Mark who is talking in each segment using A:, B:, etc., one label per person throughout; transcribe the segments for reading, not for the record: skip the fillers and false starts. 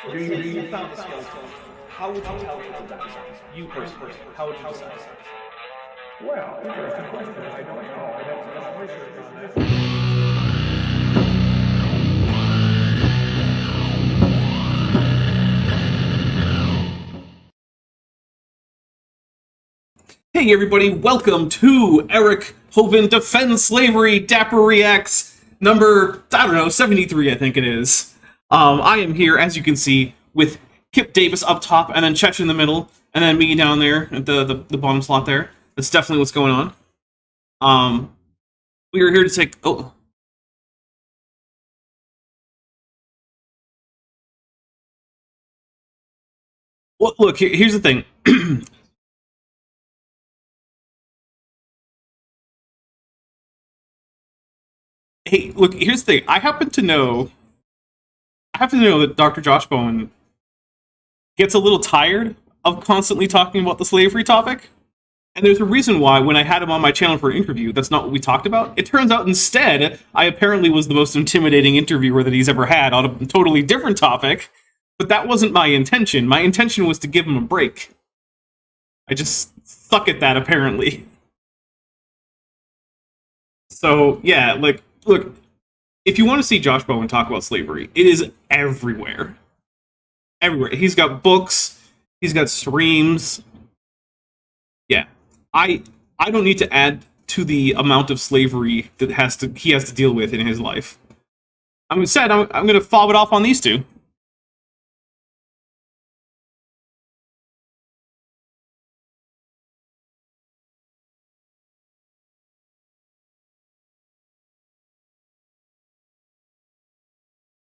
A: So you found a skeleton. How would you tell people that? You personally, how would you decide?
B: Well, interesting question. I don't know. I'd have to do some research on this.
C: Hey everybody, welcome to Eric Hovind Defends Slavery Dapper Reacts number, 73 I think it is. I am here, as you can see, with Kip Davis up top, and then Chesh in the middle, and then me down there at the bottom slot there. That's definitely what's going on. We are here to take... Oh. Well, look, here's the thing. Hey, look, here's the thing. I happen to know that Dr. Josh Bowen gets a little tired of constantly talking about the slavery topic. And there's a reason why, when I had him on my channel for an interview, that's not what we talked about. It turns out instead, I apparently was the most intimidating interviewer that he's ever had on a totally different topic. But that wasn't my intention. My intention was to give him a break. I just suck at that, apparently. So, yeah, like... Look, if you want to see Josh Bowen talk about slavery, it is everywhere. Everywhere. He's got books, he's got streams. Yeah. I don't need to add to the amount of slavery that he has to deal with in his life. I'm going to fob it off on these two.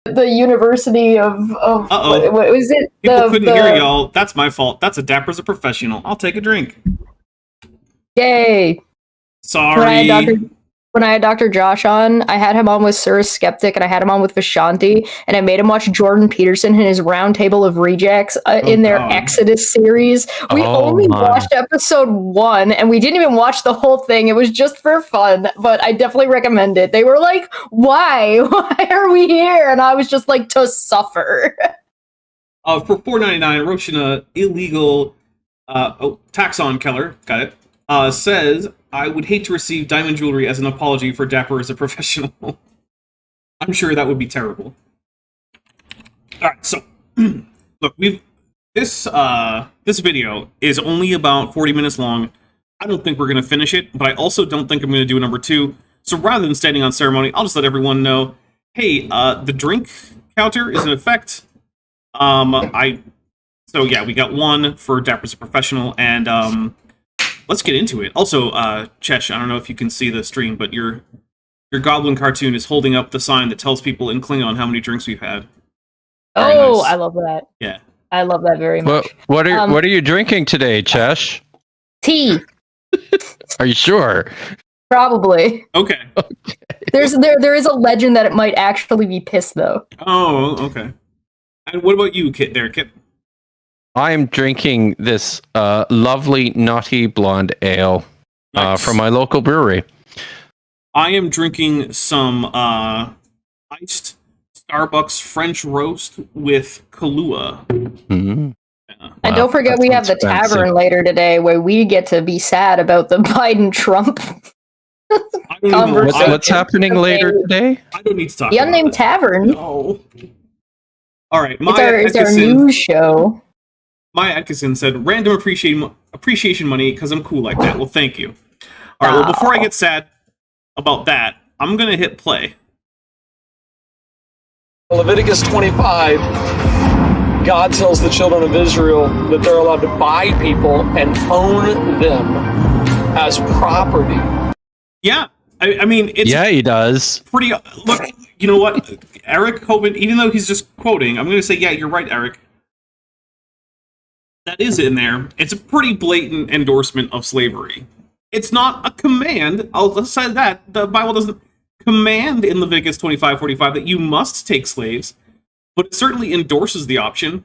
D: The University of what was it?
C: People couldn't hear y'all. That's my fault. That's a Dapper's a professional. I'll take a drink.
D: Yay!
C: Sorry.
D: When I had Dr. Josh on, I had him on with Sir Skeptic, and I had him on with Vishanti, and I made him watch Jordan Peterson and his Roundtable of Rejects in their Exodus series. We only watched episode 1, and we didn't even watch the whole thing. It was just for fun, but I definitely recommend it. They were like, why? Why are we here? And I was just like, to suffer.
C: For $4.99, Roshina illegal Taxon Keller, got it, says, I would hate to receive diamond jewelry as an apology for Dapper as a professional. I'm sure that would be terrible. Alright, so, look, this video is only about 40 minutes long. I don't think we're going to finish it, but I also don't think I'm going to do a number 2. So rather than standing on ceremony, I'll just let everyone know, hey, the drink counter is in effect. So yeah, we got 1 for Dapper as a professional, and, let's get into it. Also, Chesh, I don't know if you can see the stream, but your goblin cartoon is holding up the sign that tells people in Klingon how many drinks we've had. Very nice.
D: I love that.
C: Yeah.
D: I love that very much.
E: What are you drinking today, Chesh?
D: Tea.
E: Are you sure?
D: Probably.
C: Okay.
D: There is a legend that it might actually be piss, though.
C: Oh, okay. And what about you, Kit?
E: I am drinking this lovely naughty blonde ale from my local brewery.
C: I am drinking some iced Starbucks French roast with Kahlua.
E: Mm-hmm.
C: Yeah.
D: And don't forget, we have the tavern later today where we get to be sad about the Biden-Trump conversation.
E: What's happening later today?
C: I don't need to talk
D: the
C: about
D: Unnamed
C: that.
D: Tavern.
C: No. All right.
D: It's our news show.
C: Maya Atkinson said, random appreciation money because I'm cool like that. Well, thank you. All right, well, before I get sad about that, I'm going to hit play.
A: Leviticus 25, God tells the children of Israel that they're allowed to buy people and own them as property.
C: Yeah. I mean, it's...
E: Yeah, he does.
C: Pretty... Look, you know what? Eric Hovind, even though he's just quoting, I'm going to say, yeah, you're right, Eric. That is in there. It's a pretty blatant endorsement of slavery. It's not a command. I'll say that. The Bible doesn't command in Leviticus 25:45 that you must take slaves, but it certainly endorses the option.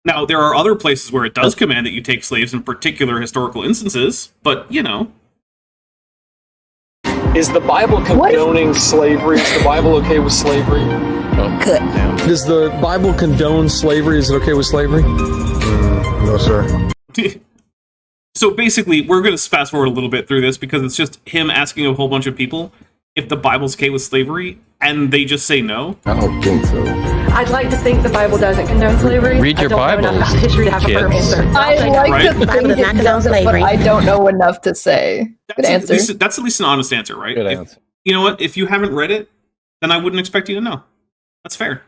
C: Now, there are other places where it does command that you take slaves in particular historical instances, but, you know.
A: Is the Bible condoning slavery? Is the Bible okay with slavery?
F: Good.
G: Does the Bible condone slavery? Is it okay with slavery?
B: No, sir.
C: So basically, we're going to fast forward a little bit through this because it's just him asking a whole bunch of people if the Bible's okay with slavery, and they just say no.
B: I don't think so.
F: I'd like to think the Bible doesn't condone slavery.
E: Read your
F: I don't know enough
E: Bibles,
F: about history to have a firm
E: kids.
F: answer.
D: I like
C: Right.
D: to think
F: Bible does not
D: it
F: condone
D: doesn't, but
F: slavery.
D: I don't know enough to say. Good answer.
C: That's at least an honest answer, right?
G: Good
C: If-
G: answer.
C: You know what? If you haven't read it, then I wouldn't expect you to know. That's fair.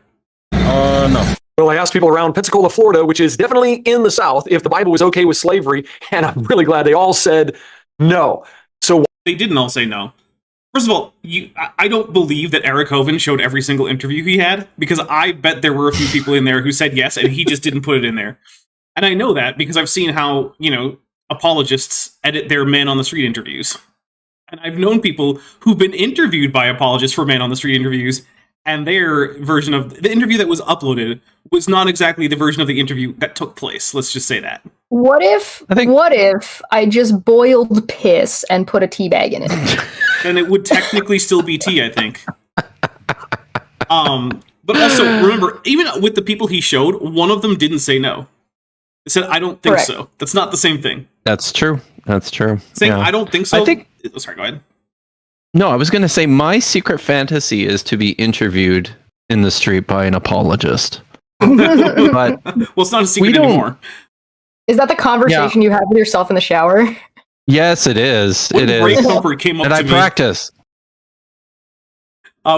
G: No.
A: Well, I asked people around Pensacola, Florida, which is definitely in the South, if the Bible was okay with slavery, and I'm really glad they all said no. So
C: They didn't all say no. First of all, I don't believe that Eric Hovind showed every single interview he had, because I bet there were a few people in there who said yes, and he just didn't put it in there. And I know that because I've seen how, apologists edit their man on the street interviews. And I've known people who've been interviewed by apologists for man on the street interviews, and their version of the interview that was uploaded was not exactly the version of the interview that took place. Let's just say that.
D: What if I just boiled piss and put a tea bag in it?
C: Then it would technically still be tea, I think. But also, remember, even with the people he showed, one of them didn't say no. They said, I don't think
D: Correct.
C: so. That's not the same thing.
E: That's true. That's true.
C: Saying,
E: Yeah.
C: I don't think so.
E: I think-
C: Oh, sorry, go ahead.
E: No, I was going to say my secret fantasy is to be interviewed in the street by an apologist. But
C: Well, it's not a secret
E: don't-
C: anymore.
D: Is that the conversation you have with yourself in the shower?
E: yes, it is.
C: When
E: It
C: Ray
E: is.
C: Comfort came up
E: And
C: to
E: I
C: me,
E: practice.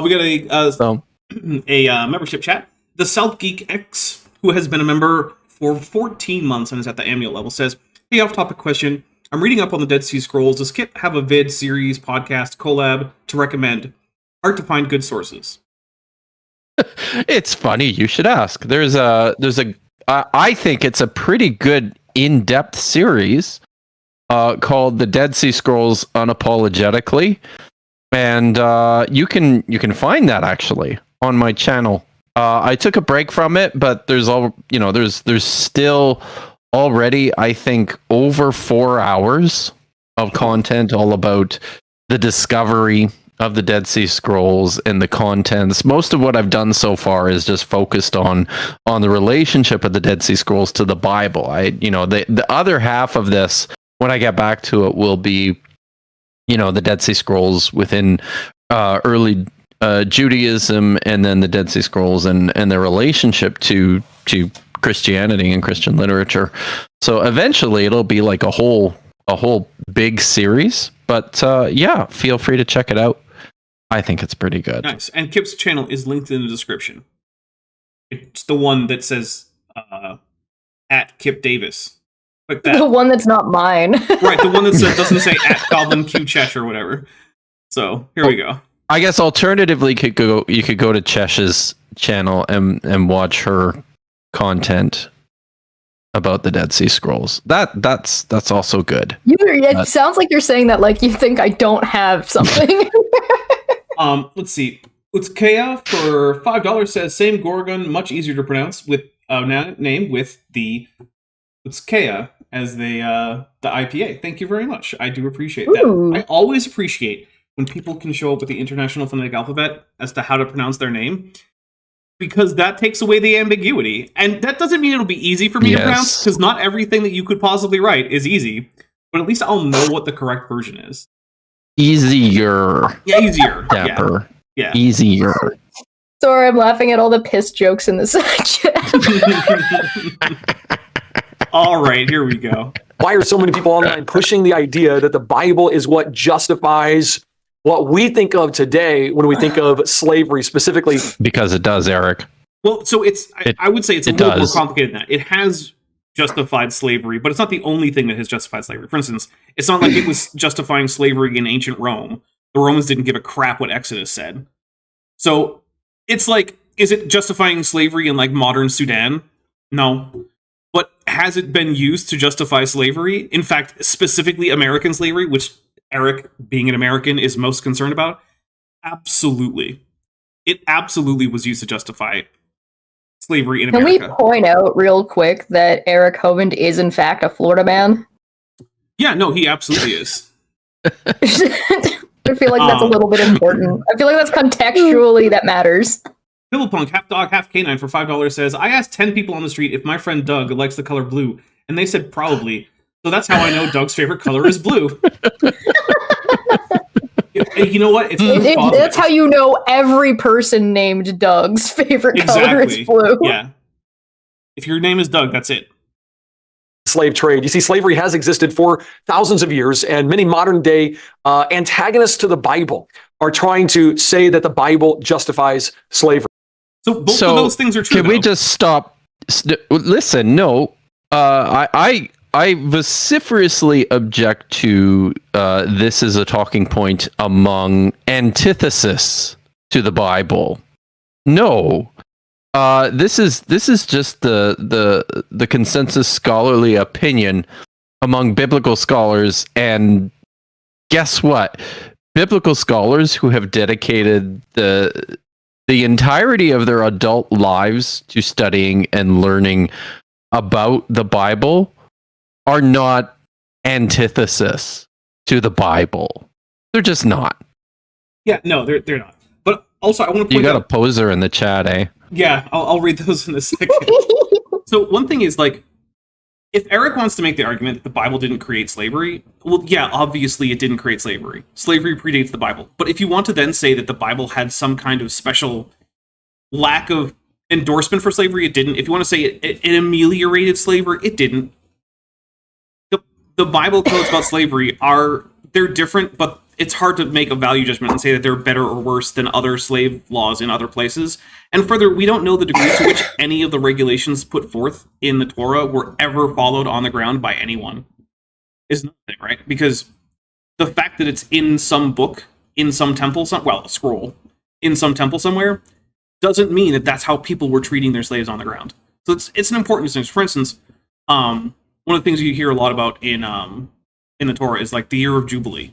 C: we got
E: So
C: a membership chat. The South Geek X, who has been a member for 14 months and is at the annual level, says, hey, off-topic question. I'm reading up on the Dead Sea Scrolls. Does Kip have a vid, series, podcast, collab to recommend? Hard to find good sources.
E: it's funny. You should ask. I think it's a pretty good in-depth series called The Dead Sea Scrolls Unapologetically. And you can find that actually on my channel. I took a break from it, but there's still already, I think, over 4 hours of content all about the discovery of the Dead Sea Scrolls and the contents. Most of what I've done so far is just focused on the relationship of the Dead Sea Scrolls to the Bible. The other half of this, when I get back to it, will be the Dead Sea Scrolls within early Judaism, and then the Dead Sea Scrolls and their relationship to Christianity and Christian literature. So eventually it'll be like a whole big series. But yeah, feel free to check it out. I think it's pretty good.
C: Nice. And Kip's channel is linked in the description. It's the one that says at Kip Davis. Click that.
D: The one that's not mine.
C: Right, the one that doesn't say at Calvin Q Chesh or whatever. So here we go.
E: I guess alternatively, you could go to Chesh's channel and watch her content about the Dead Sea Scrolls. That's also good.
D: It sounds like you're saying that like you think I don't have something.
C: Let's see. Utskaya for $5 says same Gorgon, much easier to pronounce with name with the Utskaya as the IPA. Thank you very much. I do appreciate
D: Ooh.
C: that. I always appreciate when people can show up with the International Phonetic Alphabet as to how to pronounce their name, because that takes away the ambiguity. And that doesn't mean it'll be easy for me to pronounce, because not everything that you could possibly write is easy, but at least I'll know what the correct version is.
E: Easier.
C: Yeah, easier.
E: Dapper.
C: Yeah.
E: Easier.
D: Sorry, I'm laughing at all the piss jokes in this chat.
C: All right, here we go.
A: why are so many people online pushing the idea that the Bible is what justifies what we think of today when we think of slavery specifically?
E: Because it does, Eric.
C: Well, so I would say it's a
E: it
C: little
E: does.
C: more complicated than that. It has justified slavery, but it's not the only thing that has justified slavery. For instance, it's not like it was justifying slavery in ancient Rome. The Romans didn't give a crap what Exodus said. So it's like, is it justifying slavery in like modern Sudan? No. But has it been used to justify slavery? In fact, specifically American slavery, which Eric, being an American, is most concerned about? Absolutely. It absolutely was used to justify slavery in
D: Can
C: America.
D: we point out real quick that Eric Hovind is in fact a Florida man?
C: Yeah, no, he absolutely is.
D: feel like that's a little bit important. I feel like that's contextually that matters.
C: Pillowpunk, half dog, half canine for $5 says, I asked 10 people on the street if my friend Doug likes the color blue, and they said probably. So that's how I know Doug's favorite color is blue. You know what?
D: That's how you know every person named Doug's favorite color is blue.
C: Yeah. If your name is Doug, that's it.
A: Slave trade. You see, slavery has existed for thousands of years, and many modern day antagonists to the Bible are trying to say that the Bible justifies slavery.
C: So both of those things are true.
E: Can we just stop? Listen, no. I vociferously object to this is a talking point among antithesis to the Bible. No. This is just the consensus scholarly opinion among biblical scholars, and guess what? Biblical scholars who have dedicated the entirety of their adult lives to studying and learning about the Bible are not antithesis to the Bible. They're just not.
C: Yeah, no, they're not. But also, I want to point out...
E: You got a poser in the chat, eh?
C: Yeah, I'll read those in a second. So one thing is, like, if Eric wants to make the argument that the Bible didn't create slavery, well, yeah, obviously it didn't create slavery. Slavery predates the Bible. But if you want to then say that the Bible had some kind of special lack of endorsement for slavery, it didn't. If you want to say it ameliorated slavery, it didn't. The Bible codes about slavery they're different, but it's hard to make a value judgment and say that they're better or worse than other slave laws in other places. And further, we don't know the degree to which any of the regulations put forth in the Torah were ever followed on the ground by anyone. Is nothing, right? Because the fact that it's in some book, in some temple, a scroll, in some temple somewhere, doesn't mean that that's how people were treating their slaves on the ground. So it's an important distinction. For instance, one of the things you hear a lot about in the Torah is like the year of Jubilee.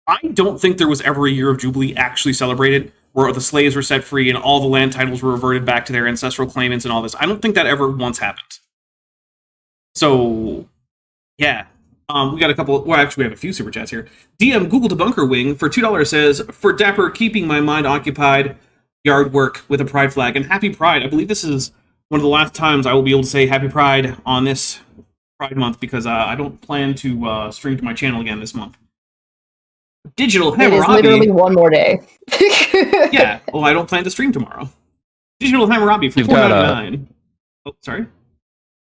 C: I don't think there was ever a year of Jubilee actually celebrated where the slaves were set free and all the land titles were reverted back to their ancestral claimants and all this. I don't think that ever once happened. So, yeah. We got a couple... Well, actually, we have a few super chats here. DM Google Debunker Wing for $2 says, for Dapper, keeping my mind occupied, yard work with a pride flag. And happy Pride. I believe this is one of the last times I will be able to say happy Pride on this Pride month because I don't plan to stream to my channel again this month. Digital Hammurabi.
D: It is literally one more day.
C: Yeah, well, I don't plan to stream tomorrow. Digital Hammurabi for $4.99. Oh, sorry.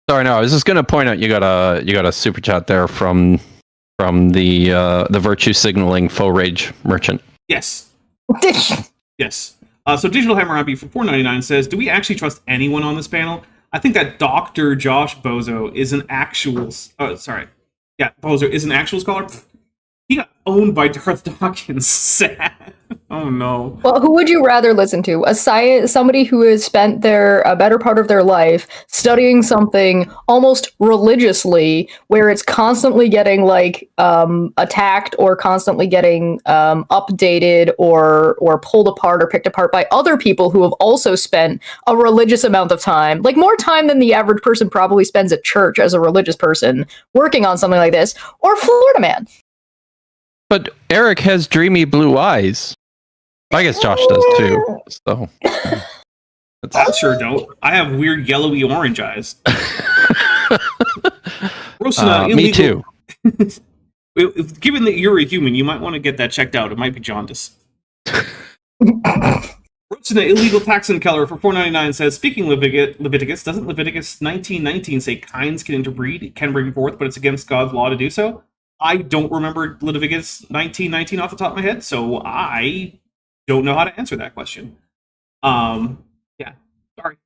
E: Sorry, no. I was just going to point out you got a super chat there from the virtue signaling faux rage merchant.
C: Yes. Yes. So Digital Hammurabi for $4.99 says, do we actually trust anyone on this panel? I think that Dr. Josh Bozo is an actual... Bozo is an actual scholar. He got owned by Darth Dawkins. Sad. Oh no.
D: Well, who would you rather listen to? Somebody who has spent a better part of their life studying something almost religiously, where it's constantly getting attacked or constantly getting updated or pulled apart or picked apart by other people who have also spent a religious amount of time, like more time than the average person probably spends at church as a religious person, working on something like this, or Florida Man.
E: But Eric has dreamy blue eyes. I guess Josh does too. So
C: I sure don't. I have weird yellowy orange eyes.
E: Me too.
C: Given that you're a human, you might want to get that checked out. It might be jaundice. Rotsuna Illegal Taxon Keller for $4.99 says, speaking Leviticus, doesn't Leviticus 19:19 say kinds can interbreed, can bring forth, but it's against God's law to do so? I don't remember Leviticus 19:19 off the top of my head, so I don't know how to answer that question. Yeah, sorry.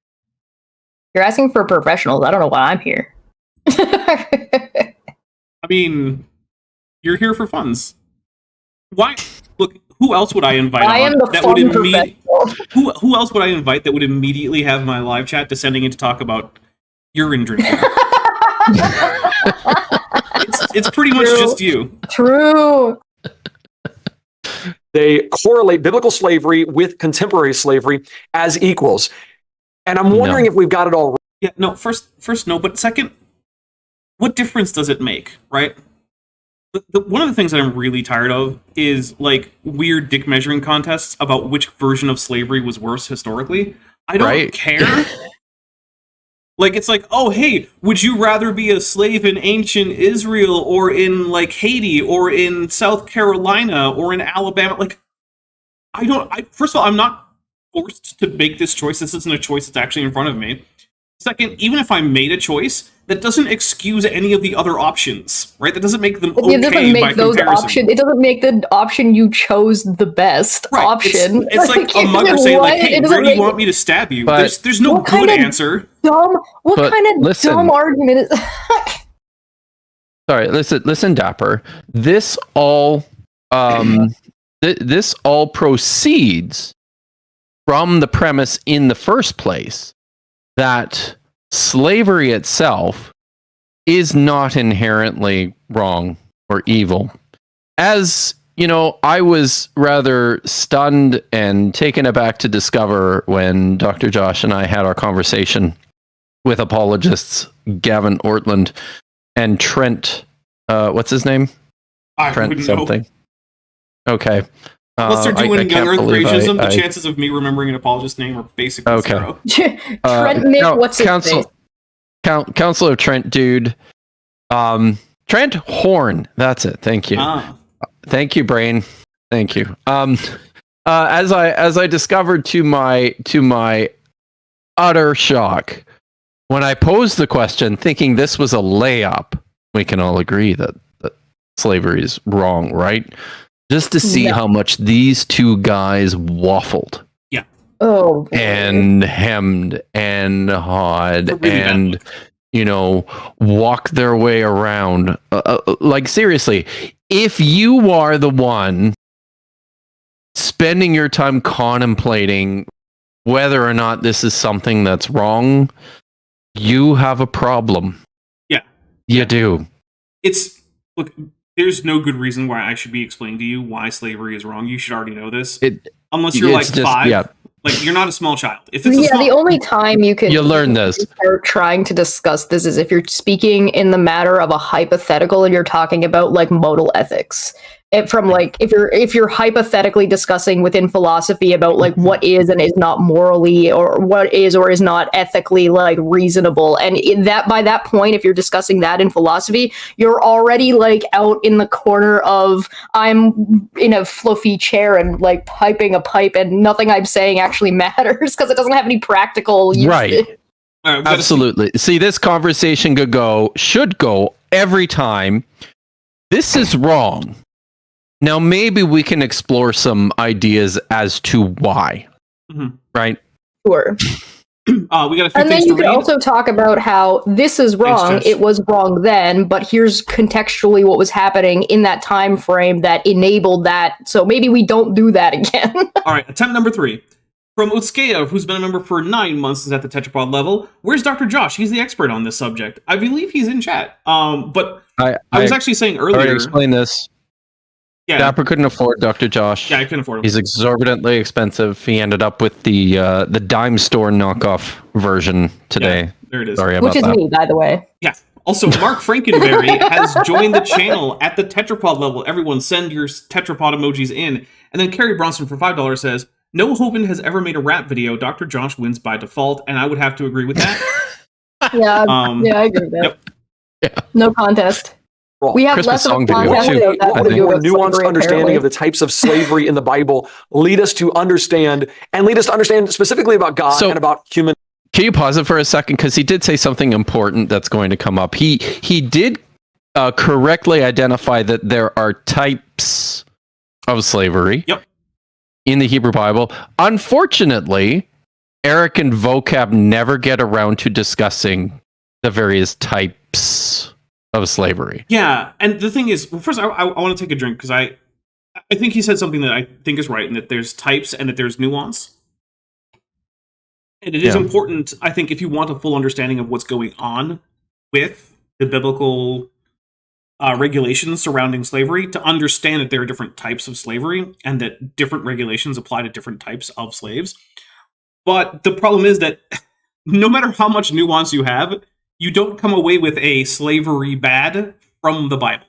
D: You're asking for professionals. I don't know why I'm here.
C: I mean, you're here for funds. Why? Look, who else would I invite?
D: I am the fun professional.
C: Who else would I invite that would immediately have my live chat descending into talk about urine drinking? It's pretty much just you.
D: True.
A: They correlate biblical slavery with contemporary slavery as equals. And I'm wondering if we've got it all right.
C: Yeah, no, first no, but second, what difference does it make, right? One of the things that I'm really tired of is like weird dick measuring contests about which version of slavery was worse historically. I don't care. Like, it's like, oh, hey, would you rather be a slave in ancient Israel or in like Haiti or in South Carolina or in Alabama? Like, first of all, I'm not forced to make this choice. This isn't a choice that's actually in front of me. Second, even if I made a choice, that doesn't excuse any of the other options, right? That doesn't make them okay
D: it doesn't make
C: by
D: those
C: comparison.
D: options. It doesn't make the option you chose the best option.
C: It's like a mother saying, like, "Hey, where do you want me to stab you?" There's no good answer.
D: What kind of dumb argument is?
E: Sorry, listen, Dapper. This all this all proceeds from the premise in the first place that slavery itself is not inherently wrong or evil. As you know, I was rather stunned and taken aback to discover when Dr. Josh and I had our conversation with apologists Gavin Ortland and Trent. What's his name? Trent something. Okay.
C: Unless they're doing young Earth creationism, the chances of me remembering an apologist name are basically zero.
D: Trent Nick, what's his name?
E: Council of Trent, dude. Trent Horn. That's it. Thank you. Thank you, brain. Thank you. As I discovered to my utter shock, when I posed the question, thinking this was a layup, we can all agree that slavery is wrong, right? Just to see how much these two guys waffled.
C: Yeah.
D: Oh.
E: And hemmed and hawed and, walk their way around. Like, seriously, if you are the one spending your time contemplating whether or not this is something that's wrong, you have a problem.
C: Yeah.
E: You do.
C: Look, there's no good reason why I should be explaining to you why slavery is wrong. You should already know this. Unless you're like 5. Yeah. Like, you're not a small child. If it's
D: the only time you can
E: learn this.
D: Start trying to discuss this is if you're speaking in the matter of a hypothetical and you're talking about like modal ethics. If you're hypothetically discussing within philosophy about like what is and is not morally or what is or is not ethically like reasonable, and by that point, if you're discussing that in philosophy, you're already like out in the corner of I'm in a fluffy chair and like piping a pipe, and nothing I'm saying actually matters because it doesn't have any practical use.
E: Right. Absolutely. See, this conversation should go every time. This is wrong. Now, maybe we can explore some ideas as to why, right?
D: Sure.
C: We got a few
D: and then you can also talk about how this is wrong.
C: Thanks,
D: it was wrong then, but here's contextually what was happening in that time frame that enabled that. So maybe we don't do that again.
C: All right, attempt number 3. From Utskea, who's been a member for 9 months, is at the tetrapod level. Where's Dr. Josh? He's the expert on this subject. I believe he's in chat. But I was actually saying earlier.
E: I already explained this.
C: Yeah.
E: Dapper couldn't afford Dr. Josh.
C: Yeah, I couldn't afford him.
E: He's exorbitantly expensive. He ended up with the dime store knockoff version today.
C: Yeah, there it is.
E: Sorry about
D: Which is
E: that.
D: me, by the way.
C: Yeah. Also, Mark Frankenberry has joined the channel at the tetrapod level. Everyone send your tetrapod emojis in. And then Carrie Bronson for $5 says, no Hovind has ever made a rap video. Dr. Josh wins by default. And I would have to agree with that.
D: Yeah, I agree with that.
C: Yep.
E: Yeah.
D: No contest.
A: Wrong.
D: We have
E: Christmas
D: less of a
E: song video,
D: contest
E: too,
D: about that
E: I
D: than we
E: think.
D: do
A: More
D: with
A: nuanced
D: slavery,
A: understanding
D: apparently.
A: of the types of slavery in the Bible lead us to understand specifically about God and about human.
E: Can you pause it for a second? Because he did say something important that's going to come up. He did correctly identify that there are types of slavery in the Hebrew Bible. Unfortunately, Eric and vocab never get around to discussing the various types of slavery.
C: Yeah, and the thing is, well, first I want to take a drink because I think he said something that I think is right, and that there's types and that there's nuance. And it is important, I think, if you want a full understanding of what's going on with the biblical regulations surrounding slavery, to understand that there are different types of slavery and that different regulations apply to different types of slaves. But the problem is that no matter how much nuance you have, you don't come away with a slavery bad from the Bible.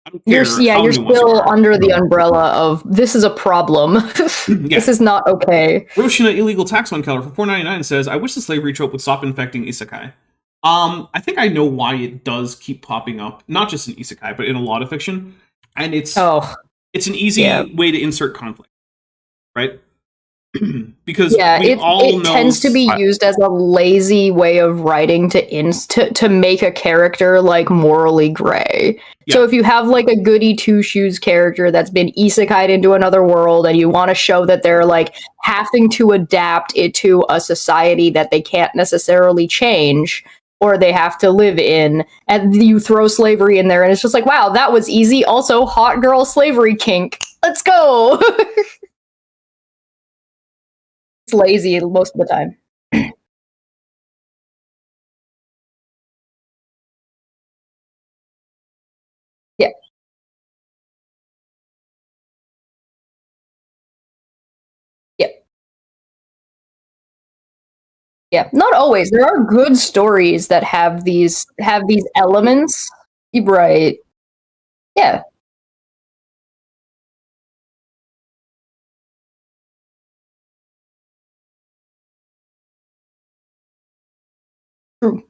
C: I don't care
D: You're
C: how
D: you're
C: nuanced you
D: still
C: are.
D: under the umbrella of this is a problem. This is not okay.
C: Roshina Illegal Taxon Keller for $4.99 says, I wish the slavery trope would stop infecting isekai. I think I know why it does keep popping up, not just in isekai, but in a lot of fiction. And it's an easy way to insert conflict, right? Because
D: it tends to be used as a lazy way of writing to make a character like morally gray. So if you have like a goody two shoes character that's been isekai'd into another world and you want to show that they're like having to adapt it to a society that they can't necessarily change or they have to live in, and you throw slavery in there and it's just like, wow, that was easy. Also, hot girl slavery kink. Let's go. It's lazy most of the time. Yeah. Yeah. Yeah. Not always. There are good stories that have these elements. Right. Yeah. True.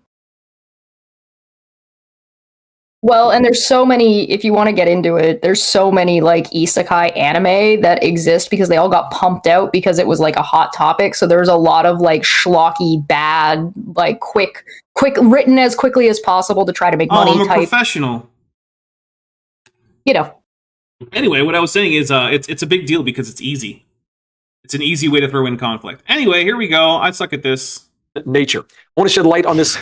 D: Well, and there's so many, if you want to get into it, there's so many like isekai anime that exist because they all got pumped out because it was like a hot topic. So there's a lot of like schlocky, bad, like quick written as quickly as possible to try to make money
C: I'm a
D: type.
C: professional.
D: You know.
C: Anyway, what I was saying is it's a big deal because it's easy. It's an easy way to throw in conflict. Anyway, here we go. I suck at this.
A: Nature. I want to shed light on this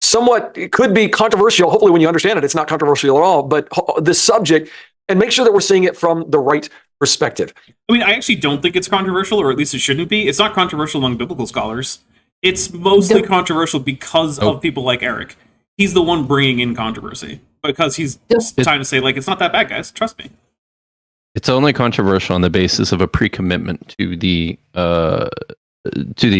A: somewhat, it could be controversial. Hopefully when you understand it, it's not controversial at all, but this subject, and make sure that we're seeing it from the right perspective.
C: I mean, I actually don't think it's controversial, or at least it shouldn't be. It's not controversial among biblical scholars. It's mostly controversial because of people like Eric. He's the one bringing in controversy because he's trying to say, like, it's not that bad, guys. Trust me.
E: It's only controversial on the basis of a pre-commitment to the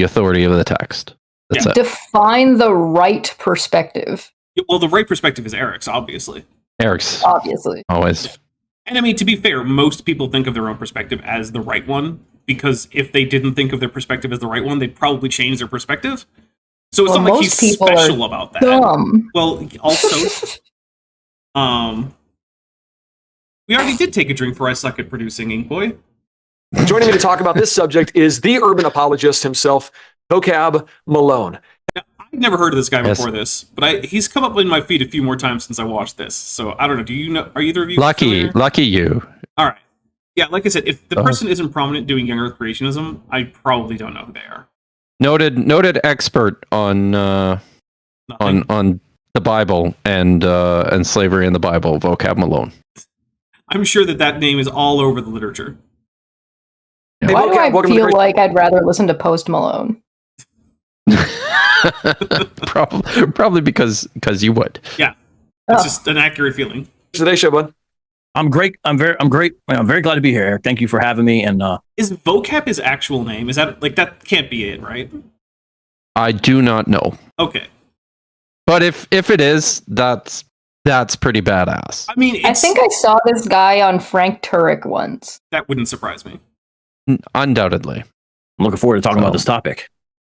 E: authority of the text. That's it.
D: Define the right perspective.
C: Well, the right perspective is Eric's, obviously.
E: Eric's
D: obviously
E: always.
C: And I mean, to be fair, most people think of their own perspective as the right one, because if they didn't think of their perspective as the right one, they'd probably change their perspective. So it's not like he's special about that.
D: Dumb.
C: Well, also, we already did take a drink for I suck at producing, Ink Boy.
A: Joining me to talk about this subject is the urban apologist himself, vocab Malone.
C: Now, I've never heard of this guy before this, but he's come up in my feed a few more times since I watched this. So I don't know. Do you know? Are either of you
E: lucky you?
C: All right. Yeah, like I said, if the person isn't prominent doing young Earth creationism, I probably don't know who they are.
E: Noted expert on the Bible and slavery in the Bible, vocab Malone.
C: I'm sure that name is all over the literature.
A: Hey,
D: why
A: vocab,
D: do I feel like I'd rather listen to Post Malone?
E: Probably because you would.
C: Yeah, it's just an accurate feeling.
A: Today's show, bud.
H: I'm great. I'm great. I'm very glad to be here, Eric. Thank you for having me. And
C: is vocab his actual name? Is that that can't be it, right?
E: I do not know.
C: Okay,
E: but if it is, that's pretty badass.
C: I mean,
D: I think I saw this guy on Frank Turek once.
C: That wouldn't surprise me.
E: Undoubtedly.
H: I'm looking forward to talking about this topic.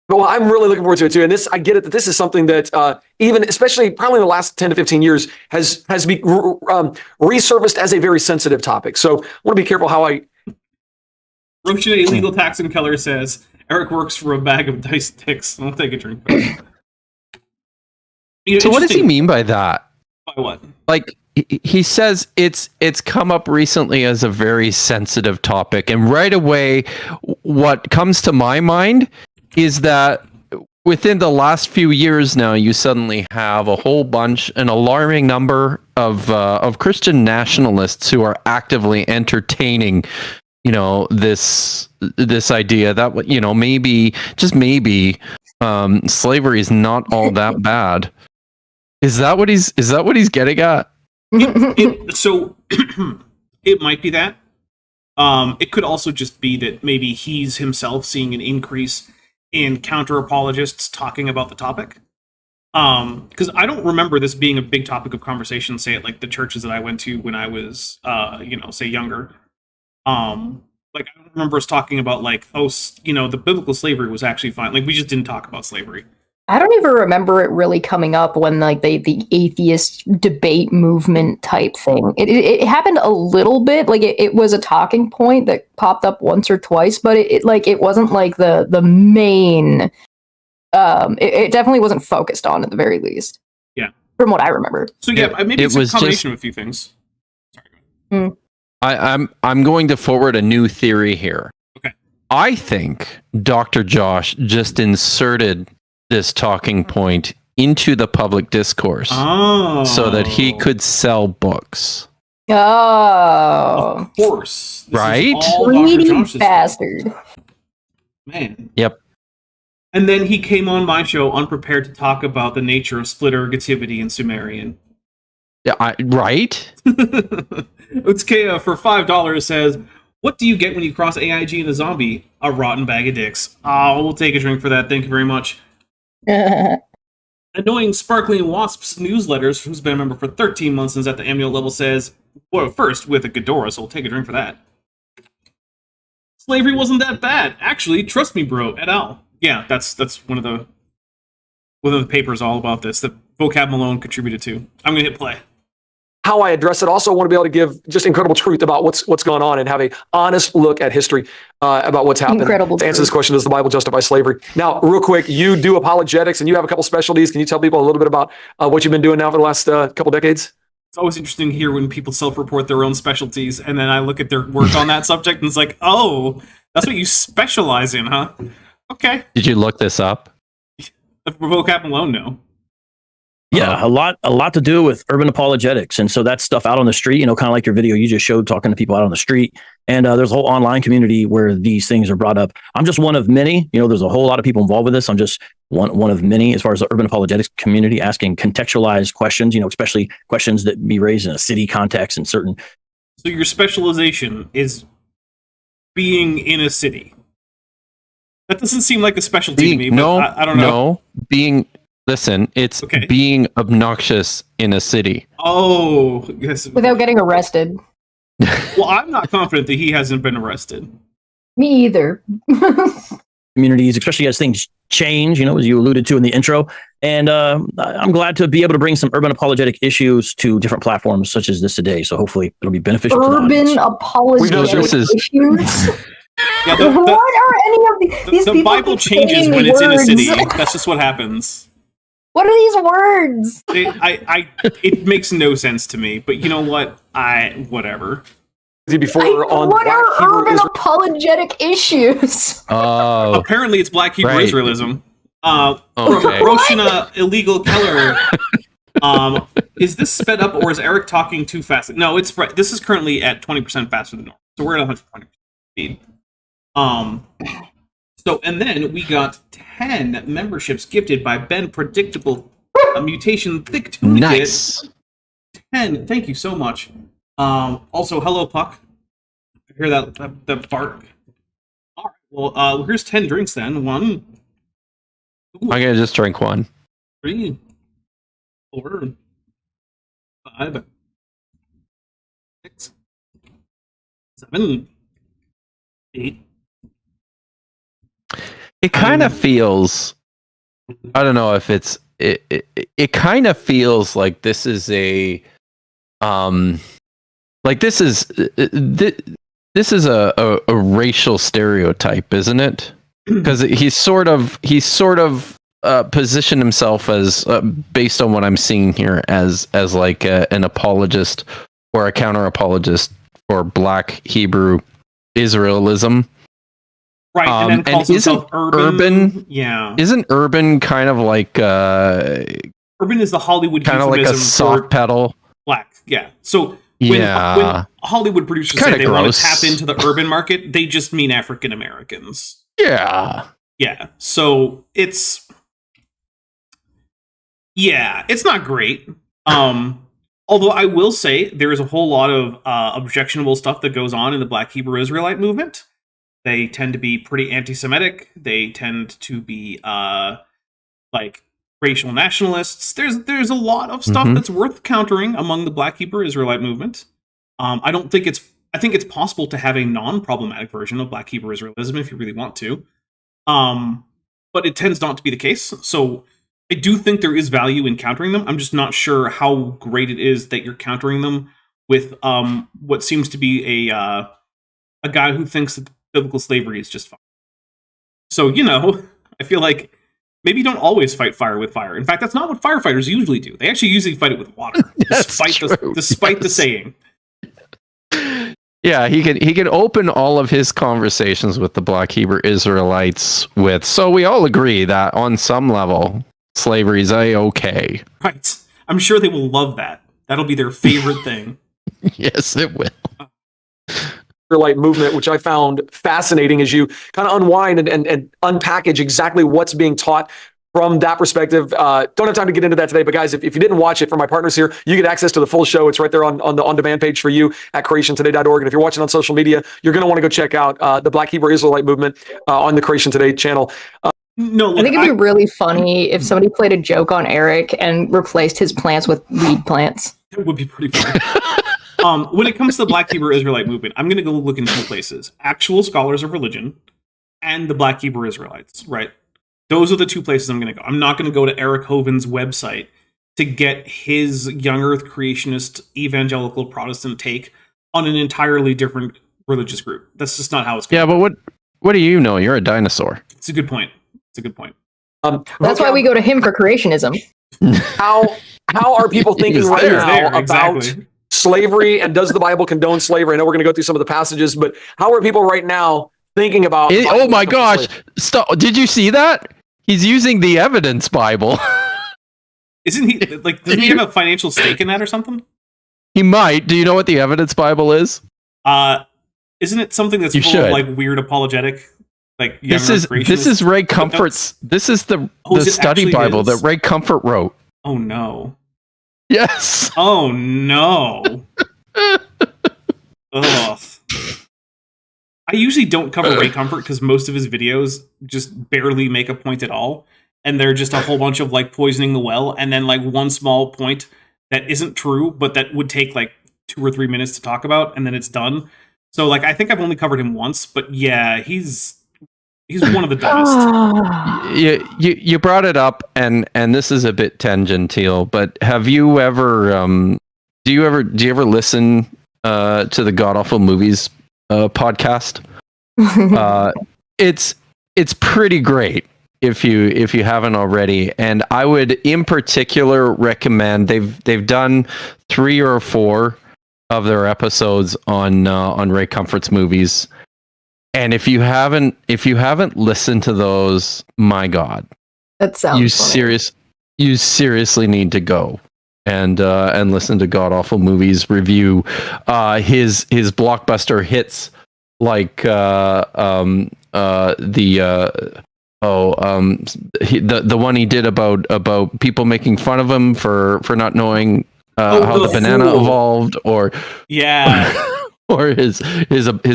A: Well, I'm really looking forward to it too. And this, I get it that this is something that even, especially probably in the last 10 to 15 years, has been resurfaced as a very sensitive topic. So I want to be careful how I.
C: Roshina Illegal Tax and Keller says Eric works for a bag of dice sticks. I'll take a drink.
E: So what does he mean by that?
C: By what?
E: Like, he says it's come up recently as a very sensitive topic, and right away what comes to my mind is that within the last few years now you suddenly have a whole bunch, an alarming number of Christian nationalists who are actively entertaining this idea that maybe just maybe slavery is not all that bad. Is that what he's getting at?
C: So it might be that. It could also just be that maybe he's himself seeing an increase in counter apologists talking about the topic. Because I don't remember this being a big topic of conversation, say at like the churches that I went to when I was, say younger. Like I don't remember us talking about like, the biblical slavery was actually fine. Like we just didn't talk about slavery.
D: I don't even remember it really coming up when like the atheist debate movement type thing. It happened a little bit, like it was a talking point that popped up once or twice, but it wasn't like the main. It definitely wasn't focused on at the very least.
C: Yeah,
D: from what I remember.
C: So yeah, maybe it's a combination of a few things. Sorry.
E: I'm going to forward a new theory here.
C: Okay.
E: I think Dr. Josh just inserted this talking point into the public discourse so that he could sell books.
D: Oh,
C: of course.
E: Right?
D: Greedy bastard.
C: Man.
E: Yep.
C: And then he came on my show unprepared to talk about the nature of split ergativity in Sumerian.
E: Yeah, right?
C: Utskea for $5 says, "What do you get when you cross AIG and a zombie? A rotten bag of dicks." We'll take a drink for that. Thank you very much. Annoying Sparkling Wasps newsletters, who's been a member for 13 months and is at the annual level, says, well, first with a Ghidorah, so we'll take a drink for that. Slavery wasn't that bad. Actually, trust me, bro, et al. Yeah, that's one of the papers all about this that vocab Malone contributed to. I'm going to hit play.
A: How I address it. Also want to be able to give just incredible truth about what's going on and have a honest look at history about what's happened.
D: Incredible
A: to answer
D: truth.
A: this question, does the Bible justify slavery? Now, real quick, you do apologetics and you have a couple specialties. Can you tell people a little bit about what you've been doing now for the last couple decades?
C: It's always interesting to hear when people self-report their own specialties, and then I look at their work on that subject and it's like, oh, that's what you specialize in, huh? Okay.
E: Did you look this up?
C: Vocab Malone, no.
H: Yeah, a lot to do with urban apologetics. And so that's stuff out on the street, kind of like your video you just showed, talking to people out on the street. And there's a whole online community where these things are brought up. I'm just one of many. There's a whole lot of people involved with this. I'm just one of many as far as the urban apologetics community, asking contextualized questions, especially questions that be raised in a city context and certain.
C: So your specialization is being in a city. That doesn't seem like a specialty to me, but I don't know.
E: Listen, it's being obnoxious in a city.
C: Oh, yes.
D: Without getting arrested.
C: Well, I'm not confident that he hasn't been arrested.
D: Me either.
H: Communities, especially as things change, as you alluded to in the intro. And I'm glad to be able to bring some urban apologetic issues to different platforms such as this today. So hopefully it'll be beneficial.
D: Urban apologetic issues?
C: Yeah,
D: what are any of these
C: the
D: people
C: Bible changes when it's in a city. That's just what happens.
D: What are these words?
C: It makes no sense to me, but you know what? Whatever.
D: What are urban apologetic issues?
E: Oh,
C: apparently it's Black Hebrew Israelism.
E: Okay.
C: Roshina Illegal Keller. Is this sped up or is Eric talking too fast? No, this is currently at 20% faster than normal, so we're at 120% speed. So, and then we got 10 memberships gifted by Ben Predictable, a mutation thick tunic.
E: Nice.
C: 10. Thank you so much. Also, hello, Puck. I hear that bark. All right. Well, here's 10 drinks then. 1. Ooh,
E: I'm gonna just drink one.
C: 3, 4, 5, 6, 7, 8.
E: It kind of feels. I don't know if it's. It kind of feels like this is a. Like this is a racial stereotype, isn't it? Because he's sort of positioned himself as, based on what I'm seeing here, as like an apologist or a counter apologist for Black Hebrew Israelism.
C: Right, and then calls himself urban. Yeah,
E: isn't urban kind of like
C: urban is the Hollywood
E: kind of like a soft pedal?
C: Black, yeah. So when Hollywood producers say they want to tap into the urban market, they just mean African Americans.
E: Yeah.
C: Yeah. So it's not great. Although I will say there is a whole lot of objectionable stuff that goes on in the Black Hebrew Israelite movement. They tend to be pretty anti-Semitic. They tend to be like racial nationalists. There's a lot of stuff that's worth countering among the Black Hebrew Israelite movement. I think it's possible to have a non-problematic version of Black Hebrew Israelism if you really want to. But it tends not to be the case. So I do think there is value in countering them. I'm just not sure how great it is that you're countering them with what seems to be a guy who thinks that biblical slavery is just fine. So, I feel like maybe you don't always fight fire with fire. In fact, that's not what firefighters usually do. They actually usually fight it with water, despite the saying.
E: Yeah, he can open all of his conversations with the Black Hebrew Israelites with, so we all agree that on some level, slavery is a-okay.
C: Right. I'm sure they will love that. That'll be their favorite thing.
E: Yes, it will.
A: Israelite movement, which I found fascinating as you kind of unwind and unpackage exactly what's being taught from that perspective. Don't have time to get into that today, but guys, if you didn't watch it from my partners here, you get access to the full show. It's right there on the on-demand page for you at creationtoday.org. And if you're watching on social media, you're going to want to go check out the Black Hebrew Israelite movement on the Creation Today channel.
D: No, I think it'd be really funny if somebody played a joke on Eric and replaced his plants with weed plants.
C: It would be pretty funny. When it comes to the Black Hebrew Israelite movement, I'm going to go look in two places. Actual scholars of religion and the Black Hebrew Israelites, right? Those are the two places I'm going to go. I'm not going to go to Eric Hovind's website to get his young earth creationist evangelical Protestant take on an entirely different religious group. That's just not how it's going.
E: Yeah, but what do you know? You're a dinosaur.
C: It's a good point.
D: That's why we go to him for creationism.
A: How are people thinking right now about slavery, and does the Bible condone slavery? I know we're going to go through some of the passages, but how are people right now thinking about...
E: oh my gosh! Stop! Did you see that? He's using the Evidence Bible.
C: Isn't he, does he have a financial stake in that or something?
E: He might. Do you know what the Evidence Bible is?
C: Isn't it something that's full of weird apologetic,
E: this is Ray Comfort's. This is the study Bible that Ray Comfort wrote.
C: Oh no!
E: Yes.
C: Oh no! Ugh. I usually don't cover Ray Comfort because most of his videos just barely make a point at all, and they're just a whole bunch of poisoning the well, and then one small point that isn't true, but that would take 2 or 3 minutes to talk about, and then it's done. So I think I've only covered him once, but yeah, he's one of the dumbest.
E: You brought it up, and this is a bit tangential, but have you ever do you ever listen to the God Awful Movies podcast? It's pretty great if you haven't already, and I would in particular recommend. They've done 3 or 4 of their episodes on Ray Comfort's movies. And if you haven't listened to those, my God,
D: that sounds
E: you seriously need to go and listen to God Awful Movies review his blockbuster hits the one he did about people making fun of him for not knowing how the banana evolved, or or his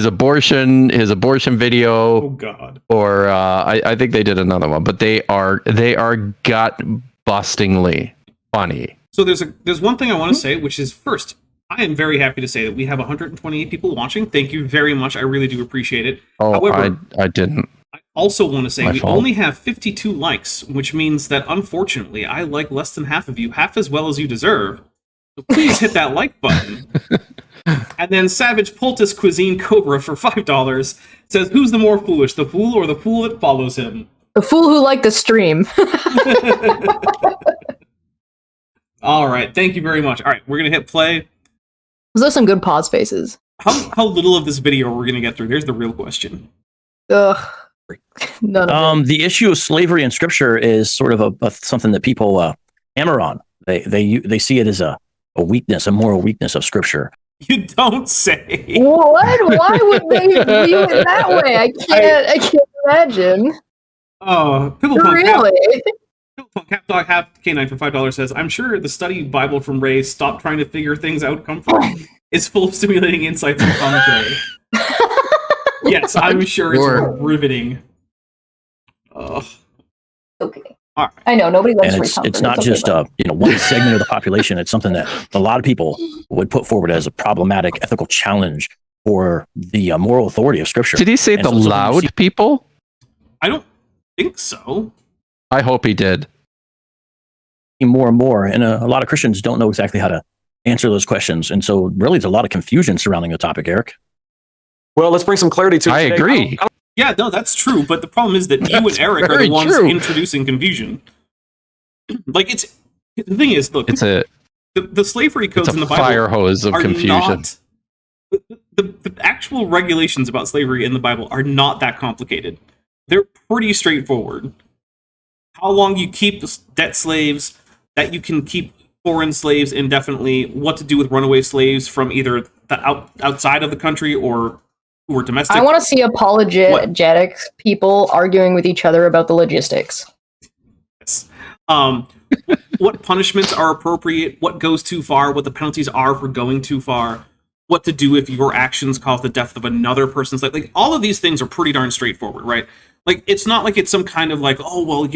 E: abortion video.
C: Oh God.
E: Or I think they did another one, but they are gut bustingly funny.
C: So there's one thing I want to say, which is, first, I am very happy to say that we have 128 people watching. Thank you very much. I really do appreciate it.
E: Oh,
C: however,
E: I didn't.
C: I also want to say we only have 52 likes, which means that unfortunately I like less than half of you, half as well as you deserve. So please hit that like button. And then Savage Poultice Cuisine Cobra for $5 says, "Who's the more foolish, the fool or the fool that follows him?"
D: The fool who liked the stream.
C: All right, thank you very much. All right, we're gonna hit play.
D: Was those some good pause faces?
C: How little of this video are we gonna get through? There's the real question.
D: Ugh. None of it.
H: The issue of slavery in Scripture is sort of a something that people hammer on. They see it as a weakness, a moral weakness of Scripture.
C: You don't say.
D: What? Why would they view it that way? I can't imagine.
C: Oh,
D: really?
C: Cap Dog Half K9 for $5 says, "I'm sure the study Bible from Ray, Stop Trying to Figure Things Out Comfort, is full of stimulating insights and commentary." Yes, I'm sure it's riveting.
D: Okay.
C: All right.
D: I know nobody likes
H: And it's not just one segment of the population. It's something that a lot of people would put forward as a problematic ethical challenge for the moral authority of Scripture.
E: Did he say
H: And
E: the
H: so
E: loud people?
C: I don't think so.
E: I hope he did.
H: more and more, and a lot of Christians don't know exactly how to answer those questions, and so really there's a lot of confusion surrounding the topic, Eric.
A: Well, let's bring some clarity to it.
E: I
A: today.
E: agree.
C: Yeah, no, that's true. But the problem is that you and Eric are
E: very
C: the ones
E: true.
C: introducing confusion. Like the thing is, look,
E: It's a
C: the slavery codes
E: it's
C: in
E: a
C: the Bible
E: fire hose of
C: are
E: confusion.
C: not the actual regulations about slavery in the Bible are not that complicated. They're pretty straightforward. How long you keep debt slaves, that you can keep foreign slaves indefinitely, what to do with runaway slaves from either the outside of the country or who were domestic.
D: I want to see apologetic people arguing with each other about the logistics.
C: Yes. What punishments are appropriate, what goes too far, what the penalties are for going too far, what to do if your actions cause the death of another person's life. Like, all of these things are pretty darn straightforward, right? Like, it's not like it's some kind of like, oh, well,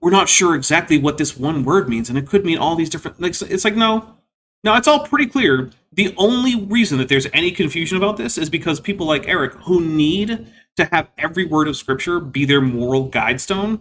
C: we're not sure exactly what this one word means, and it could mean all these different... Like, it's like, no, it's all pretty clear. The only reason that there's any confusion about this is because people like Eric, who need to have every word of Scripture be their moral guidestone,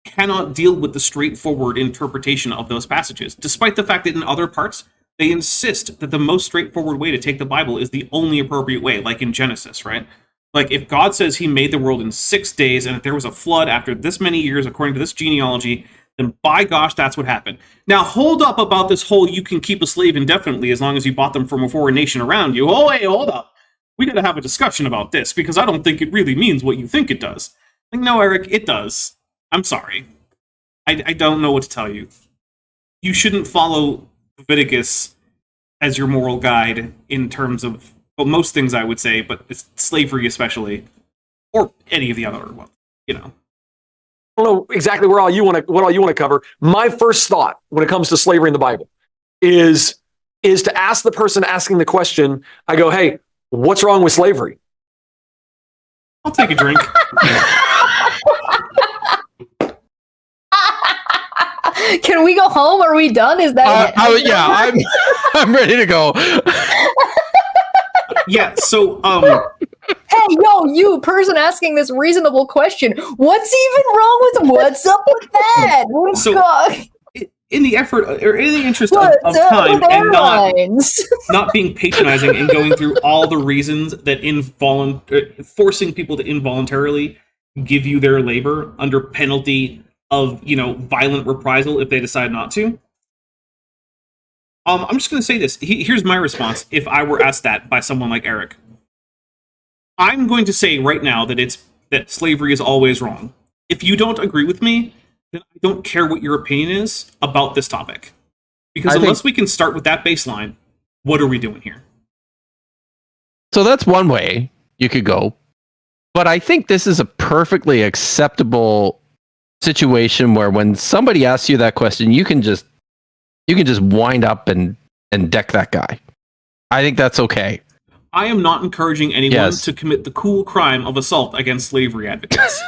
C: cannot deal with the straightforward interpretation of those passages, despite the fact that in other parts, they insist that the most straightforward way to take the Bible is the only appropriate way, like in Genesis, right? Like, if God says he made the world in 6 days, and if there was a flood after this many years, according to this genealogy, then by gosh, that's what happened. Now, hold up about this whole you can keep a slave indefinitely as long as you bought them from a foreign nation around you. Oh, hey, hold up. We got to have a discussion about this, because I don't think it really means what you think it does. Like, no, Eric, it does. I'm sorry. I don't know what to tell you. You shouldn't follow Leviticus as your moral guide in terms of, well, most things I would say, but it's slavery especially, or any of the other ones,
A: I don't know exactly what all you want to cover. My first thought when it comes to slavery in the Bible is to ask the person asking the question. I go, hey, what's wrong with slavery?
C: I'll take a drink.
D: Can we go home? Are we done? Is that it?
E: Yeah, I'm ready to go.
C: Yeah, so
D: Hey, yo, you person asking this reasonable question. What's even wrong with what's up with that? What's
C: So-
D: God?
C: in the effort or in the interest of
D: What's up
C: time
D: with
C: and
D: airlines?
C: not being patronizing and going through all the reasons that forcing people to involuntarily give you their labor under penalty of violent reprisal if they decide not to. I'm just going to say this. Here's my response if I were asked that by someone like Eric. I'm going to say right now that slavery is always wrong. If you don't agree with me, then I don't care what your opinion is about this topic. Because unless we can start with that baseline, what are we doing here?
E: So that's one way you could go. But I think this is a perfectly acceptable situation where when somebody asks you that question, you can just wind up and deck that guy. I think that's okay.
C: I am not encouraging anyone to commit the cool crime of assault against slavery advocates.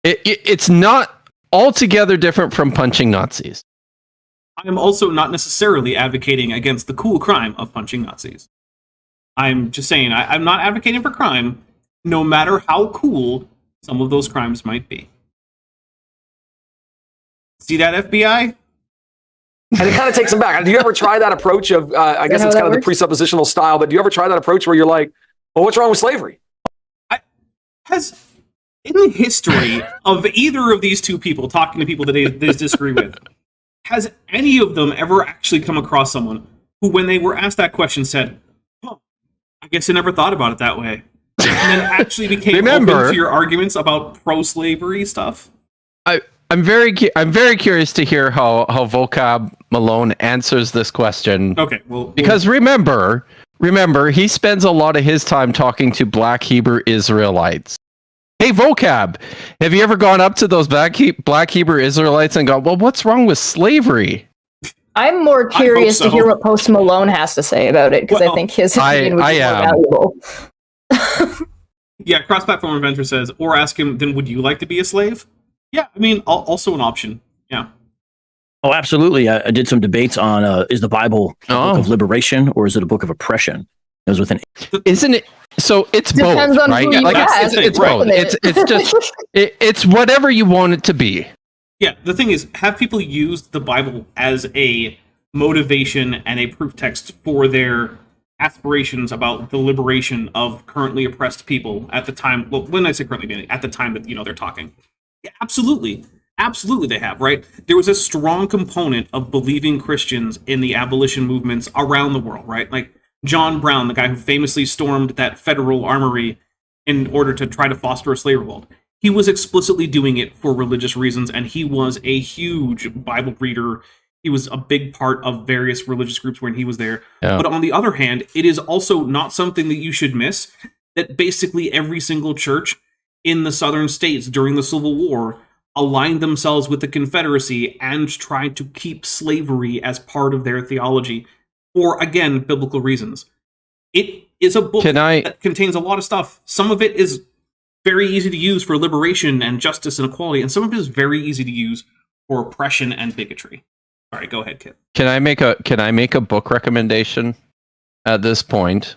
E: It's not altogether different from punching Nazis.
C: I am also not necessarily advocating against the cool crime of punching Nazis. I'm just saying I'm not advocating for crime, no matter how cool some of those crimes might be. See that, FBI?
A: And it kind of takes them back. Do you ever try that approach of, I guess it's kind of the presuppositional style, but do you ever try that approach where you're like, well, what's wrong with slavery?
C: In the history of either of these two people talking to people that they disagree with, has any of them ever actually come across someone who, when they were asked that question, said, oh, I guess I never thought about it that way, and then actually became open to your arguments about pro-slavery stuff?
E: I'm very curious to hear how vocab Malone answers this question.
C: Okay, well,
E: because remember, he spends a lot of his time talking to Black Hebrew Israelites. Hey, vocab, have you ever gone up to those Black Hebrew Israelites and gone, well, what's wrong with slavery?
D: I'm more curious to hear what Post Malone has to say about it, because I think his opinion would be more valuable.
C: Yeah, cross-platform inventor says, or ask him, then would you like to be a slave? Yeah, I mean, also an option. Yeah.
H: Oh, absolutely. I did some debates on is the Bible a book of liberation or is it a book of oppression? It was with an
E: Isn't it? So it's
D: Depends
E: both,
D: on
E: right?
D: who you
E: Like
D: ask.
E: it's
C: Right.
E: both. It's just it's whatever you want it to be.
C: Yeah, the thing is, have people used the Bible as a motivation and a proof text for their aspirations about the liberation of currently oppressed people at the time. Well, when I say currently, at the time that they're talking. Yeah, absolutely, absolutely, they have. Right? There was a strong component of believing Christians in the abolition movements around the world. Right? Like John Brown, the guy who famously stormed that federal armory in order to try to foster a slave revolt. He was explicitly doing it for religious reasons, and he was a huge Bible reader. He was a big part of various religious groups when he was there.
E: Yeah.
C: But on the other hand, it is also not something that you should miss, that basically every single church in the southern states during the Civil War aligned themselves with the Confederacy and tried to keep slavery as part of their theology for, again, biblical reasons. It is a book that contains a lot of stuff. Some of it is very easy to use for liberation and justice and equality, and some of it is very easy to use for oppression and bigotry. All right, go ahead, Kip.
E: Can I make a book recommendation at this point?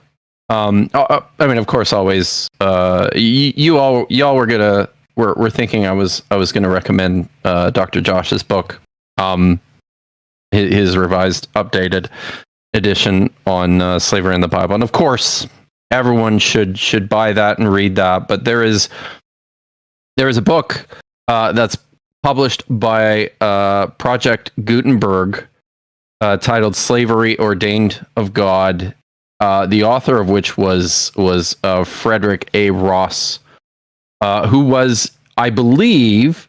E: I mean, of course, always. Y'all were thinking I was gonna recommend Dr. Josh's book, his revised, updated edition on slavery in the Bible, and of course, everyone should buy that and read that. But there is a book that's published by Project Gutenberg titled "Slavery Ordained of God," the author of which was Frederick A. Ross, who was, I believe,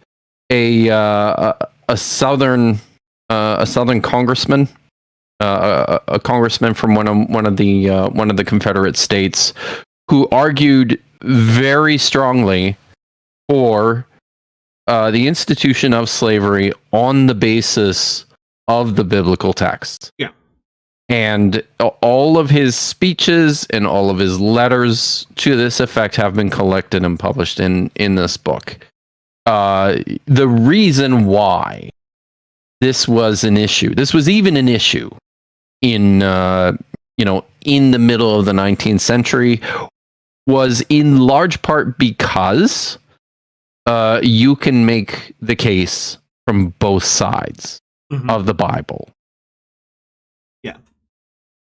E: a southern congressman. A congressman from one of the Confederate states, who argued very strongly for the institution of slavery on the basis of the biblical text.
C: Yeah,
E: and all of his speeches and all of his letters to this effect have been collected and published in this book. The reason why this was an issue, this was even an issue in in the middle of the 19th century, was in large part because you can make the case from both sides of the Bible.
C: Yeah.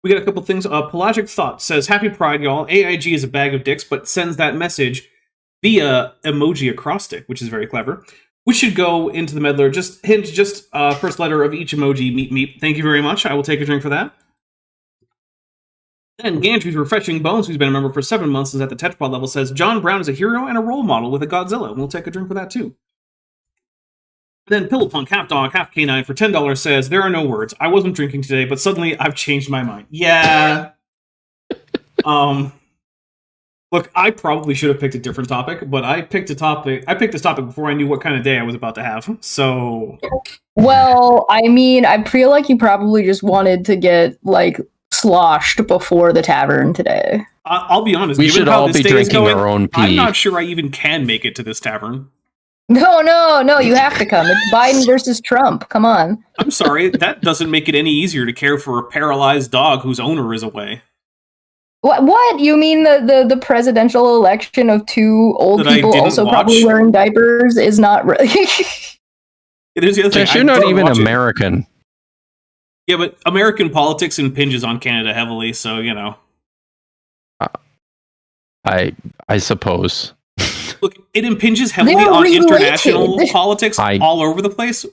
C: We got a couple things. Pelagic Thought says, "Happy Pride, y'all. AIG is a bag of dicks, but sends that message via emoji acrostic, which is very clever. We should go into the meddler. Just first letter of each emoji, meep meep. Thank you very much. I will take a drink for that." Then Gantry's Refreshing Bones, who's been a member for 7 months, is at the Tetrapod level, says, "John Brown is a hero and a role model with a Godzilla." We'll take a drink for that too. Then Pillowpunk, half dog, half canine for $10 says, "There are no words. I wasn't drinking today, but suddenly I've changed my mind." Yeah. Look, I probably should have picked a different topic, but I picked this topic before I knew what kind of day I was about to have. So,
D: well, I mean, I feel like you probably just wanted to get sloshed before the tavern today.
C: I'll be honest.
E: We should all be drinking our own pee.
C: I'm not sure I even can make it to this tavern.
D: No, you have to come. It's Biden versus Trump. Come on.
C: I'm sorry, that doesn't make it any easier to care for a paralyzed dog whose owner is away.
D: What? You mean the presidential election of two old people also probably wearing diapers is not really...
C: It is the other thing.
E: You're not even American.
C: Yeah, but American politics impinges on Canada heavily, so,
E: I suppose.
C: Look, it impinges heavily on international politics all over the place,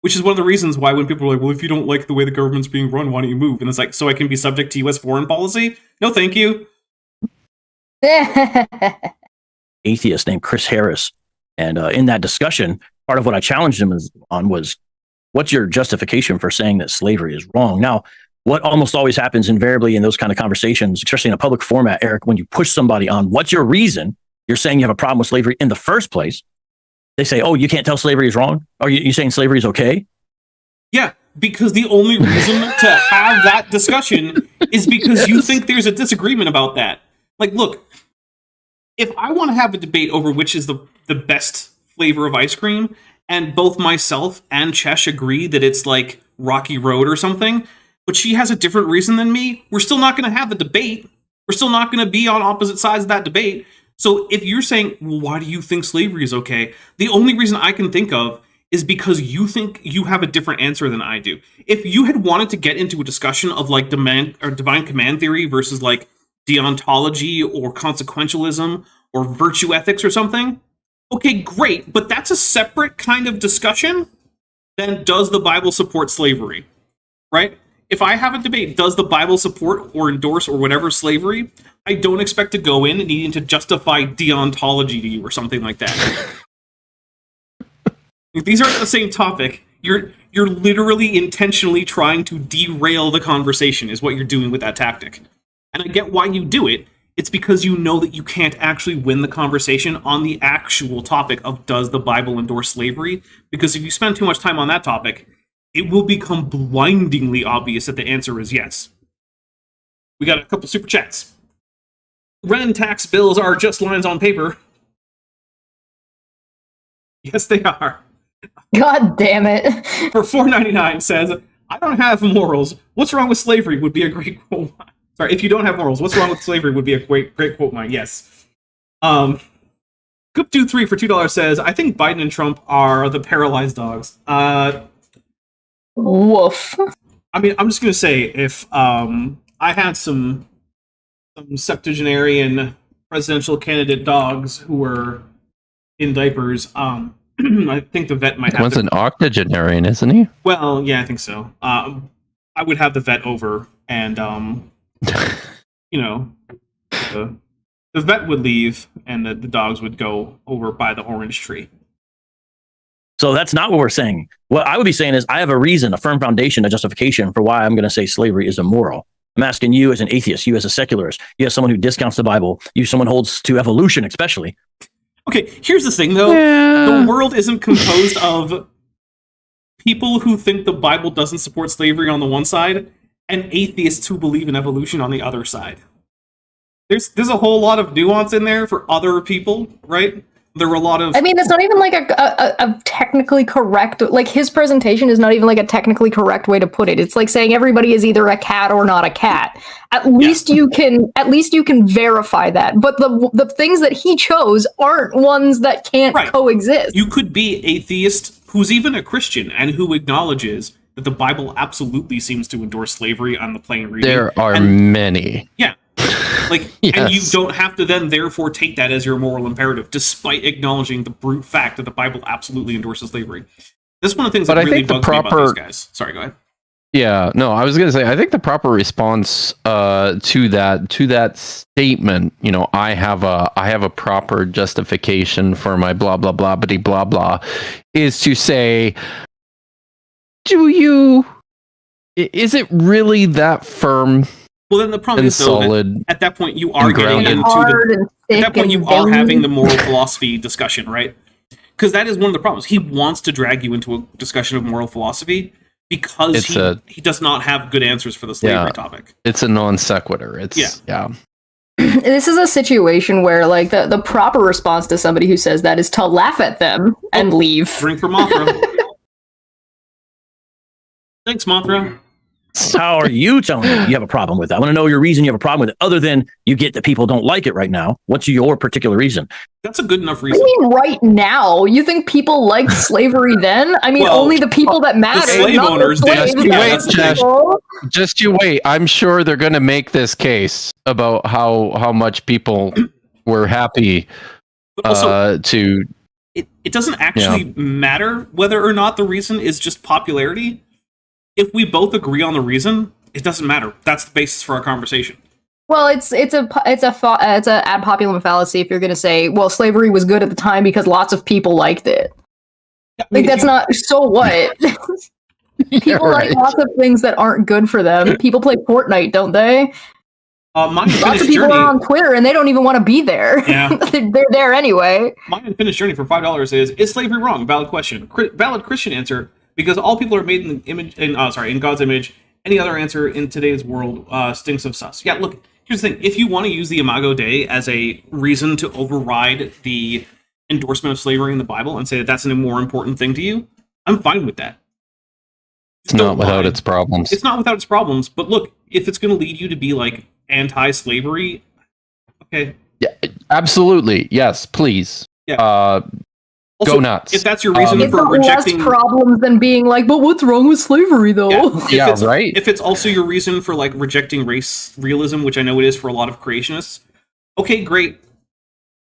C: which is one of the reasons why when people are like, well, if you don't like the way the government's being run, why don't you move? And it's like, so I can be subject to U.S. foreign policy? No, thank you.
H: Atheist named Chris Harris. And in that discussion, part of what I challenged him on was, what's your justification for saying that slavery is wrong? Now, what almost always happens invariably in those kind of conversations, especially in a public format, Eric, when you push somebody on what's your reason, you're saying you have a problem with slavery in the first place. They say, oh, you can't tell slavery is wrong? Are you saying slavery is okay?
C: Yeah, because the only reason to have that discussion is because you think there's a disagreement about that. Like, look, if I want to have a debate over which is the best flavor of ice cream, and both myself and Chesh agree that it's like Rocky Road or something, but she has a different reason than me, we're still not going to have the debate. We're still not going to be on opposite sides of that debate. So if you're saying, well, why do you think slavery is okay? The only reason I can think of is because you think you have a different answer than I do. If you had wanted to get into a discussion of like divine command theory versus like deontology or consequentialism or virtue ethics or something, okay, great, but that's a separate kind of discussion than does the Bible support slavery, right? If I have a debate, does the Bible support or endorse or whatever slavery, I don't expect to go in and needing to justify deontology to you or something like that. If these aren't the same topic, you're literally intentionally trying to derail the conversation is what you're doing with that tactic. And I get why you do it. It's because you know that you can't actually win the conversation on the actual topic of does the Bible endorse slavery? Because if you spend too much time on that topic, it will become blindingly obvious that the answer is yes. We got a couple super chats. Rent and tax bills are just lines on paper. Yes, they are.
D: God damn it.
C: For $4.99 says, I don't have morals. What's wrong with slavery would be a great quote. Sorry, if you don't have morals, what's wrong with slavery would be a great quote mine. Yes. Goop23 for $2 says, I think Biden and Trump are the paralyzed dogs.
D: Woof.
C: I mean, I'm just going to say, if I had some septuagenarian presidential candidate dogs who were in diapers, I think the vet might have
E: One's an octogenarian, isn't he?
C: Well, yeah, I think so. I would have the vet over, and you know, the vet would leave, and the dogs would go over by the orange tree.
H: So that's not what we're saying. What I would be saying is I have a reason, a firm foundation, a justification for why I'm going to say slavery is immoral. I'm asking you as an atheist, you as a secularist, you as someone who discounts the Bible, you someone who holds to evolution especially.
C: Okay, here's the thing, though.
E: Yeah.
C: The world isn't composed of people who think the Bible doesn't support slavery on the one side and atheists who believe in evolution on the other side. There's a whole lot of nuance in there for other people, right? There were a lot of...
D: I mean, it's not even like a technically correct... Like, his presentation is not even like a technically correct way to put it. It's like saying everybody is either a cat or not a cat. At least you can verify that. But the things that he chose aren't ones that can't coexist.
C: You could be atheist who's even a Christian and who acknowledges that the Bible absolutely seems to endorse slavery on the plain reading.
E: There are many.
C: Yeah. Like,
E: yes.
C: And you don't have to then therefore take that as your moral imperative, despite acknowledging the brute fact that the Bible absolutely endorses slavery. This is one of the things that really bugs me about these guys. Sorry, go ahead.
E: Yeah, no, I was going to say, I think the proper response to that statement, you know, I have a proper justification for my blah blah blah bitty blah blah, is to say, is it really that firm?
C: Well, then the problem is, though, that at that point you are getting into having the moral philosophy discussion, right? Because that is one of the problems. He wants to drag you into a discussion of moral philosophy because he does not have good answers for the slavery topic.
E: It's a non sequitur. Yeah.
D: This is a situation where, like, the proper response to somebody who says that is to laugh at them and leave.
C: Drink for Mothra. Thanks, Mothra.
H: How are you telling me you have a problem with that? I want to know your reason you have a problem with it, other than you get that people don't like it right now. What's your particular reason?
C: That's a good enough reason.
D: I mean, right now? You think people liked slavery then? I mean, only the people that matter.
C: The slave owners did.
E: Just you wait. I'm sure they're going to make this case about how much people were happy to...
C: It doesn't actually matter whether or not the reason is just popularity. If we both agree on the reason, it doesn't matter. That's the basis for our conversation.
D: Well, it's a ad populum fallacy if you're going to say, well, slavery was good at the time because lots of people liked it. Like, that's not... So what? People like lots of things that aren't good for them. People play Fortnite, don't they? Lots of people are on Twitter and they don't even want to be there.
C: Yeah.
D: They're there anyway.
C: My unfinished journey for $5 is slavery wrong? Valid question. Valid Christian answer. Because all people are made in God's image. Any other answer in today's world stinks of sus. Yeah, look, here's the thing. If you want to use the Imago Dei as a reason to override the endorsement of slavery in the Bible and say that that's a more important thing to you, I'm fine with that.
E: It's not without its problems.
C: It's not without its problems, but look, if it's going to lead you to be like anti-slavery, okay.
E: Yeah, absolutely. Yes, please.
C: Yeah.
E: Go nuts.
C: If that's your reason
D: It's
C: for
D: got
C: rejecting
D: less problems than being like, but what's wrong with slavery though?
C: Yeah.
E: Right.
C: If it's also your reason for like rejecting race realism, which I know it is for a lot of creationists, okay, great.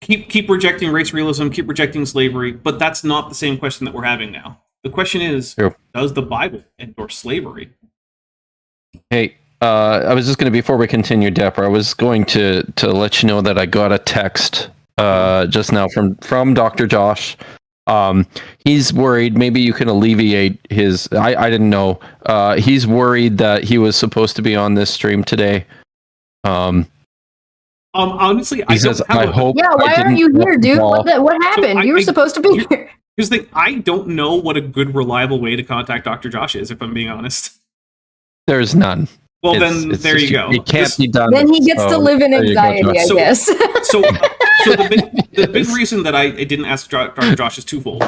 C: Keep rejecting race realism, keep rejecting slavery, but that's not the same question that we're having now. The question is, does the Bible endorse slavery?
E: Hey, I was just going to, before we continue, Dapper, I was going to let you know that I got a text just now from Dr. Josh. He's worried, maybe you can alleviate his, I didn't know. He's worried that he was supposed to be on this stream today.
C: Honestly,
E: I hope.
D: Yeah, why aren't you here, dude? What happened? You were supposed to be here.
C: Here's the thing, I don't know what a good, reliable way to contact Dr. Josh is, if I'm being honest.
E: There's none.
C: Well, then there you go.
E: It can't be done.
D: Then he gets to live in anxiety, I guess.
C: So the big reason that I didn't ask Dr. Josh is twofold.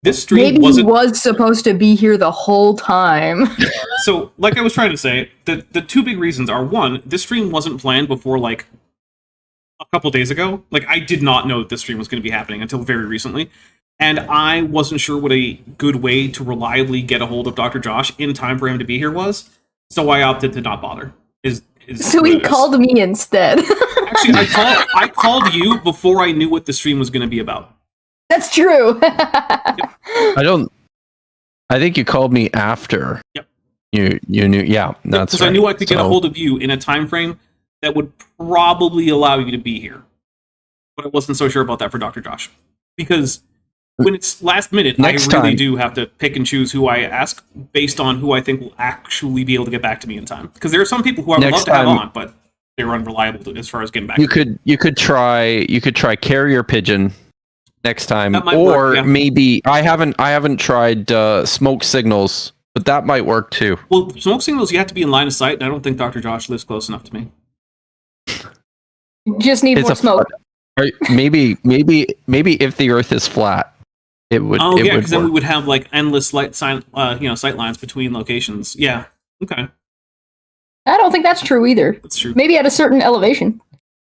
C: This stream
D: Maybe he was supposed to be here the whole time.
C: So, like I was trying to say, the two big reasons are, one, this stream wasn't planned before, like, a couple days ago. Like, I did not know that this stream was going to be happening until very recently. And I wasn't sure what a good way to reliably get a hold of Dr. Josh in time for him to be here was. So I opted to not bother.
D: So he called me instead.
C: Actually, I called you before I knew what the stream was going to be about.
D: That's true.
E: I think you called me after.
C: Yep.
E: You knew. Yeah, that's
C: because
E: right.
C: I knew I could get a hold of you in a time frame that would probably allow you to be here. But I wasn't so sure about that for Dr. Josh. Because when it's last minute, I really do have to pick and choose who I ask based on who I think will actually be able to get back to me in time. Because there are some people who I would love to have on, but they're unreliable as far as getting back.
E: You could try carrier pigeon next time, or
C: work, yeah.
E: Maybe I haven't tried smoke signals, but that might work too.
C: Well, smoke signals, you have to be in line of sight, and I don't think Dr. Josh lives close enough to me.
D: Just need more smoke.
E: Maybe if the Earth is flat, it would.
C: Oh yeah, because then we would have like endless sight lines between locations. Yeah. Okay.
D: I don't think that's true either.
C: That's true.
D: Maybe at a certain elevation.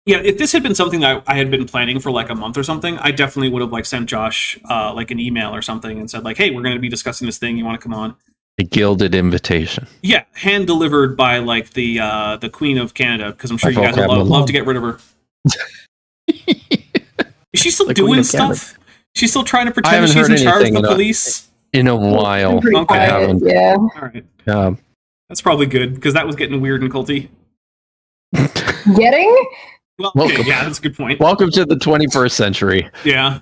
C: Yeah, if this had been something that I had been planning for like a month or something, I definitely would have like sent Josh like an email or something and said like, "Hey, we're going to be discussing this thing. You want to come on?"
E: A gilded invitation.
C: Yeah, hand delivered by like the Queen of Canada, because I'm sure you guys would love to get rid of her. Is she still doing stuff? She's still trying to pretend that she's in charge of the police?
E: In a while.
C: Okay.
E: I haven't.
D: Yeah.
C: All right. That's probably good, because that was getting weird and culty.
D: Getting?
C: Well, okay, yeah, that's a good point.
E: Welcome to the 21st century.
C: Yeah.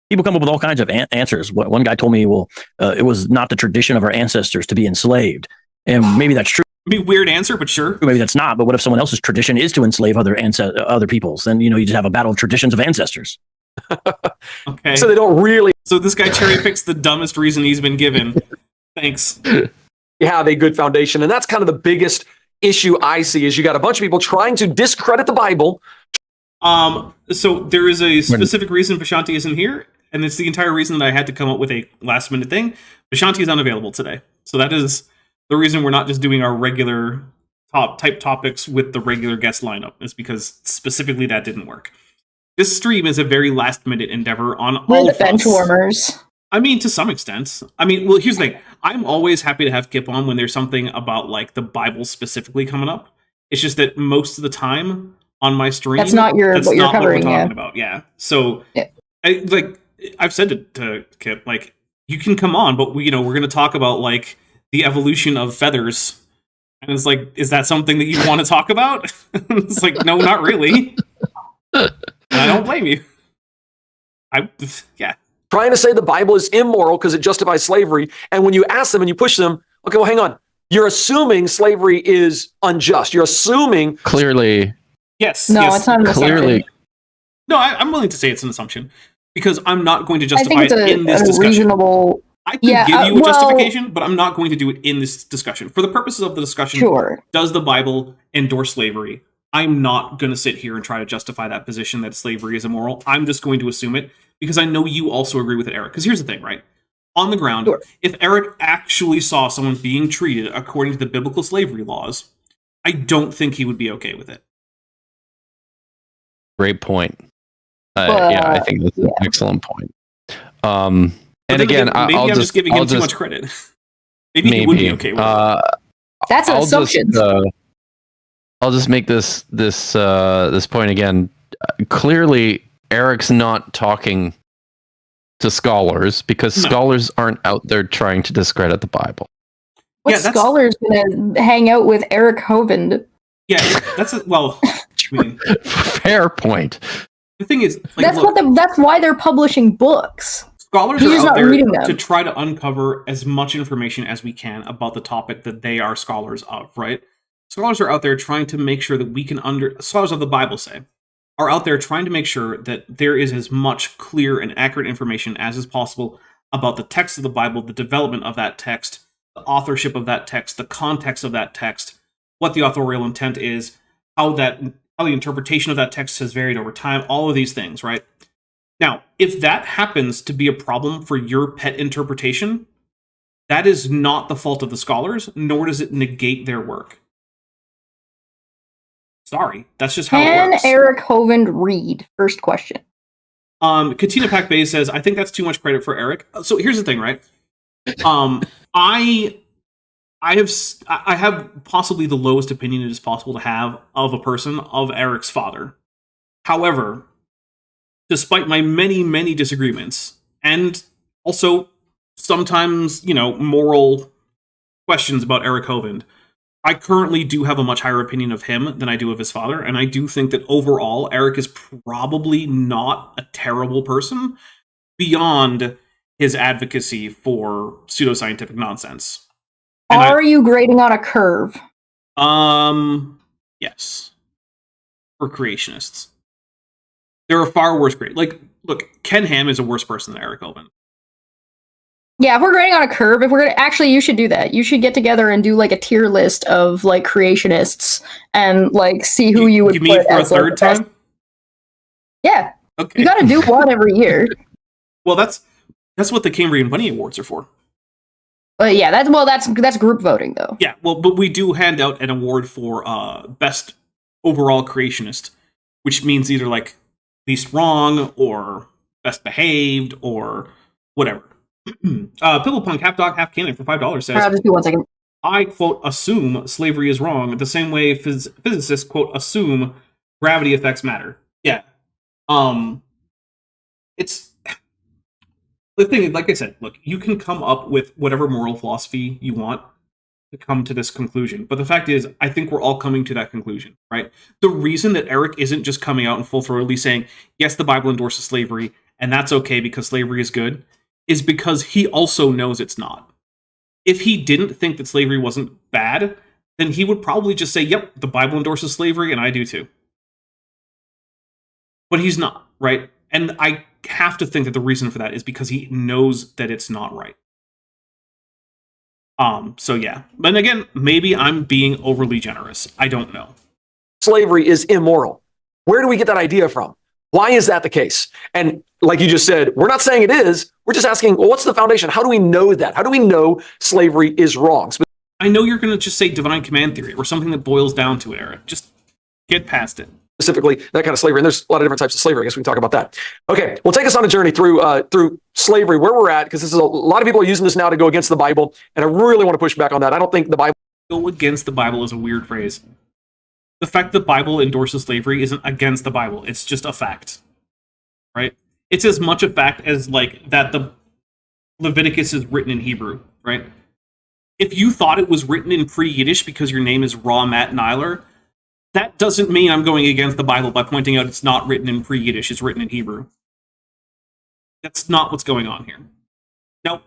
H: People come up with all kinds of answers. One guy told me, well, it was not the tradition of our ancestors to be enslaved. And maybe that's true.
C: Be a weird answer, but sure.
H: Maybe that's not. But what if someone else's tradition is to enslave other peoples? Then, you just have a battle of traditions of ancestors.
C: Okay.
A: So they don't really.
C: So this guy cherry picks the dumbest reason he's been given. Thanks.
A: You have a good foundation. And that's kind of the biggest issue I see is you got a bunch of people trying to discredit the Bible.
C: So there is a specific reason Vishanti isn't here, and it's the entire reason that I had to come up with a last minute thing. Vishanti is unavailable today. So that is the reason we're not just doing our regular type topics with the regular guest lineup, is because specifically that didn't work. This stream is a very last minute endeavor on all
D: the bench warmers.
C: I mean, to some extent. I mean, well, here's the thing. I'm always happy to have Kip on when there's something about like the Bible specifically coming up. It's just that most of the time on my stream,
D: that's not what you're covering.
C: What we're talking about. Yeah. So I've said to Kip, like, you can come on, but we're going to talk about like the evolution of feathers. And it's like, is that something that you want to talk about? It's like, no, not really. I don't blame you. Yeah.
A: Trying to say the Bible is immoral because it justifies slavery. And when you ask them and you push them, okay, well, hang on. You're assuming slavery is unjust. You're assuming.
E: Clearly.
C: Yes.
D: No,
C: yes,
D: it's not an assumption.
C: No, I'm willing to say it's an assumption, because I'm not going to justify it in this discussion.
D: Reasonable.
C: I can give you a justification, but I'm not going to do it in this discussion. For the purposes of the discussion,
D: sure.
C: Does the Bible endorse slavery? I'm not going to sit here and try to justify that position that slavery is immoral. I'm just going to assume it because I know you also agree with it, Eric. Because here's the thing, right? On the ground,
D: Sure.
C: if Eric actually saw someone being treated according to the biblical slavery laws, I don't think he would be okay with it.
E: Great point. Yeah, I think that's an excellent point. And again,
C: maybe I'm just giving him too much credit. Maybe he would be okay with it.
D: That's an assumption.
E: I'll just make this point again. Clearly, Eric's not talking to scholars because scholars aren't out there trying to discredit the Bible.
D: What scholar's gonna hang out with Eric Hovind?
C: Yeah, that's I mean,
E: fair point.
C: The thing is,
D: that's why they're publishing books.
C: Scholars are out there to try to uncover as much information as we can about the topic that they are scholars of, right? Scholars are out there trying to make sure that we can scholars of the Bible are out there trying to make sure that there is as much clear and accurate information as is possible about the text of the Bible, the development of that text, the authorship of that text, the context of that text, what the authorial intent is, how the interpretation of that text has varied over time, all of these things, right? Now, if that happens to be a problem for your pet interpretation, that is not the fault of the scholars, nor does it negate their work. Sorry, that's just how it works.
D: Can Eric Hovind read? First question.
C: Katina Pack Bay says, I think that's too much credit for Eric. So here's the thing, right? I have possibly the lowest opinion it is possible to have of a person of Eric's father. However, despite my many, many disagreements, and also sometimes, moral questions about Eric Hovind, I currently do have a much higher opinion of him than I do of his father, and I do think that overall, Eric is probably not a terrible person beyond his advocacy for pseudoscientific nonsense.
D: Are you grading on a curve?
C: Yes. For creationists. There are far worse grades. Look, Ken Ham is a worse person than Eric Hovind.
D: Yeah, if we're grading on a curve, you should do that. You should get together and do a tier list of creationists and see who you would
C: put for as a third time.
D: Yeah.
C: Okay.
D: You got to do one every year.
C: Well, that's what the Cambrian Bunny Awards are for.
D: Yeah, that's group voting though.
C: Yeah, but we do hand out an award for best overall creationist, which means either least wrong or best behaved or whatever. Pibblepunk half dog half cannon for $5 says,
D: just do 1 second.
C: I quote assume slavery is wrong the same way physicists quote assume gravity effects matter. Yeah. It's the thing, like I said, look, you can come up with whatever moral philosophy you want to come to this conclusion. But the fact is, I think we're all coming to that conclusion, right? The reason that Eric isn't just coming out and full-throatedly saying, yes, the Bible endorses slavery, and that's okay because slavery is good, is because he also knows it's not. If he didn't think that slavery wasn't bad, then he would probably just say, yep, the Bible endorses slavery, and I do too. But he's not, right? And I have to think that the reason for that is because he knows that it's not right. So yeah. But again, maybe I'm being overly generous. I don't know.
A: Slavery is immoral. Where do we get that idea from? Why is that the case? And like you just said, we're not saying it is. We're just asking, well, what's the foundation? How do we know that? How do we know slavery is wrong?
C: I know you're going to just say divine command theory or something that boils down to it, Eric. Just get past it.
A: Specifically, that kind of slavery. And there's a lot of different types of slavery. I guess we can talk about that. Okay, well, take us on a journey through slavery, where we're at, because this is a lot of people are using this now to go against the Bible, and I really want to push back on that. I don't think the Bible...
C: Go against the Bible is a weird phrase. The fact that the Bible endorses slavery isn't against the Bible. It's just a fact. Right? It's as much a fact as, that the Leviticus is written in Hebrew, right? If you thought it was written in pre-Yiddish because your name is Raw Matt Nyler, that doesn't mean I'm going against the Bible by pointing out it's not written in pre-Yiddish, it's written in Hebrew. That's not what's going on here. Now,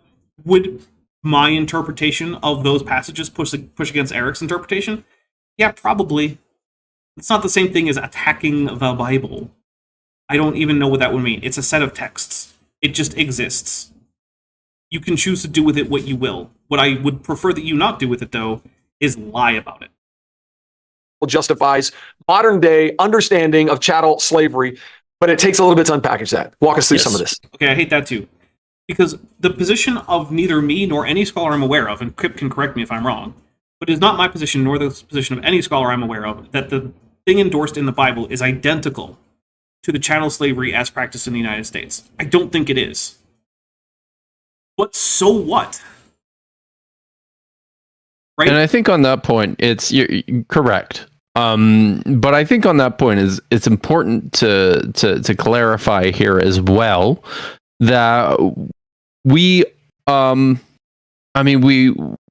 C: would my interpretation of those passages push against Eric's interpretation? Yeah, probably. It's not the same thing as attacking the Bible. I don't even know what that would mean. It's a set of texts. It just exists. You can choose to do with it what you will. What I would prefer that you not do with it, though, is lie about it.
A: justifies modern day understanding of chattel slavery, but it takes a little bit to unpackage that. Walk us through some of this.
C: Okay, I hate that too. Because the position of neither me nor any scholar I'm aware of, and Kip can correct me if I'm wrong, but it is not my position nor the position of any scholar I'm aware of, that the thing endorsed in the Bible is identical to the chattel slavery as practiced in the United States. I don't think it is. But so what? Right?
E: And I think on that point, you're correct. But I think on that point it's important to clarify here as well that we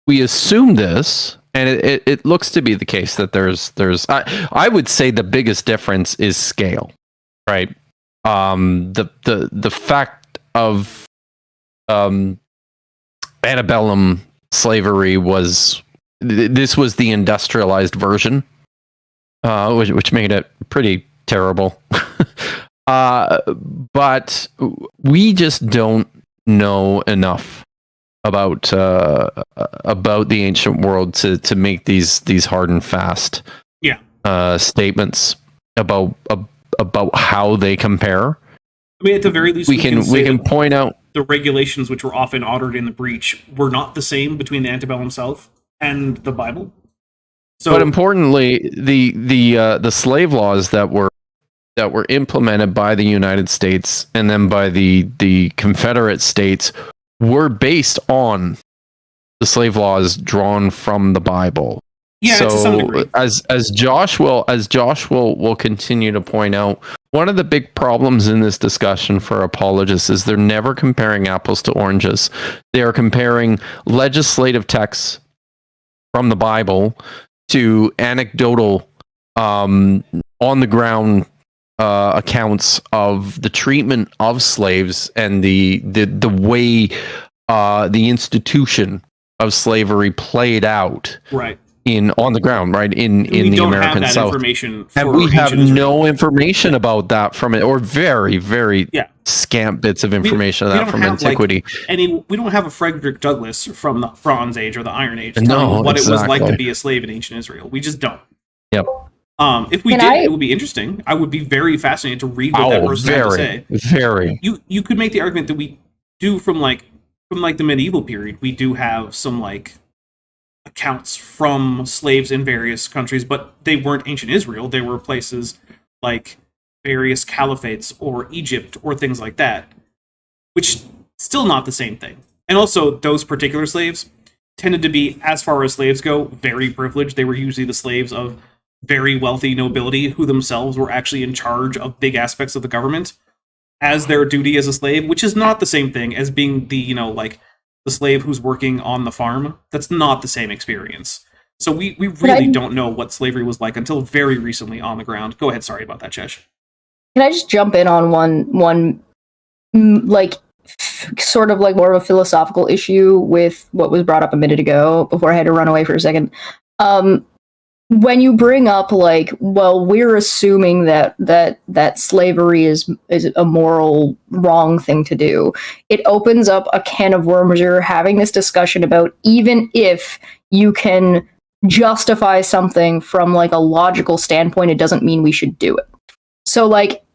E: assume this, and it looks to be the case that there's I would say the biggest difference is scale, right? The fact of antebellum slavery was the industrialized version, which made it pretty terrible. But we just don't know enough about the ancient world to make these hard and fast statements about how they compare.
C: I mean, at the very least,
E: we can point out
C: the regulations which were often ordered in the breach were not the same between the antebellum South and the Bible. So,
E: but importantly, the slave laws that were implemented by the United States and then by the Confederate States were based on the slave laws drawn from the Bible.
C: Yeah,
E: so
C: to some degree.
E: as Josh will continue to point out, one of the big problems in this discussion for apologists is they're never comparing apples to oranges. They are comparing legislative texts from the Bible to anecdotal on the ground accounts of the treatment of slaves and the way the institution of slavery played out
C: right
E: on the ground, right in the American South. And we have no information about that from it, or very, very scant bits of information of that from antiquity.
C: We don't have a Frederick Douglass from the Bronze Age or the Iron Age telling what it was like to be a slave in ancient Israel. We just don't.
E: Yep.
C: If we did, it would be interesting. I would be very fascinated to read what that person had to say.
E: Very.
C: You could make the argument that we do from the medieval period. We do have some accounts from slaves in various countries, but they weren't ancient Israel. They were places like various caliphates or Egypt or things like that, which still not the same thing. And also, those particular slaves tended to be, as far as slaves go, very privileged. They were usually the slaves of very wealthy nobility who themselves were actually in charge of big aspects of the government as their duty as a slave, which is not the same thing as being the the slave who's working on the farm. That's not the same experience. So we really don't know what slavery was like until very recently on the ground. Go ahead. Sorry about that, Chesh.
D: Can I just jump in on one sort of more of a philosophical issue with what was brought up a minute ago before I had to run away for a second? When you bring up we're assuming that slavery is a moral wrong thing to do, it opens up a can of worms. You're having this discussion about even if you can justify something from a logical standpoint, it doesn't mean we should do it. So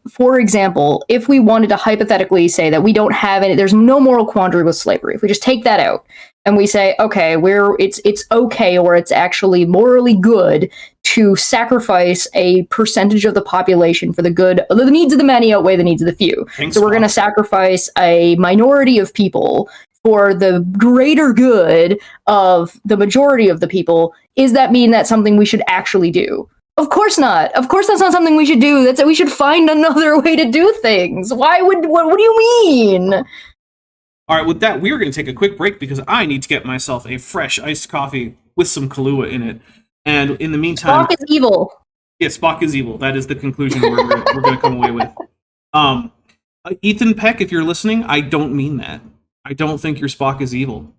D: for example, if we wanted to hypothetically say that we don't have there's no moral quandary with slavery, if we just take that out and we say, okay, it's okay, or it's actually morally good to sacrifice a percentage of the population for the good, the needs of the many outweigh the needs of the few. So we're going to sacrifice a minority of people for the greater good of the majority of the people. Does that mean that's something we should actually do? Of course not. Of course that's not something we should do. We should find another way to do things. What do you mean?
C: All right, with that, we are going to take a quick break because I need to get myself a fresh iced coffee with some Kahlua in it. And in the meantime...
D: Spock is evil.
C: Yeah, Spock is evil. That is the conclusion we're going to come away with. Ethan Peck, if you're listening, I don't mean that. I don't think your Spock is evil.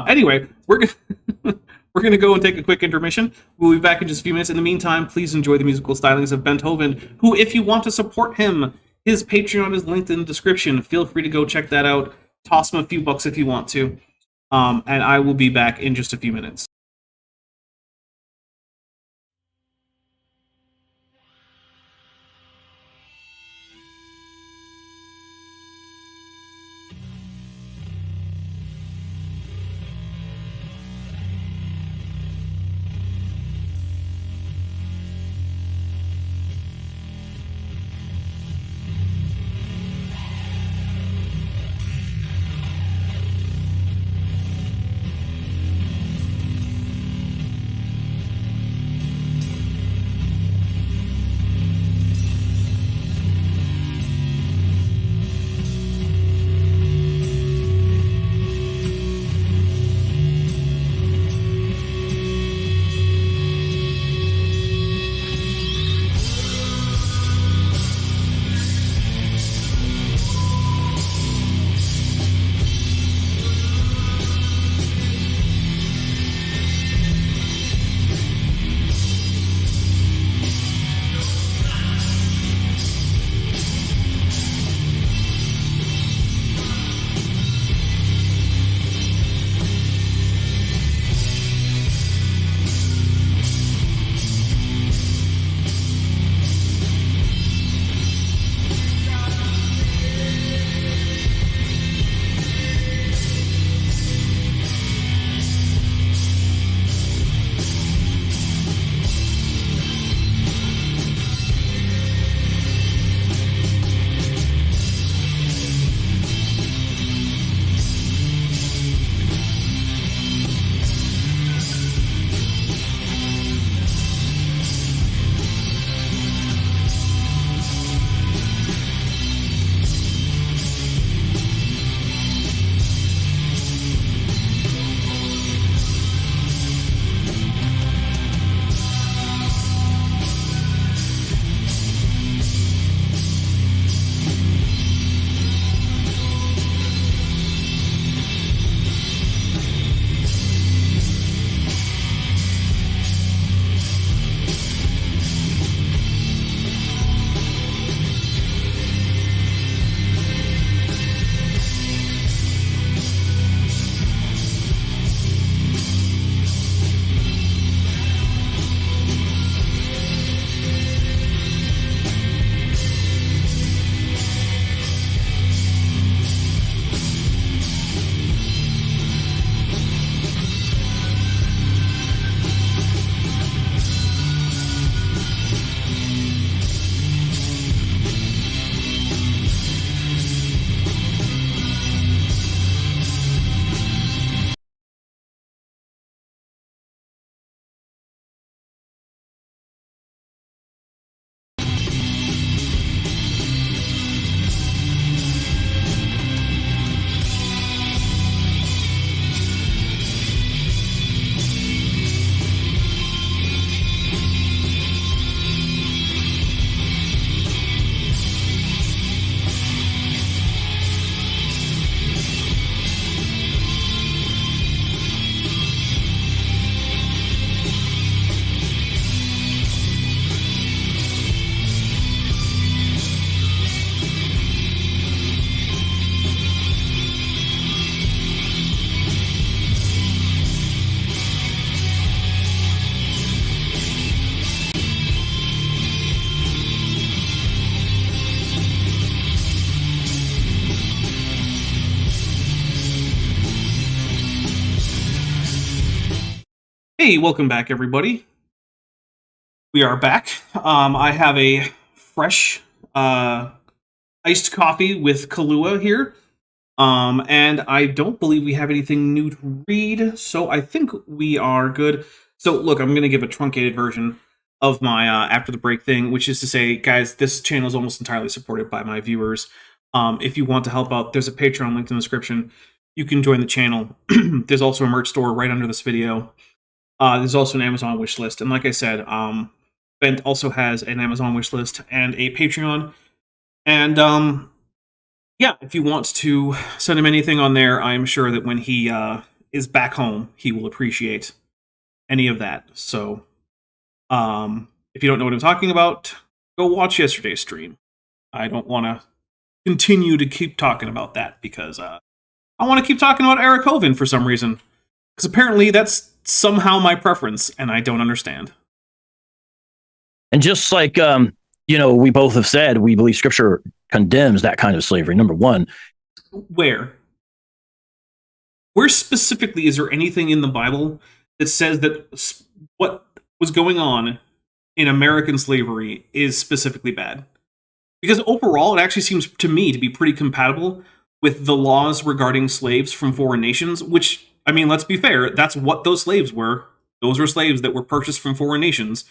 C: Anyway, we're going to go and take a quick intermission. We'll be back in just a few minutes. In the meantime, please enjoy the musical stylings of Ben Hovind, who, if you want to support him, his Patreon is linked in the description. Feel free to go check that out. Toss him a few bucks if you want to. And I will be back in just a few minutes. Hey, welcome back, everybody. We are back. I have a fresh iced coffee with Kahlua here. And I don't believe we have anything new to read, so I think we are good. So, look, I'm going to give a truncated version of my after the break thing, which is to say, guys, this channel is almost entirely supported by my viewers. If you want to help out, there's a Patreon link in the description. You can join the channel. There's also a merch store right under this video. There's also an Amazon wish list. And like I said, Bent also has an Amazon wish list and a Patreon. And yeah, if you want to send him anything on there, I'm sure that when he is back home, he will appreciate any of that. So if you don't know what I'm talking about, go watch yesterday's stream. I don't want to continue to keep talking about that because I want to keep talking about Eric Hovind for some reason. Because apparently that's somehow my preference, and I don't understand.
H: And just like, we both have said, we believe Scripture condemns that kind of slavery, number one.
C: Where specifically is there anything in the Bible that says that what was going on in American slavery is specifically bad? Because overall, it actually seems to me to be pretty compatible with the laws regarding slaves from foreign nations, which, I mean, let's be fair, that's what those slaves were. Those were slaves that were purchased from foreign nations,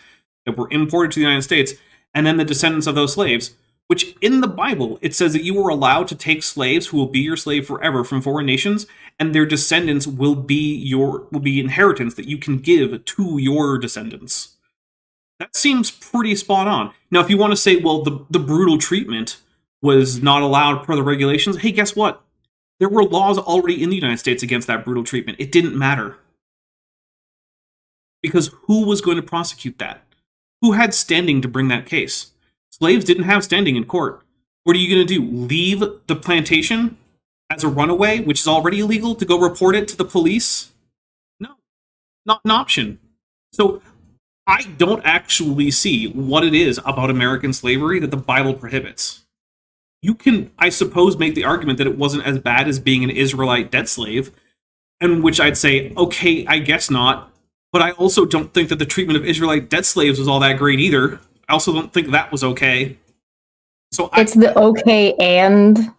C: that were imported to the United States, and then the descendants of those slaves, which in the Bible, it says that you were allowed to take slaves who will be your slave forever from foreign nations, and their descendants will be inheritance that you can give to your descendants. That seems pretty spot on. Now, if you want to say, well, the brutal treatment was not allowed per the regulations, hey, guess what? There were laws already in the United States against that brutal treatment. It didn't matter. Because who was going to prosecute that? Who had standing to bring that case? Slaves didn't have standing in court. What are you going to do? Leave the plantation as a runaway, which is already illegal, to go report it to the police? No, not an option. So I don't actually see what it is about American slavery that the Bible prohibits. You can, I suppose, make the argument that it wasn't as bad as being an Israelite debt slave, and which I'd say, okay, I guess not. But I also don't think that the treatment of Israelite debt slaves was all that great either. I also don't think that was okay. So
D: it's the okay and...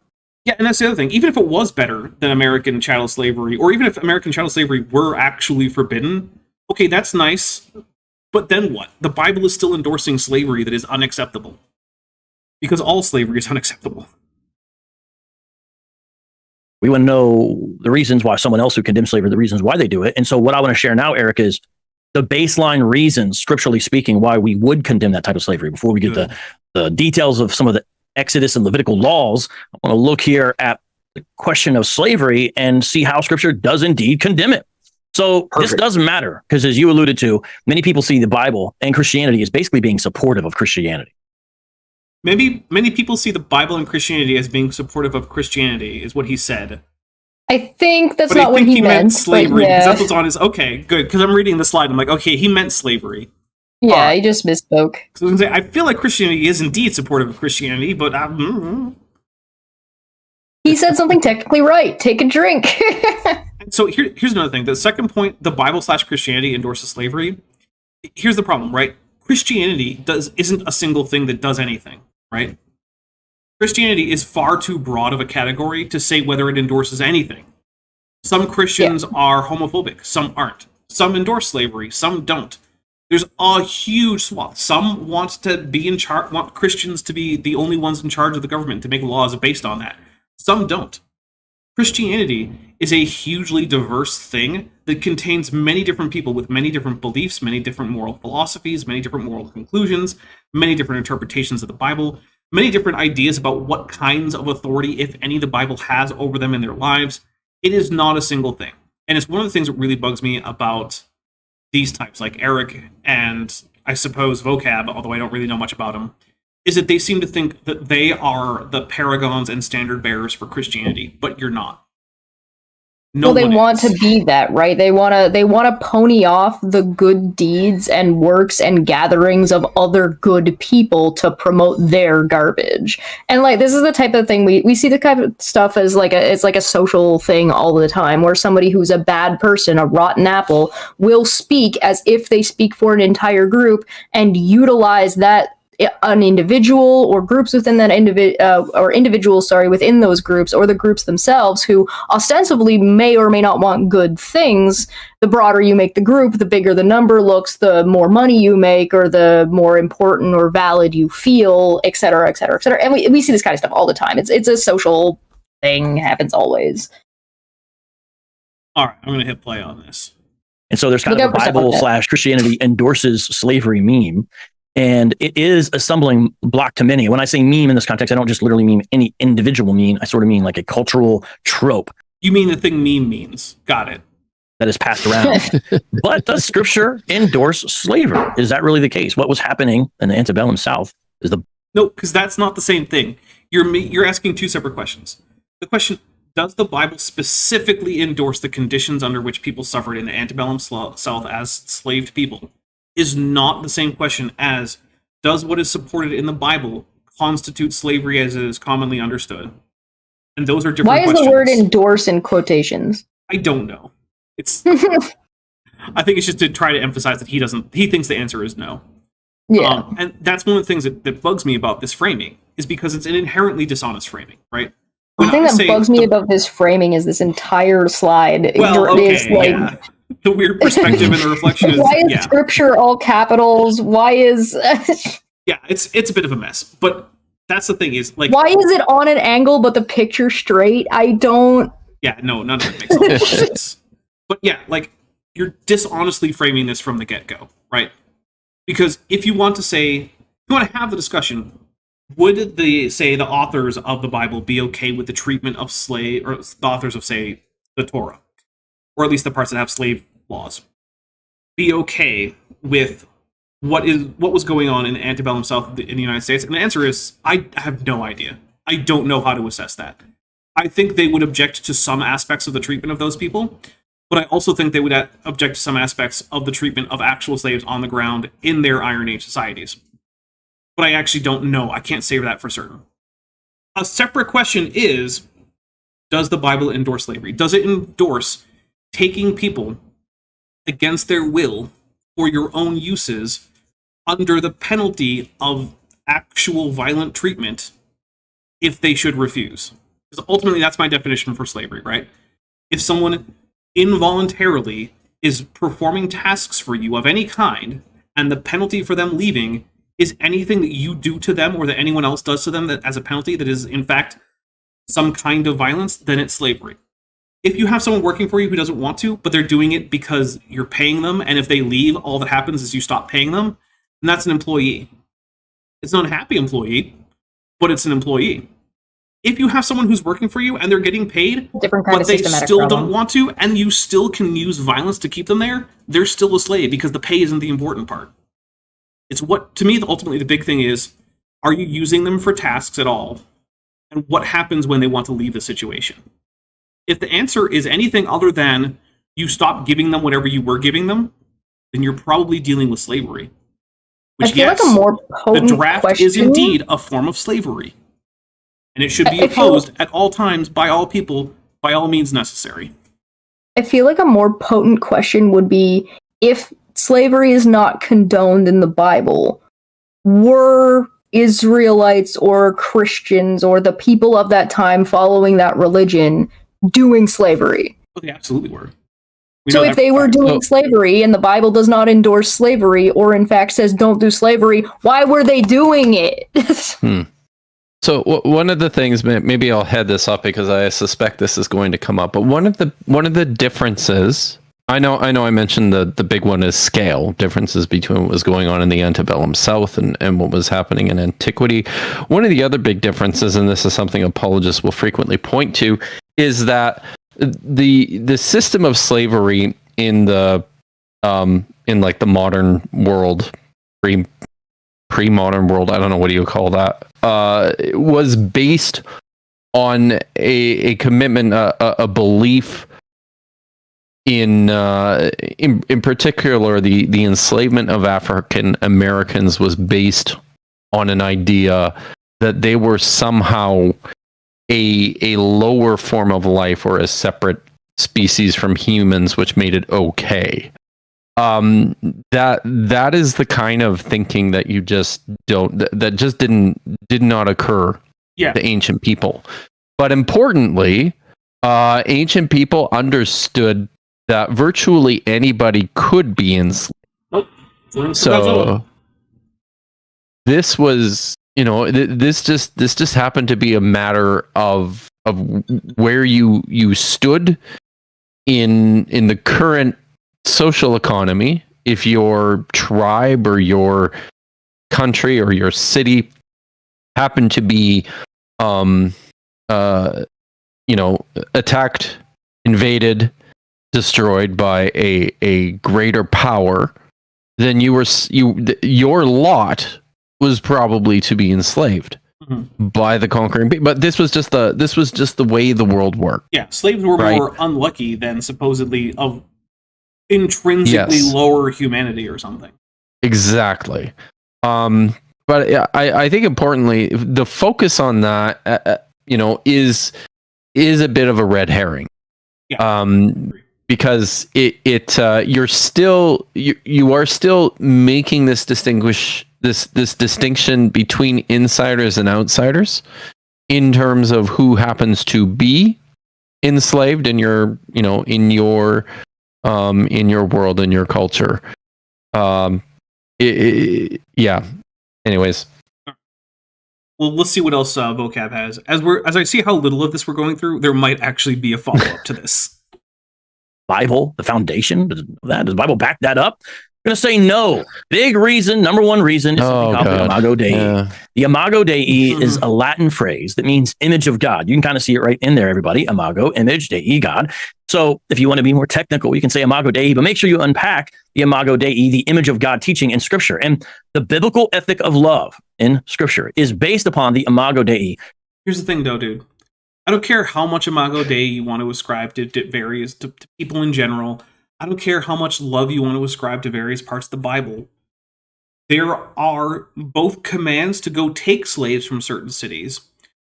C: Yeah, and that's the other thing. Even if it was better than American chattel slavery, or even if American chattel slavery were actually forbidden, okay, that's nice. But then what? The Bible is still endorsing slavery that is unacceptable. Because all slavery is unacceptable.
H: We want to know the reasons why someone else who condemns slavery, the reasons why they do it. And so what I want to share now, Eric, is the baseline reasons, scripturally speaking, why we would condemn that type of slavery. Before we get the details of some of the Exodus and Levitical laws, I want to look here at the question of slavery and see how scripture does indeed condemn it. So This doesn't matter because, as you alluded to, many people see the Bible and Christianity as basically being supportive of Christianity.
C: Maybe many people see the Bible and Christianity as being supportive of Christianity, is what he said.
D: I think that's
C: but
D: not what he meant.
C: Slavery,
D: yeah.
C: because that's what's on his. Okay, good. Because I'm reading the slide, I'm like, okay, he meant slavery.
D: Yeah, he just misspoke.
C: So I feel like Christianity is indeed supportive of Christianity, but
D: he said something technically right. Take a drink.
C: So here's another thing. The second point, the Bible/Christianity endorses slavery. Here's the problem, right? Christianity isn't a single thing that does anything, right? Christianity is far too broad of a category to say whether it endorses anything. Some Christians are homophobic, some aren't. Some endorse slavery, some don't. There's a huge swath. Some want to be in charge, want Christians to be the only ones in charge of the government, to make laws based on that. Some don't. Christianity is a hugely diverse thing that contains many different people with many different beliefs, many different moral philosophies, many different moral conclusions, many different interpretations of the Bible, many different ideas about what kinds of authority, if any, the Bible has over them in their lives. It is not a single thing. And it's one of the things that really bugs me about these types, like Eric and I suppose vocab, although I don't really know much about them, is that they seem to think that they are the paragons and standard bearers for Christianity, but you're not. No
D: Well, they
C: one
D: want
C: is.
D: to be that, right? They want to pony off the good deeds and works and gatherings of other good people to promote their garbage. And like this is the type of thing we see the kind of stuff as it's like a social thing all the time, where somebody who's a bad person, a rotten apple, will speak as if they speak for an entire group and utilize that an individual or groups within that individuals within those groups, or the groups themselves, who ostensibly may or may not want good things. The broader you make the group, the bigger the number looks, the more money you make, or the more important or valid you feel, et cetera, et cetera, et cetera. And we see this kind of stuff all the time. It's a social thing, happens always.
C: All right, I'm going to hit play on this.
H: And so there's kind of a Bible / Christianity endorses slavery meme. And it is a stumbling block to many. When I say meme in this context, I don't just literally mean any individual meme. I sort of mean like a cultural trope.
C: You mean the thing meme means. Got it.
H: That is passed around. But does scripture endorse slavery? Is that really the case? What was happening in the antebellum South is the...
C: No, because that's not the same thing. You're asking two separate questions. The question, does the Bible specifically endorse the conditions under which people suffered in the antebellum South as enslaved people, is not the same question as, does what is supported in the Bible constitute slavery as it is commonly understood? And those are different questions.
D: Why is the word endorse in quotations?
C: I don't know. I think it's just to try to emphasize that he thinks the answer is no.
D: Yeah.
C: And that's one of the things that bugs me about this framing, is because it's an inherently dishonest framing, right?
D: The thing that bugs me about this framing is this entire slide.
C: The weird perspective and the reflection is...
D: Why is scripture all capitals? Why is...
C: Yeah, it's a bit of a mess. But that's the thing is, like...
D: Why is it on an angle but the picture straight? I don't...
C: Yeah, no, none of it makes a lot of sense. But yeah, like, you're dishonestly framing this from the get-go, right? Because if you want to have the discussion, would the authors of the Bible be okay with the treatment of slave, or the authors of, say, the Torah, or at least the parts that have slave laws, be okay with what was going on in the antebellum South in the United States? And the answer is, I have no idea. I don't know how to assess that. I think they would object to some aspects of the treatment of those people, but I also think they would object to some aspects of the treatment of actual slaves on the ground in their Iron Age societies. But I actually don't know. I can't say that for certain. A separate question is, does the Bible endorse slavery? Does it endorse taking people against their will for your own uses under the penalty of actual violent treatment if they should refuse? Because ultimately that's my definition for slavery, right? If someone involuntarily is performing tasks for you of any kind, and the penalty for them leaving is anything that you do to them or that anyone else does to them that as a penalty that is in fact some kind of violence, then it's slavery. If you have someone working for you who doesn't want to, but they're doing it because you're paying them, and if they leave, all that happens is you stop paying them, then that's an employee. It's not a happy employee, but it's an employee. If you have someone who's working for you and they're getting paid, but they still don't want to, and you still can use violence to keep them there, they're still a slave because the pay isn't the important part. It's what, to me, ultimately the big thing is, are you using them for tasks at all? And what happens when they want to leave the situation? If the answer is anything other than you stop giving them whatever you were giving them, then you're probably dealing with slavery. Which,
D: I feel like a more potent
C: the draft
D: question
C: is indeed a form of slavery. And it should be opposed at all times by all people, by all means necessary.
D: I feel like a more potent question would be, if slavery is not condoned in the Bible, were Israelites or Christians or the people of that time following that religion doing slavery?
C: Oh, they absolutely were.
D: So if they were doing slavery and the Bible does not endorse slavery, or in fact says don't do slavery, why were they doing it?
E: So one of the things, maybe I'll head this up because I suspect this is going to come up, but one of the differences, I know I mentioned the big one is scale, differences between what was going on in the antebellum South and what was happening in antiquity. One of the other big differences, and this is something apologists will frequently point to, is that the system of slavery in the like the modern world, pre-modern world, I don't know, what do you call that, was based on a commitment, a belief in particular, the enslavement of African Americans was based on an idea that they were somehow a lower form of life or a separate species from humans, which made it okay. That is the kind of thinking that you just don't, that just did not occur to ancient people. But importantly, ancient people understood that virtually anybody could be enslaved. So this was, this just happened to be a matter of where you stood in the current social economy. If your tribe or your country or your city happened to be attacked, invaded, destroyed by a greater power, then your lot was probably to be enslaved by the conquering people. But this was just the way the world worked.
C: Yeah, slaves were more unlucky than supposedly of intrinsically lower humanity or something.
E: Exactly. But I think importantly, the focus on that, is a bit of a red herring. Yeah. Because you are still making this distinction between insiders and outsiders in terms of who happens to be enslaved in your world, in your culture. Anyways.
C: Well, let's see what else vocab has. As I see how little of this we're going through, there might actually be a follow-up to this.
H: Bible, the foundation, does the Bible back that up? I'm going to say no. Big reason, number one reason is something called the Imago Dei. Yeah. The Imago Dei is a Latin phrase that means image of God. You can kind of see it right in there, everybody. Imago, image, Dei, God. So if you want to be more technical, you can say Imago Dei, but make sure you unpack the Imago Dei, the image of God teaching in Scripture. And the biblical ethic of love in Scripture is based upon the Imago Dei.
C: Here's the thing, though, dude. I don't care how much Imago Dei you want to ascribe to various to people in general. I don't care how much love you want to ascribe to various parts of the Bible. There are both commands to go take slaves from certain cities,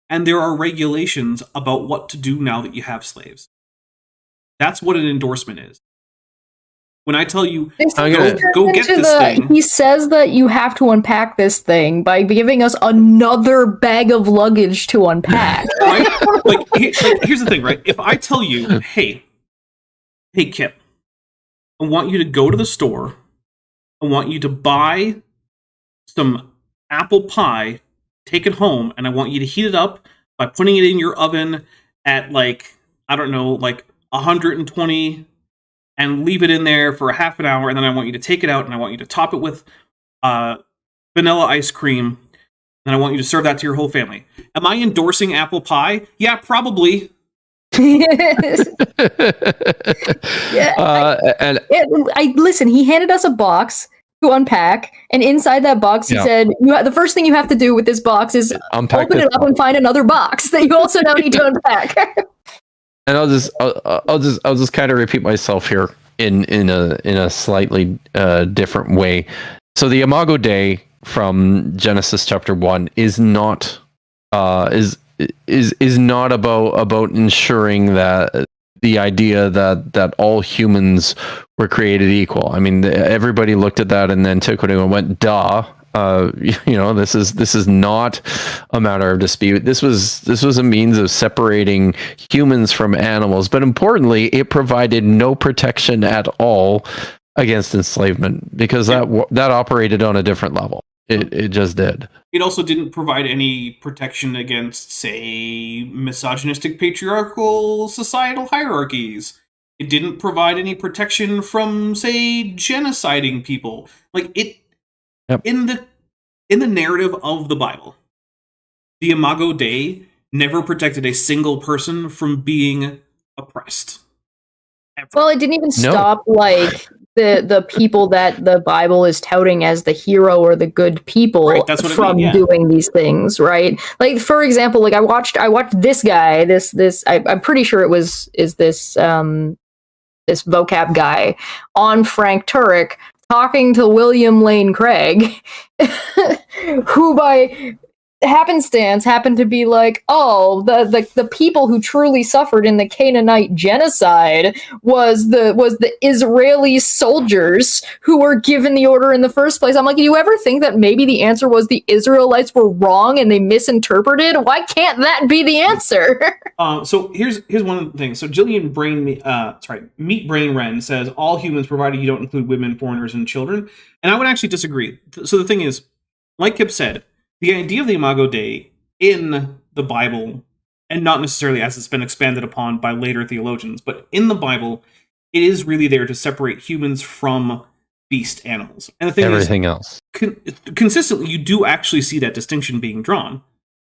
C: and there are regulations about what to do now that you have slaves. That's what an endorsement is. When I tell you, go get this thing.
D: He says that you have to unpack this thing by giving us another bag of luggage to unpack.
C: Right? Here's the thing, right? If I tell you, hey, Kip, I want you to go to the store. I want you to buy some apple pie, take it home, and I want you to heat it up by putting it in your oven at 120 and leave it in there for a half an hour, and then I want you to take it out and I want you to top it with vanilla ice cream, and I want you to serve that to your whole family. Am I endorsing apple pie? Yeah, probably.
D: Listen, he handed us a box to unpack, and inside that box he said, the first thing you have to do with this box is open it up and find another box that you also now need to unpack.
E: And I'll just kind of repeat myself here in a slightly different way. So the Imago Dei from Genesis chapter 1 is not is not about ensuring that the idea that all humans were created equal. I mean, everybody looked at that in antiquity and went, duh. This is not a matter of dispute. This was a means of separating humans from animals, but importantly, it provided no protection at all against enslavement because that operated on a different level. It just did.
C: It also didn't provide any protection against, say, misogynistic patriarchal societal hierarchies. It didn't provide any protection from, say, genociding people. In the narrative of the Bible, the Imago Dei never protected a single person from being oppressed. Ever.
D: Well, it didn't even stop the people that the Bible is touting as the hero or the good people from doing these things, right? Like, for example, I watched this guy, I'm pretty sure this this vocab guy on Frank Turek talking to William Lane Craig, who by happenstance happened to be like, oh, the people who truly suffered in the Canaanite genocide was the Israeli soldiers who were given the order in the first place. I'm like, do you ever think that maybe the answer was the Israelites were wrong and they misinterpreted? Why can't that be the answer?
C: So here's one of the things. So Meat Brain Ren says all humans, provided you don't include women, foreigners, and children. And I would actually disagree. So the thing is, like Kip said, the idea of the Imago Dei in the Bible, and not necessarily as it's been expanded upon by later theologians, but in the Bible, it is really there to separate humans from beast animals. And the thing
E: everything else.
C: Consistently, you do actually see that distinction being drawn,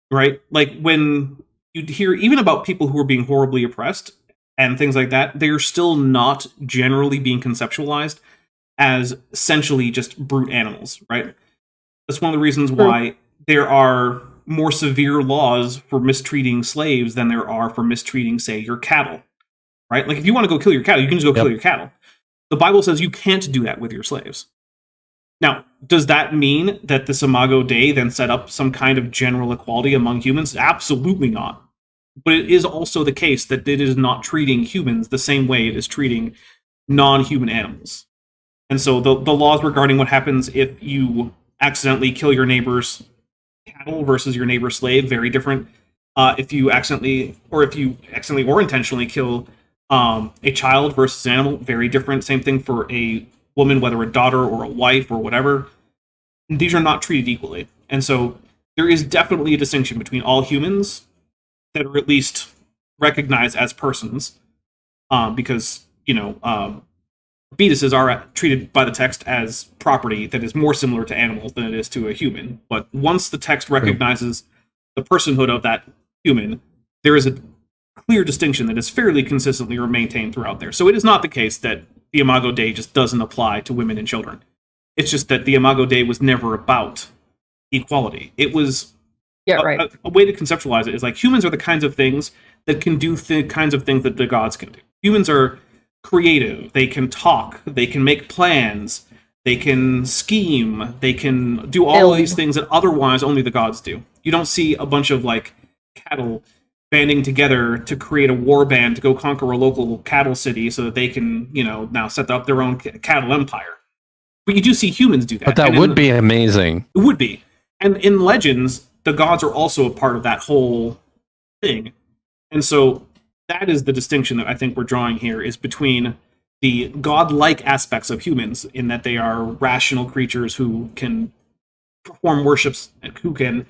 C: right? Like when you hear even about people who are being horribly oppressed and things like that, they're still not generally being conceptualized as essentially just brute animals, right? That's one of the reasons why there are more severe laws for mistreating slaves than there are for mistreating, say, your cattle, right? Like if you want to go kill your cattle, you can just go kill your cattle. The Bible says you can't do that with your slaves. Now, does that mean that this Imago Dei then set up some kind of general equality among humans? Absolutely not. But it is also the case that it is not treating humans the same way it is treating non-human animals. And so the laws regarding what happens if you accidentally kill your neighbor's cattle versus your neighbor's slave, very different. If you accidentally or intentionally kill a child versus an animal, very different. Same thing for a woman, whether a daughter or a wife or whatever. These are not treated equally. And so there is definitely a distinction between all humans that are at least recognized as persons, because, fetuses are treated by the text as property that is more similar to animals than it is to a human. But once the text recognizes the personhood of that human, there is a clear distinction that is fairly consistently maintained throughout there. So it is not the case that the Imago Dei just doesn't apply to women and children. It's just that the Imago Dei was never about equality. It was a way to conceptualize it is like humans are the kinds of things that can do the kinds of things that the gods can do. Humans are creative, they can talk, they can make plans, they can scheme, they can do all of these things that otherwise only the gods do. You don't see a bunch of like cattle banding together to create a war band to go conquer a local cattle city so that they can, now set up their own cattle empire. But you do see humans do that.
E: But that would be amazing.
C: It would be. And in Legends, the gods are also a part of that whole thing. And so that is the distinction that I think we're drawing here, is between the godlike aspects of humans in that they are rational creatures who can perform worships and who can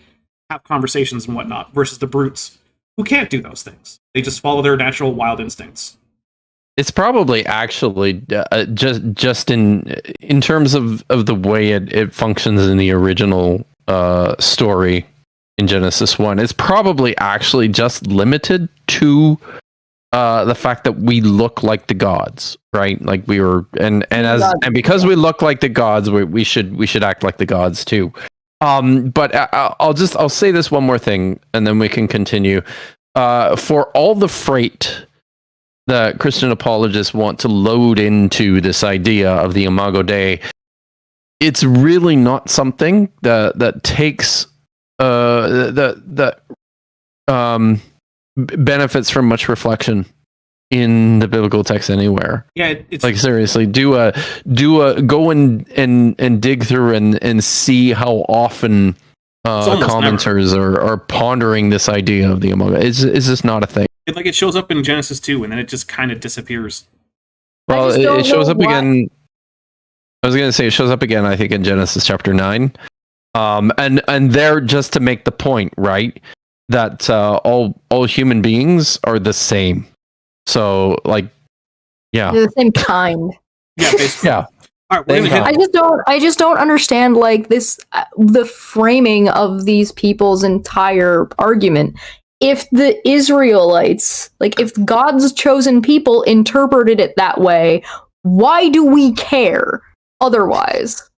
C: have conversations and whatnot, versus the brutes who can't do those things. They just follow their natural wild instincts.
E: It's probably actually just in terms of the way it functions in the original story in Genesis 1. It's probably actually just limited to the fact that we look like the gods, right? Like we were, and because we look like the gods, we should act like the gods too. But I'll say this one more thing, and then we can continue. For all the freight that Christian apologists want to load into this idea of the Imago Dei, it's really not something that takes benefits from much reflection in the biblical text anywhere.
C: Yeah, it's
E: like seriously, do a go and dig through and see how often commenters are pondering this idea of the Imago. Is this not a thing?
C: It shows up in Genesis 2 and then it just kind of disappears.
E: Well, it shows up again. I was going to say it shows up again, I think, in Genesis chapter 9. And there, just to make the point, right, that all human beings are the same. So, like, yeah,
D: they're the same kind.
C: Yeah, basically.
E: Yeah.
C: All right, we're gonna hit.
D: I just don't understand like this, the framing of these people's entire argument. If the Israelites, like if God's chosen people interpreted it that way, why do we care otherwise?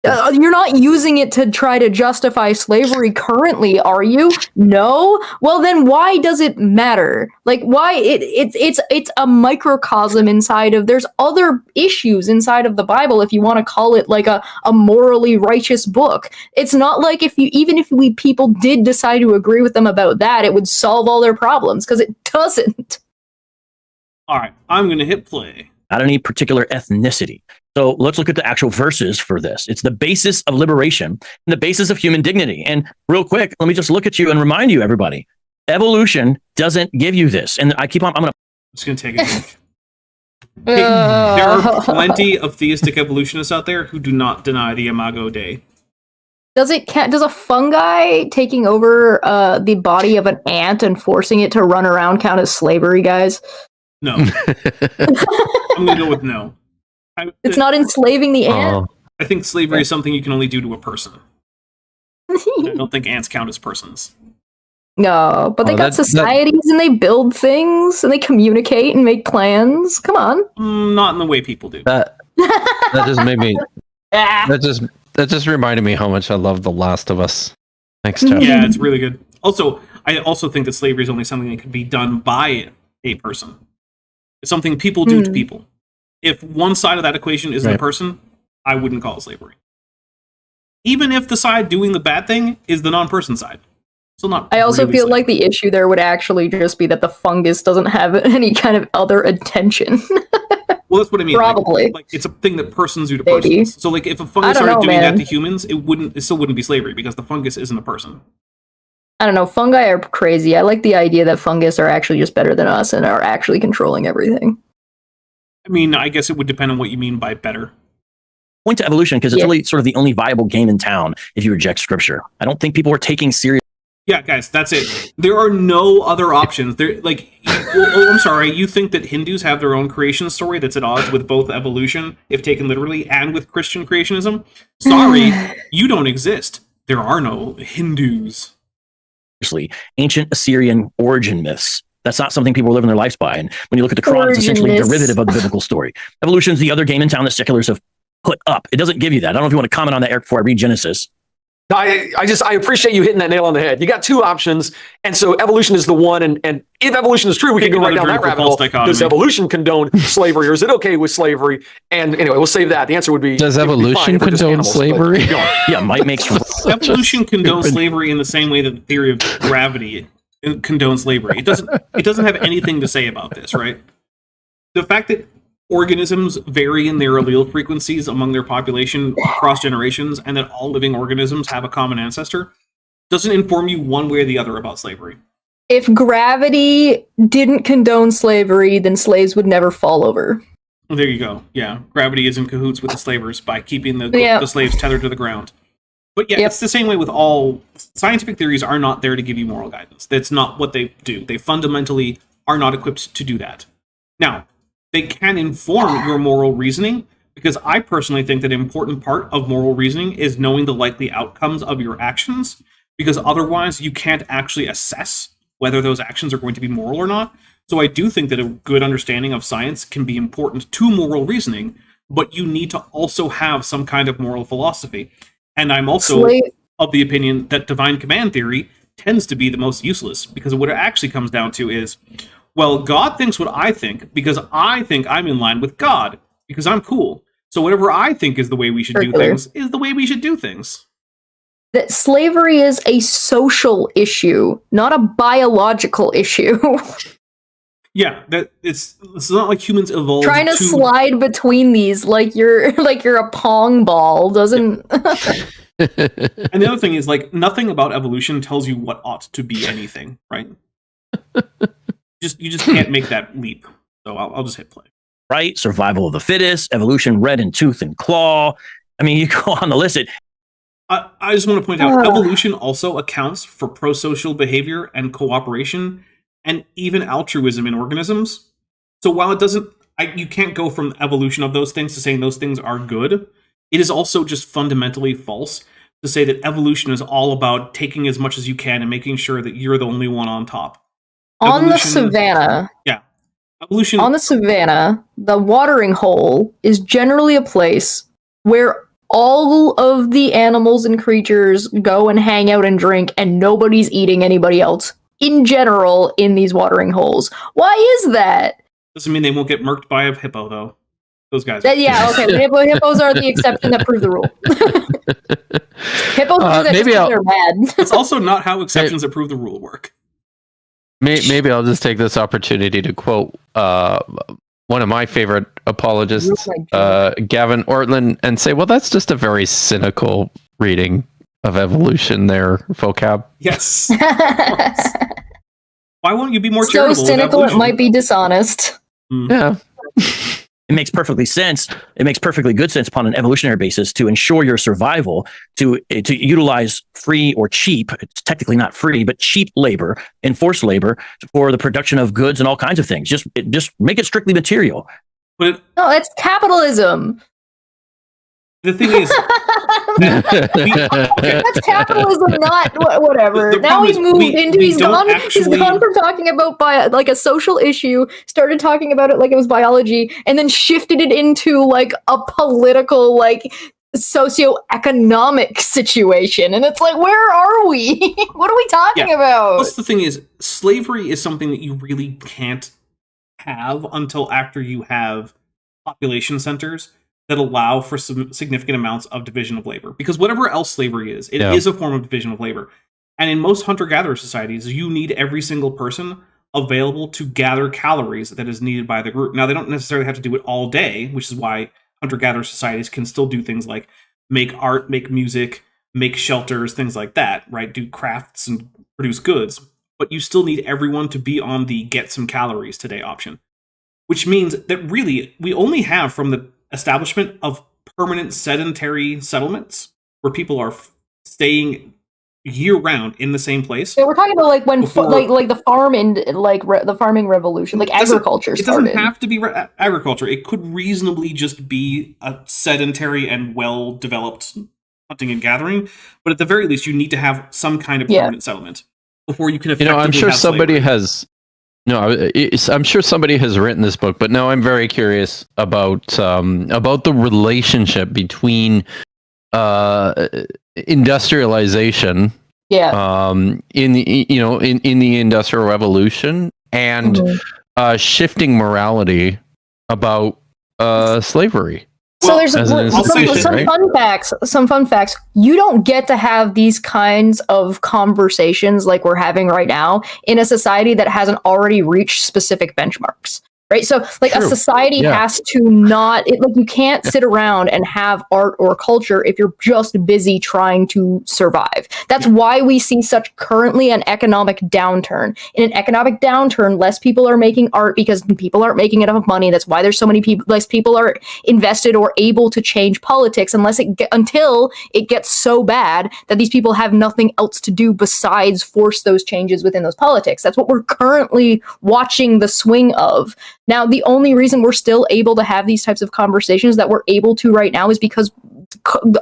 D: You're not using it to try to justify slavery currently, are you? No. Well, then why does it matter? Like, why it's a microcosm inside of. There's other issues inside of the Bible, if you want to call it like a morally righteous book. It's not like if people did decide to agree with them about that, it would solve all their problems, because it doesn't.
C: All right, I'm going to hit play.
H: Not any particular ethnicity. So let's look at the actual verses for this. It's the basis of liberation and the basis of human dignity. And real quick, let me just look at you and remind you, everybody, evolution doesn't give you this. And I'm
C: just going to take it. There are plenty of theistic evolutionists out there who do not deny the Imago Dei.
D: Does a fungi taking over the body of an ant and forcing it to run around count as slavery, guys?
C: No. I'm going to go with no.
D: It's not enslaving the ant?
C: I think slavery is something you can only do to a person. I don't think ants count as persons.
D: No, but they got societies and they build things and they communicate and make plans. Come on.
C: Not in the way people do.
E: That just made me... That just reminded me how much I love The Last of Us. Thanks, Jeff.
C: Yeah, it's really good. Also, I also think that slavery is only something that can be done by a person. It's something people do to people. If one side of that equation isn't a person, I wouldn't call it slavery. Even if the side doing the bad thing is the non-person side. So not.
D: I also
C: really
D: feel
C: slavery.
D: like the issue there would actually just be that the fungus doesn't have any kind of other intention.
C: Well, that's what I mean.
D: Probably.
C: Like it's a thing that persons do to
D: Maybe.
C: persons. So like if a fungus started doing that to humans, it still wouldn't be slavery because the fungus isn't a person.
D: I don't know. Fungi are crazy. I like the idea that fungus are actually just better than us and are actually controlling everything.
C: I mean, I guess it would depend on what you mean by better.
H: Point to evolution because it's really sort of the only viable game in town if you reject scripture. I don't think people are taking serious.
C: Yeah, guys, that's it. There are no other options. I'm sorry. You think that Hindus have their own creation story that's at odds with both evolution, if taken literally, and with Christian creationism? Sorry, you don't exist. There are no Hindus.
H: Ancient Assyrian origin myths. That's not something people are living their lives by. And when you look at the Quran, it's essentially derivative of the biblical story. Evolution is the other game in town that seculars have put up. It doesn't give you that. I don't know if you want to comment on that, Eric, before I read Genesis.
A: No, I appreciate you hitting that nail on the head. You got two options, and so evolution is the one. And if evolution is true, we can go right down that rabbit hole. Does evolution condone slavery, or is it okay with slavery? And anyway, we'll save that. The answer would be:
E: does evolution condone slavery?
H: Yeah, might make
C: evolution condone slavery in the same way that the theory of gravity condones slavery. It doesn't have anything to say about this, right? The fact that organisms vary in their allele frequencies among their population across generations, and that all living organisms have a common ancestor, doesn't inform you one way or the other about slavery.
D: If gravity didn't condone slavery, then slaves would never fall over.
C: Well, there you go. Yeah, gravity is in cahoots with the slavers by keeping the slaves tethered to the ground. But yeah, it's the same way with all scientific theories are not there to give you moral guidance. That's not what they do. They fundamentally are not equipped to do that. Now, they can inform your moral reasoning, because I personally think that an important part of moral reasoning is knowing the likely outcomes of your actions, because otherwise you can't actually assess whether those actions are going to be moral or not. So I do think that a good understanding of science can be important to moral reasoning, but you need to also have some kind of moral philosophy. And I'm also of the opinion that divine command theory tends to be the most useless, because what it actually comes down to is, well, God thinks what I think because I think I'm in line with God because I'm cool. So whatever I think is the way we should do things is the way we should do things.
D: That slavery is a social issue, not a biological issue.
C: Yeah, that it's not like humans evolved.
D: Trying to slide between these like you're a pong ball doesn't.
C: And the other thing is, like, nothing about evolution tells you what ought to be anything, right? You just can't make that leap. So I'll just hit play.
H: Right? Survival of the fittest, evolution red in tooth and claw. I mean, you go on the list.
C: I just want to point out, evolution also accounts for pro-social behavior and cooperation and even altruism in organisms. So while it doesn't, you can't go from evolution of those things to saying those things are good. It is also just fundamentally false to say that evolution is all about taking as much as you can and making sure that you're the only one on top.
D: On the savannah.
C: Yeah. Evolution.
D: On the savannah, the watering hole is generally a place where all of the animals and creatures go and hang out and drink, and nobody's eating anybody else in general in these watering holes. Why is that?
C: Doesn't mean they won't get murked by a hippo, though. Those guys.
D: Yeah, okay. Hippos are the exception that prove the rule. Hippos do that
E: maybe
D: because they're mad.
C: It's also not how exceptions that prove the rule work.
E: Maybe I'll just take this opportunity to quote one of my favorite apologists, Gavin Ortland, and say, well, that's just a very cynical reading of evolution there, vocab.
C: Yes. Why won't you be more
D: so
C: charitable?
D: cynical it might be dishonest.
E: Yeah.
H: It makes perfectly sense. It makes perfectly good sense upon an evolutionary basis to ensure your survival, to utilize free or cheap, it's technically not free, but cheap labor, enforced labor for the production of goods and all kinds of things. Just make it strictly material.
C: But
D: No, that's capitalism.
C: the thing is,
D: That's capitalism, not whatever.
C: The
D: Now
C: problem
D: he's
C: is
D: moved
C: we
D: into he's
C: don't
D: gone
C: actually-
D: from talking about like a social issue, started talking about it like it was biology, and then shifted it into like a political, like socioeconomic situation. And it's like, where are we? What are we talking about?
C: Plus, the thing is, slavery is something that you really can't have until after you have population centers that allow for some significant amounts of division of labor. Because whatever else slavery is, it is a form of division of labor. And in most hunter-gatherer societies, you need every single person available to gather calories that is needed by the group. Now, they don't necessarily have to do it all day, which is why hunter-gatherer societies can still do things like make art, make music, make shelters, things like that, right? Do crafts and produce goods. But you still need everyone to be on the get some calories today option. Which means that really, we only have from the establishment of permanent sedentary settlements where people are staying year-round in the same place.
D: So we're talking about like when
C: Before-
D: like the farm and the farming revolution, like agriculture
C: It
D: started.
C: doesn't have to be agriculture. It could reasonably just be a sedentary and well-developed hunting and gathering. But at the very least, you need to have some kind of permanent settlement before you can effectively
E: I'm sure
C: have
E: somebody
C: slavery.
E: has. No, I'm sure somebody has written this book, but now I'm very curious about the relationship between industrialization, in the in the Industrial Revolution, and shifting morality about slavery.
D: So there's
E: as an
D: some
E: institution, right?
D: fun facts. Some fun facts. You don't get to have these kinds of conversations like we're having right now in a society that hasn't already reached specific benchmarks. Right. So like a society has to not like you can't sit around and have art or culture if you're just busy trying to survive. That's why we see such currently an economic downturn. In an economic downturn, less people are making art because people aren't making enough money. That's why there's so many people, less people are invested or able to change politics until it gets so bad that these people have nothing else to do besides force those changes within those politics. That's what we're currently watching the swing of. Now, the only reason we're still able to have these types of conversations that we're able to right now is because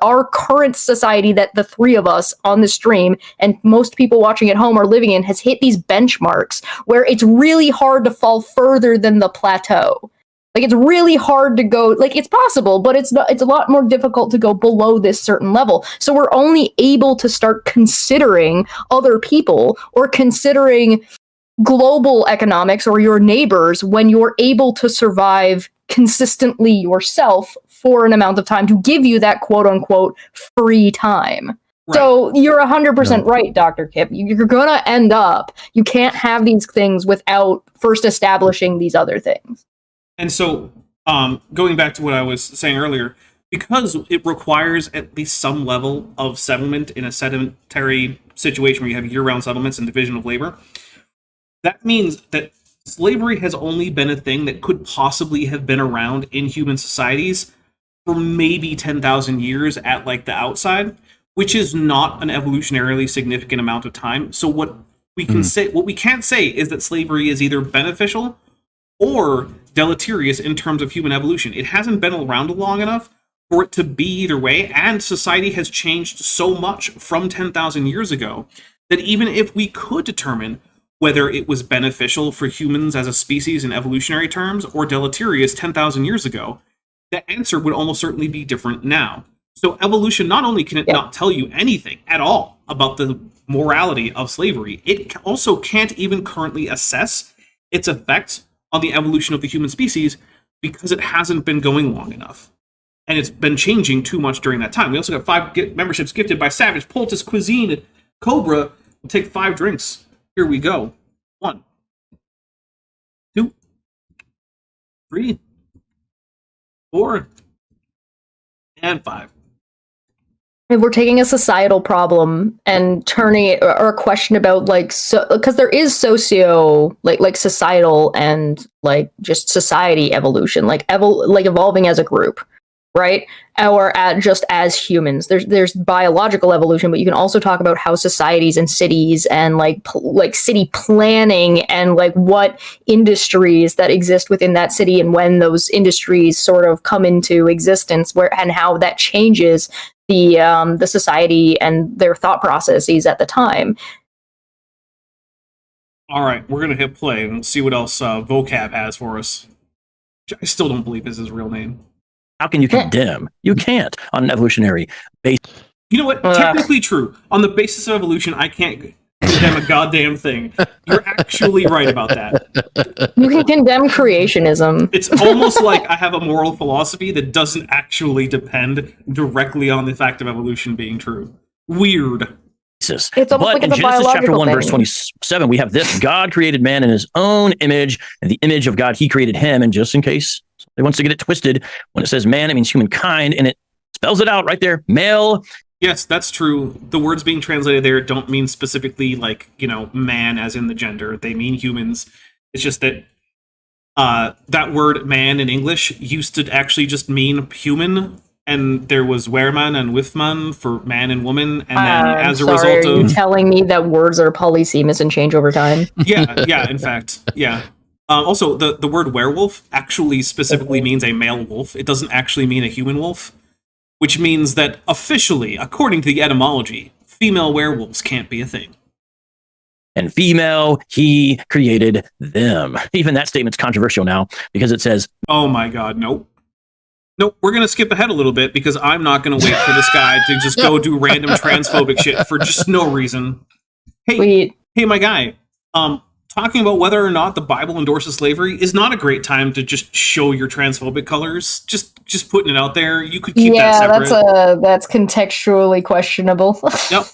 D: our current society that the three of us on the stream and most people watching at home are living in has hit these benchmarks where it's really hard to fall further than the plateau. Like it's really hard to go, like it's possible, but it's a lot more difficult to go below this certain level. So we're only able to start considering other people or considering global economics or your neighbors when you're able to survive consistently yourself for an amount of time to give you that quote unquote free time. Right. So you're 100% right, Dr. Kip. You're going to end up, you can't have these things without first establishing these other things.
C: And so going back to what I was saying earlier, because it requires at least some level of settlement in a sedentary situation where you have year-round settlements and division of labor, that means that slavery has only been a thing that could possibly have been around in human societies for maybe 10,000 years at like the outside, which is not an evolutionarily significant amount of time. So what we can say, what we can't say is that slavery is either beneficial or deleterious in terms of human evolution. It hasn't been around long enough for it to be either way, and society has changed so much from 10,000 years ago that even if we could determine whether it was beneficial for humans as a species in evolutionary terms or deleterious 10,000 years ago, the answer would almost certainly be different now. So evolution not only can it not tell you anything at all about the morality of slavery, it also can't even currently assess its effect on the evolution of the human species because it hasn't been going long enough. And it's been changing too much during that time. We also got 5 memberships gifted by Savage, Poultice, Cuisine, Cobra. We'll take 5 drinks. Here we go. 1, 2, 3, 4, and 5.
D: If we're taking a societal problem and turning it, or a question about like, so because there is socio like societal and like just society evolution, like evolving as a group, right? Or just as humans. There's biological evolution, but you can also talk about how societies and cities and like city planning and like what industries that exist within that city and when those industries sort of come into existence, and how that changes the society and their thought processes at the time.
C: All right, we're gonna hit play and see what else vocab has for us. I still don't believe is his real name.
H: How can you condemn? You can't on an evolutionary basis.
C: You know what? Technically true. On the basis of evolution, I can't condemn a goddamn thing. You're actually right about that.
D: You can condemn creationism.
C: It's almost like I have a moral philosophy that doesn't actually depend directly on the fact of evolution being true. Weird.
D: It's
H: But
D: like
H: in
D: it's a
H: Genesis chapter 1,
D: biological
H: verse
D: thing.
H: 27, we have this: God created man in his own image, and the image of God he created him. And just in case somebody wants to get it twisted, when it says man, it means humankind, and it spells it out right there: male.
C: Yes, that's true. The words being translated there don't mean specifically like, man as in the gender. They mean humans. It's just that that word man in English used to actually just mean human, and there was wereman and withman for man and woman, and then as a result
D: Are you
C: of
D: telling me that words are polysemous and change over time?
C: yeah, in fact, yeah. Also, the word werewolf actually specifically means a male wolf. It doesn't actually mean a human wolf, which means that officially, according to the etymology, female werewolves can't be a thing.
H: And female, he created them. Even that statement's controversial now because it says,
C: Oh my god, nope. Nope, we're going to skip ahead a little bit because I'm not going to wait for this guy to just go do random transphobic shit for just no reason. Hey, my guy, talking about whether or not the Bible endorses slavery is not a great time to just show your transphobic colors. Just putting it out there. You could keep that separate.
D: That's contextually questionable.
C: Yep.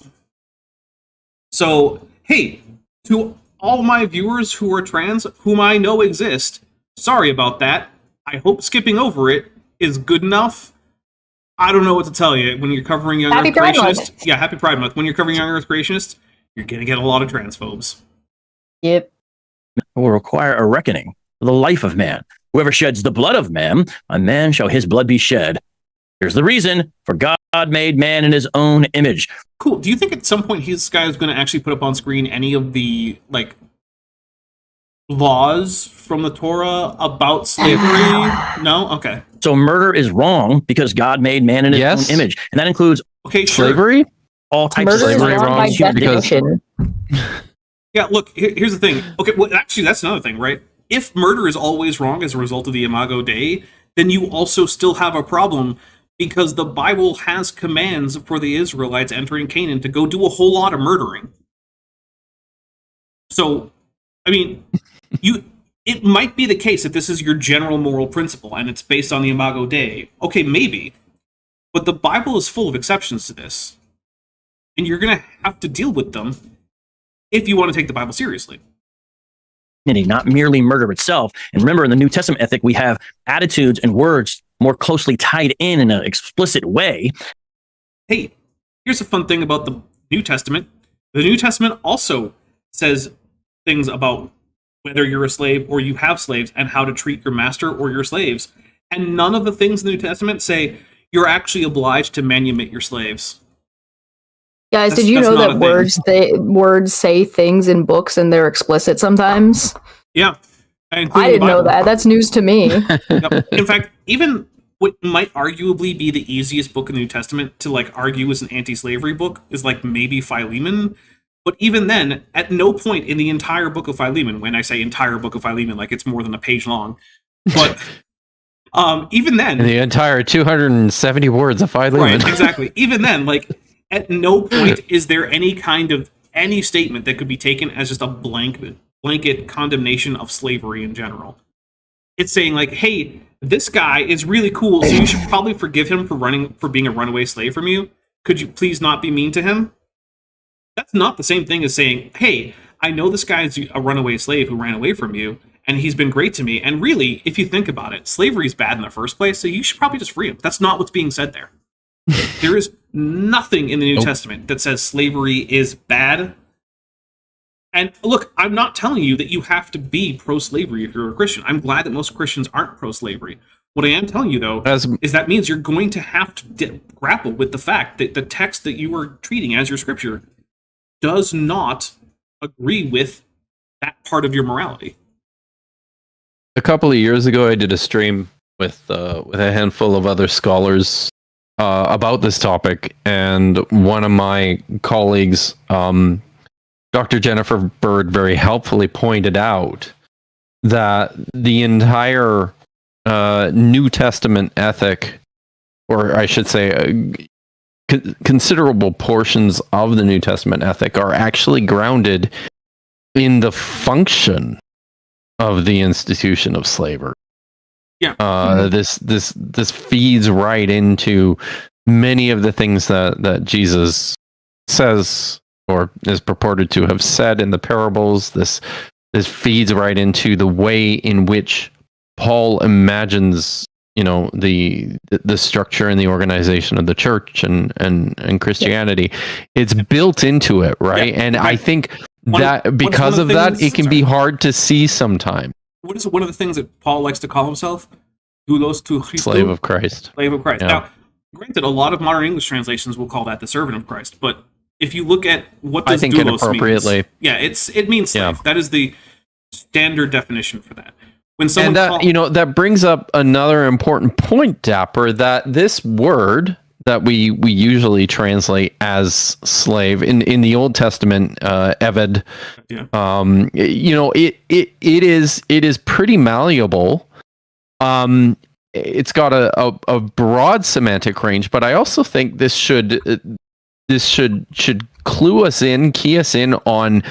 C: So, hey, to all my viewers who are trans, whom I know exist, sorry about that. I hope skipping over it is good enough. I don't know what to tell you. When you're covering young Earth creationists, yeah, happy Pride Month. When you're covering young Earth creationists, you're gonna get a lot of transphobes.
D: Yep.
H: will require a reckoning for the life of man. Whoever sheds the blood of man, on man shall his blood be shed. Here's the reason: for God made man in his own image.
C: Cool. Do you think at some point this guy is going to actually put up on screen any of the laws from the Torah about slavery? No? Okay.
H: So murder is wrong because God made man in his own image. And that includes
E: slavery?
H: All types
D: Murder
H: of
D: is
H: slavery.
D: wrong by definition.
C: Yeah, look, here's the thing. Okay, well, actually, that's another thing, right? If murder is always wrong as a result of the Imago Dei, then you also still have a problem because the Bible has commands for the Israelites entering Canaan to go do a whole lot of murdering. So, I mean, it might be the case that this is your general moral principle and it's based on the Imago Dei. Okay, maybe. But the Bible is full of exceptions to this. And you're going to have to deal with them if you want to take the Bible seriously.
H: Not merely murder itself. And remember, in the New Testament ethic, we have attitudes and words more closely tied in an explicit way.
C: Hey, here's a fun thing about the New Testament. The New Testament also says things about whether you're a slave or you have slaves and how to treat your master or your slaves. And none of the things in the New Testament say you're actually obliged to manumit your slaves.
D: Guys, did you know that words say things in books and they're explicit sometimes?
C: Yeah.
D: I didn't know that. That's news to me.
C: Yep. In fact, even what might arguably be the easiest book in the New Testament to argue as an anti-slavery book is maybe Philemon. But even then, at no point in the entire book of Philemon, when I say entire book of Philemon, it's more than a page long, but Even then,
E: And the entire 270 words of Philemon.
C: right, exactly. Even then, like, at no point is there any kind of any statement that could be taken as just a blanket condemnation of slavery in general. It's saying like, hey, this guy is really cool, so you should probably forgive him for being a runaway slave from you. Could you please not be mean to him? That's not the same thing as saying, hey, I know this guy is a runaway slave who ran away from you, and he's been great to me. And really, if you think about it, slavery is bad in the first place, so you should probably just free him. That's not what's being said there. There is nothing in the New Testament that says slavery is bad. And look, I'm not telling you that you have to be pro-slavery if you're a Christian. I'm glad that most Christians aren't pro-slavery. What I am telling you, though, is that means you're going to have to grapple with the fact that the text that you are treating as your scripture does not agree with that part of your morality.
E: A couple of years ago, I did a stream with a handful of other scholars about this topic, and one of my colleagues, Dr. Jennifer Bird, very helpfully pointed out that the entire New Testament ethic, or I should say, considerable portions of the New Testament ethic are actually grounded in the function of the institution of slavery.
C: Yeah.
E: This feeds right into many of the things that Jesus says or is purported to have said in the parables. This feeds right into the way in which Paul imagines, the structure and the organization of the church and Christianity. It's built into it, right? And I think that because of that, it can be hard to see sometimes.
C: What is one of the things that Paul likes to call himself?
E: Slave of Christ.
C: Slave of Christ.
E: Yeah.
C: Now, granted, a lot of modern English translations will call that the servant of Christ, but if you look at what does doulos
E: inappropriately
C: means, it means slave. Yeah. That is the standard definition for that. When someone
E: that brings up another important point, Dapper, that this word that we usually translate as slave in the Old Testament, eved, it is pretty malleable. It's got a broad semantic range, but I also think this should key us in on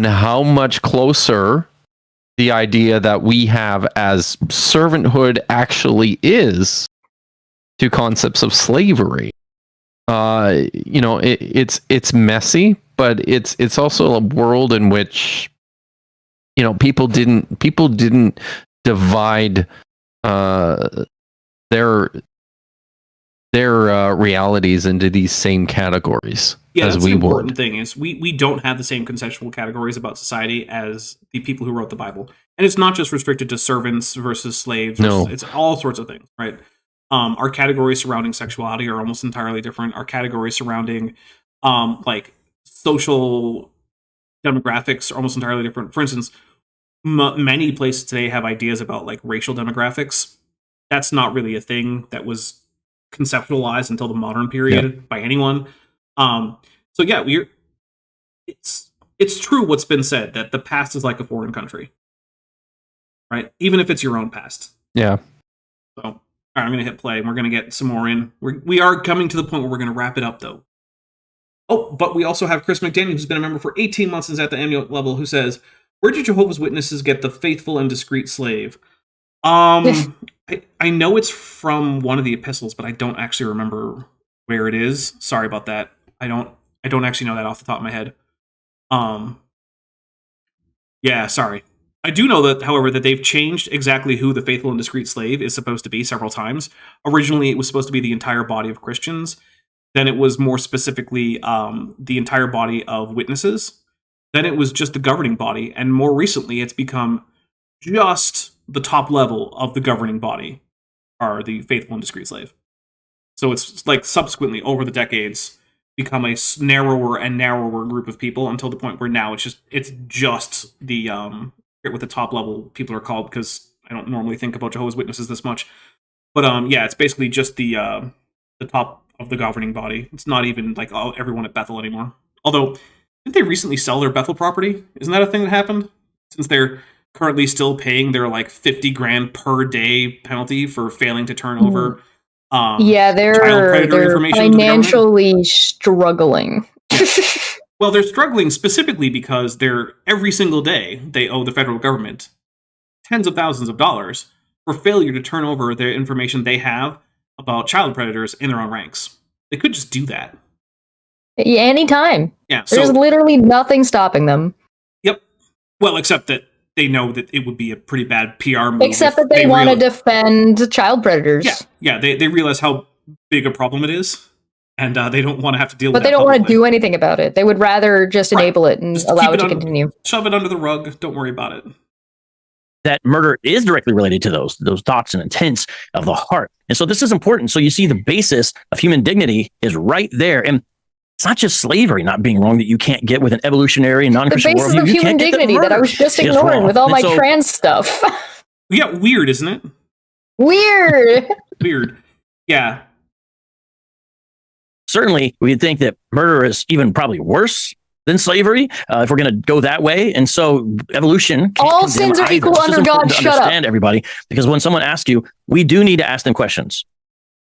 E: how much closer the idea that we have as servanthood actually is to concepts of slavery. It's messy, but it's also a world in which people didn't divide their realities into these same categories as we would.
C: The important thing is we don't have the same conceptual categories about society as the people who wrote the Bible. And it's not just restricted to servants versus slaves. It's all sorts of things, right? Our categories surrounding sexuality are almost entirely different. Our categories surrounding like social demographics are almost entirely different. For instance, many places today have ideas about like racial demographics. That's not really a thing that was conceptualized until the modern period by anyone. It's true what's been said, that the past is like a foreign country, right? Even if it's your own past.
E: Yeah.
C: So, all right, I'm going to hit play and we're going to get some more in. We are coming to the point where we're going to wrap it up though. Oh, but we also have Chris McDaniel, who's been a member for 18 months and is at the annual level, who says, where did Jehovah's Witnesses get the faithful and discreet slave? I know it's from one of the epistles, but I don't actually remember where it is. Sorry about that. I don't actually know that off the top of my head. Yeah, sorry. I do know that, however, that they've changed exactly who the faithful and discreet slave is supposed to be several times. Originally, it was supposed to be the entire body of Christians. Then it was more specifically the entire body of witnesses. Then it was just the governing body. And more recently, it's become just the top level of the governing body are the faithful and discreet slave. So it's like subsequently over the decades become a narrower and narrower group of people until the point where now it's just the what the top level people are called, because I don't normally think about Jehovah's Witnesses this much. But it's basically just the top of the governing body. It's not even like everyone at Bethel anymore. Although, didn't they recently sell their Bethel property? Isn't that a thing that happened? Since they're currently still paying their like 50 grand per day penalty for failing to turn over
D: yeah,
C: child predator
D: they're
C: information to the government.
D: financially struggling.
C: Well, they're struggling specifically because every single day they owe the federal government tens of thousands of dollars for failure to turn over the information they have about child predators in their own ranks. They could just do that.
D: Yeah, anytime.
C: Yeah,
D: There's literally nothing stopping them.
C: Yep. Well, except that they know that it would be a pretty bad PR move.
D: Except that they want to defend child predators.
C: Yeah, they realize how big a problem it is, and they don't want to have to deal with it.
D: But they don't want to do anything about it. They would rather just enable it and allow it to continue.
C: Shove it under the rug. Don't worry about it.
H: That murder is directly related to those thoughts and intents of the heart. And so this is important. So you see the basis of human dignity is right there. And it's not just slavery not being wrong that you can't get with an evolutionary and non-Christian worldview.
D: The basis of human dignity that I was just ignoring with all my trans stuff.
C: Yeah, weird, isn't it?
D: Weird.
C: Weird. Yeah.
H: Certainly, we'd think that murder is even probably worse than slavery, if we're going to go that way. And so evolution...
D: All sins are equal under God. Shut up.
H: Understand, everybody, because when someone asks you, we do need to ask them questions.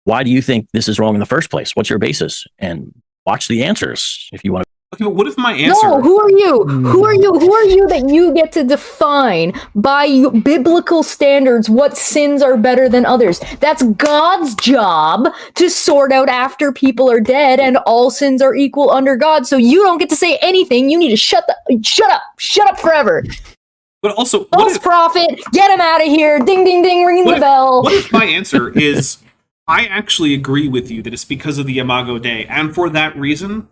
H: Why do you think this is wrong in the first place? What's your basis? And watch the answers if you want to.
C: Okay, but what if my answer...
D: No, who are you? Who are you? Who are you that you get to define by biblical standards what sins are better than others? That's God's job to sort out after people are dead, and all sins are equal under God. So you don't get to say anything. You need to shut up forever.
C: But also,
D: false prophet, get him out of here. Ding, ding, ding, ringing the bell.
C: What if my answer is, I actually agree with you that it's because of the Imago Dei, and for that reason,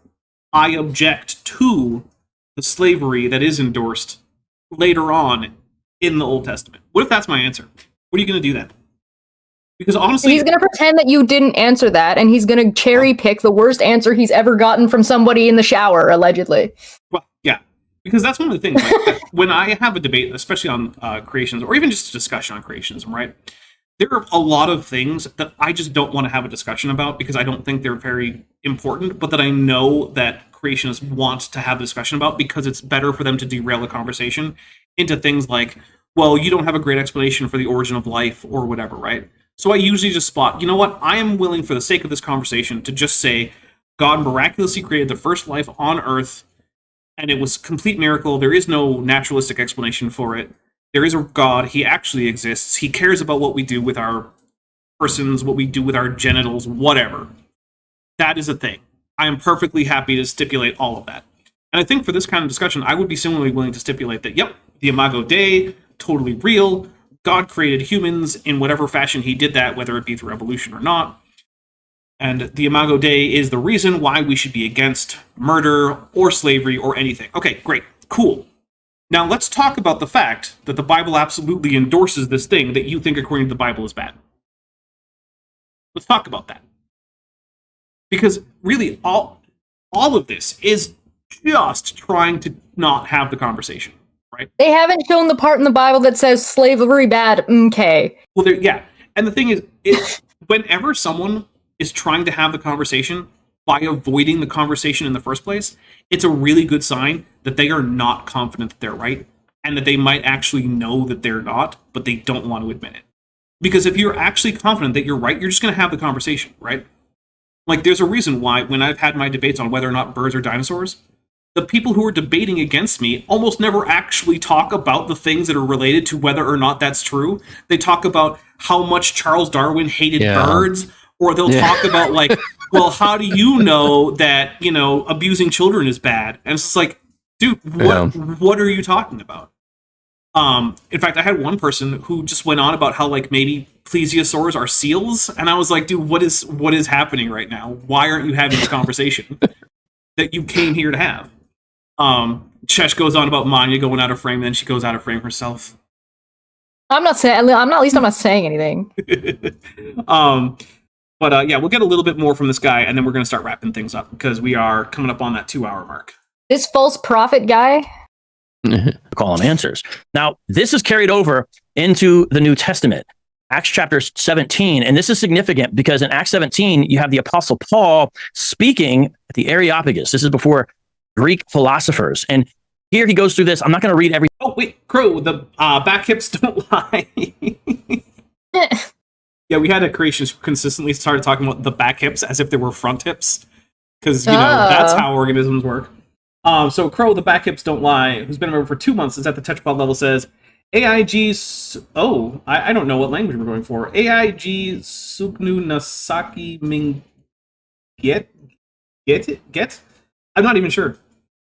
C: I object to the slavery that is endorsed later on in the Old Testament. What if that's my answer? What are you going to do then? Because honestly...
D: He's going to pretend that you didn't answer that, and he's going to cherry pick the worst answer he's ever gotten from somebody in the shower, allegedly.
C: Well, yeah. Because that's one of the things. Like, when I have a debate, especially on creationism, or even just a discussion on creationism, right? There are a lot of things that I just don't want to have a discussion about because I don't think they're very important, but that I know that creationists want to have a discussion about because it's better for them to derail the conversation into things like, well, you don't have a great explanation for the origin of life or whatever, right? So I usually just spot, you know what? I am willing, for the sake of this conversation, to just say God miraculously created the first life on Earth, and it was a complete miracle. There is no naturalistic explanation for it. There is a God. He actually exists. He cares about what we do with our persons, what we do with our genitals, whatever. That is a thing. I am perfectly happy to stipulate all of that. And I think for this kind of discussion, I would be similarly willing to stipulate that, yep, the Imago Dei, totally real. God created humans in whatever fashion he did that, whether it be through evolution or not. And the Imago Dei is the reason why we should be against murder or slavery or anything. Okay, great, cool. Now let's talk about the fact that the Bible absolutely endorses this thing that you think according to the Bible is bad. Let's talk about that. Because really, all of this is just trying to not have the conversation, right?
D: They haven't shown the part in the Bible that says slavery bad, okay.
C: Well, yeah. And the thing is, whenever someone is trying to have the conversation by avoiding the conversation in the first place, it's a really good sign that they are not confident that they're right, and that they might actually know that they're not, but they don't want to admit it. Because if you're actually confident that you're right, you're just going to have the conversation, right? Like, there's a reason why, when I've had my debates on whether or not birds are dinosaurs, the people who are debating against me almost never actually talk about the things that are related to whether or not that's true. They talk about how much Charles Darwin hated birds, or they'll talk about, like, well, how do you know that, abusing children is bad? And it's just like, dude, what are you talking about? In fact, I had one person who just went on about how, like, maybe plesiosaurs are seals, and I was like, dude, what is happening right now? Why aren't you having this conversation that you came here to have? Chesh goes on about Manya going out of frame, and then she goes out of frame herself.
D: I'm not saying anything.
C: But yeah, we'll get a little bit more from this guy, and then we're going to start wrapping things up because we are coming up on that 2-hour mark.
D: This false prophet guy?
H: Call them answers. Now, this is carried over into the New Testament, Acts chapter 17. And this is significant because in Acts 17, you have the Apostle Paul speaking at the Areopagus. This is before Greek philosophers. And Here he goes through this. I'm not going to read every.
C: Oh wait, Crow, the back hips don't lie. Yeah, we had a creation who consistently started talking about the back hips as if they were front hips, because that's how organisms work. So Crow, the back hips don't lie, who's been around for 2 months, is at the tetrapod level, says AIG. Oh, I don't know what language we're going for. AIG Sugnu Nasaki Ming Get? I'm not even sure.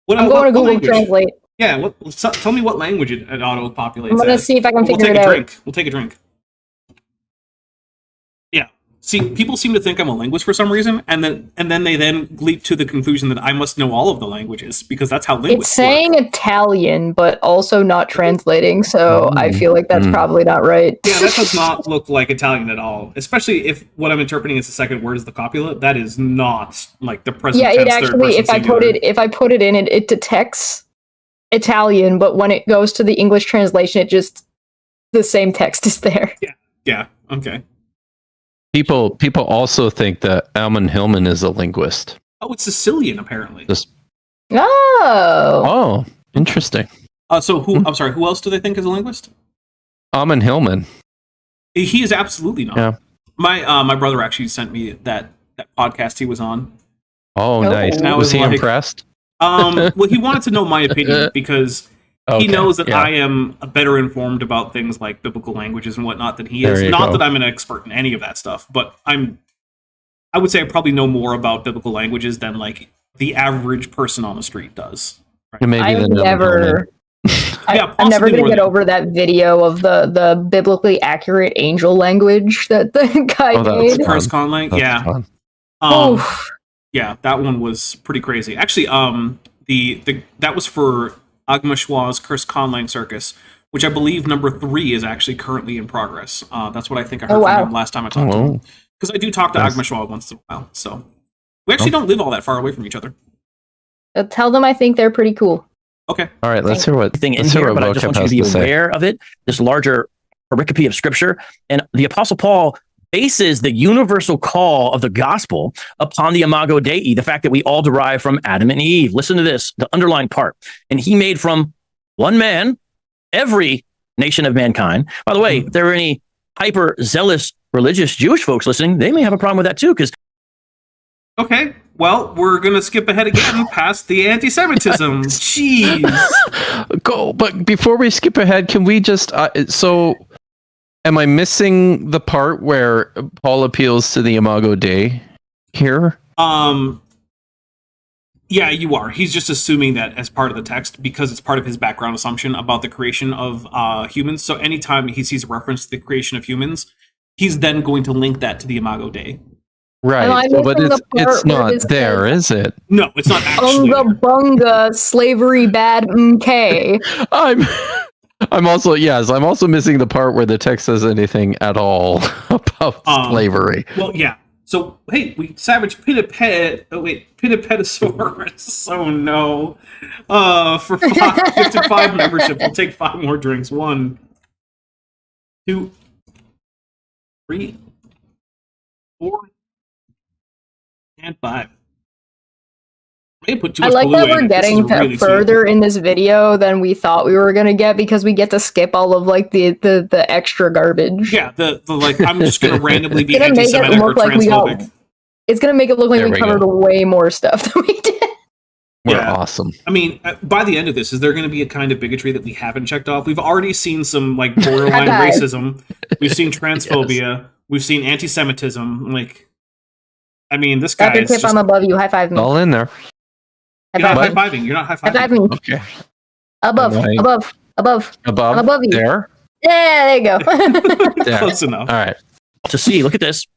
D: I'm going to Google Translate.
C: Yeah, tell me what language it auto populates.
D: I'm going to see if I can figure it out.
C: We'll take a drink. Yeah. See, people seem to think I'm a linguist for some reason, and then they leap to the conclusion that I must know all of the languages, because that's how linguists
D: It's saying
C: work.
D: Italian, but also not translating, so I feel like that's probably not right.
C: Yeah, that does not look like Italian at all. Especially if what I'm interpreting as the second word is the copula. That is not like the present tense.
D: Yeah, it actually, if I put it in, it detects Italian, but when it goes to the English translation, it just the same text is there.
C: Yeah. Okay.
E: People also think that Alman Hillman is a linguist.
C: Oh, it's Sicilian apparently.
D: Oh,
E: interesting.
C: So who? I'm sorry. Who else do they think is a linguist?
E: Alman Hillman.
C: He is absolutely not.
E: Yeah.
C: My brother actually sent me that podcast he was on.
E: Oh, nice.
C: And
E: was he impressed?
C: Well, he wanted to know my opinion because he knows that I am better informed about things like biblical languages and whatnot than he is. Not that I'm an expert in any of that stuff, but I would say I probably know more about biblical languages than like the average person on the street does. Right?
D: I'm never going to get over that video of the biblically accurate angel language that the guy made.
C: Curse Conlang, yeah. Yeah, that one was pretty crazy. Actually, that was for Agma Schwa's Curse Conlang Circus, which I believe number 3 is actually currently in progress. That's what I think I heard from him last time I talked to him. Because I do talk to Agma Schwa once in a while, so we actually don't live all that far away from each other.
D: Tell them I think they're pretty cool.
C: Okay.
E: All right, let's hear what
H: thing in here, but I just want you to be aware of it. This larger pericope of scripture, and the Apostle Paul bases the universal call of the gospel upon the Imago Dei, the fact that we all derive from Adam and Eve. Listen to this, the underlying part. And he made from one man every nation of mankind. By the way, if there are any hyper zealous religious Jewish folks listening, they may have a problem with that too. Because
C: okay, well, we're gonna skip ahead again past the anti-Semitism. Jeez.
E: Go, but before we skip ahead, can we just am I missing the part where Paul appeals to the Imago Dei here?
C: Yeah, you are. He's just assuming that as part of the text because it's part of his background assumption about the creation of humans. So anytime he sees a reference to the creation of humans, he's then going to link that to the Imago Dei.
E: Right, but it's not there, is it?
C: No, it's not actually.
D: Bunga bunga, slavery bad mk.
E: I'm also missing the part where the text says anything at all about slavery.
C: Well, yeah. So, hey, we savage Pinnipedisaurus. Oh, no. For 55 membership, we'll take 5 more drinks. 1, 2, 3, 4, and 5.
D: I like that we're getting further in this video than we thought we were going to get because we get to skip all of like the extra garbage.
C: Yeah, the like I'm just going to randomly be anti-Semitic or transphobic.
D: It's going to make it look like we covered way more stuff than we did.
E: We're awesome.
C: I mean, by the end of this, is there going to be a kind of bigotry that we haven't checked off? We've already seen some like borderline racism. We've seen transphobia. We've seen anti-Semitism. Like, I mean, this guy is
D: just... I'm above you. High five me.
E: All in there.
C: You're not high-fiving. You're not high-fiving.
D: High-fiving.
E: Okay.
D: Above. I'm above you.
E: There?
D: Yeah, there you go.
C: Close enough.
E: All right.
H: To see, look at this.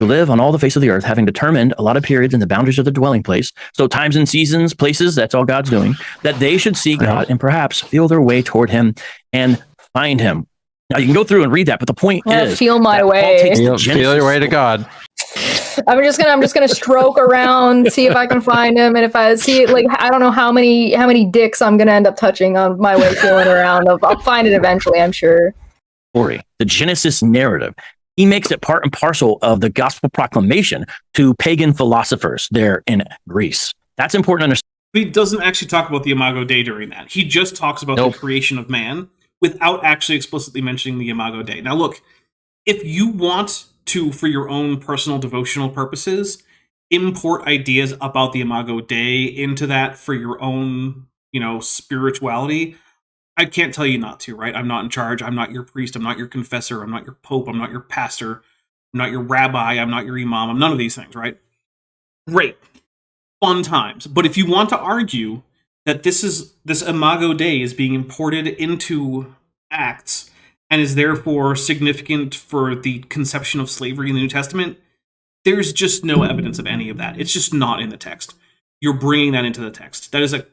H: To live on all the face of the earth, having determined a lot of periods and the boundaries of the dwelling place. So times and seasons, places, that's all God's doing. That they should see God and perhaps feel their way toward him and find him. Now you can go through and read that, but the point is
D: feel my way.
E: Feel your way to God.
D: I'm just gonna stroke around, see if I can find him, and if I see it, like I don't know how many dicks I'm gonna end up touching on my way feeling around. I'll find it eventually, I'm sure.
H: Story, the Genesis narrative. He makes it part and parcel of the gospel proclamation to pagan philosophers there in Greece. That's important to understand.
C: But he doesn't actually talk about the Imago Dei during that. He just talks about the creation of man without actually explicitly mentioning the Imago Dei. Now, look, if you want to, for your own personal devotional purposes, import ideas about the Imago Dei into that for your own, spirituality, I can't tell you not to, right? I'm not in charge. I'm not your priest. I'm not your confessor. I'm not your pope. I'm not your pastor. I'm not your rabbi. I'm not your imam. I'm none of these things, right? Great. Fun times. But if you want to argue that this Imago Dei is being imported into Acts and is therefore significant for the conception of slavery in the New Testament, there's just no evidence of any of that. It's just not in the text. You're bringing that into the text. That is a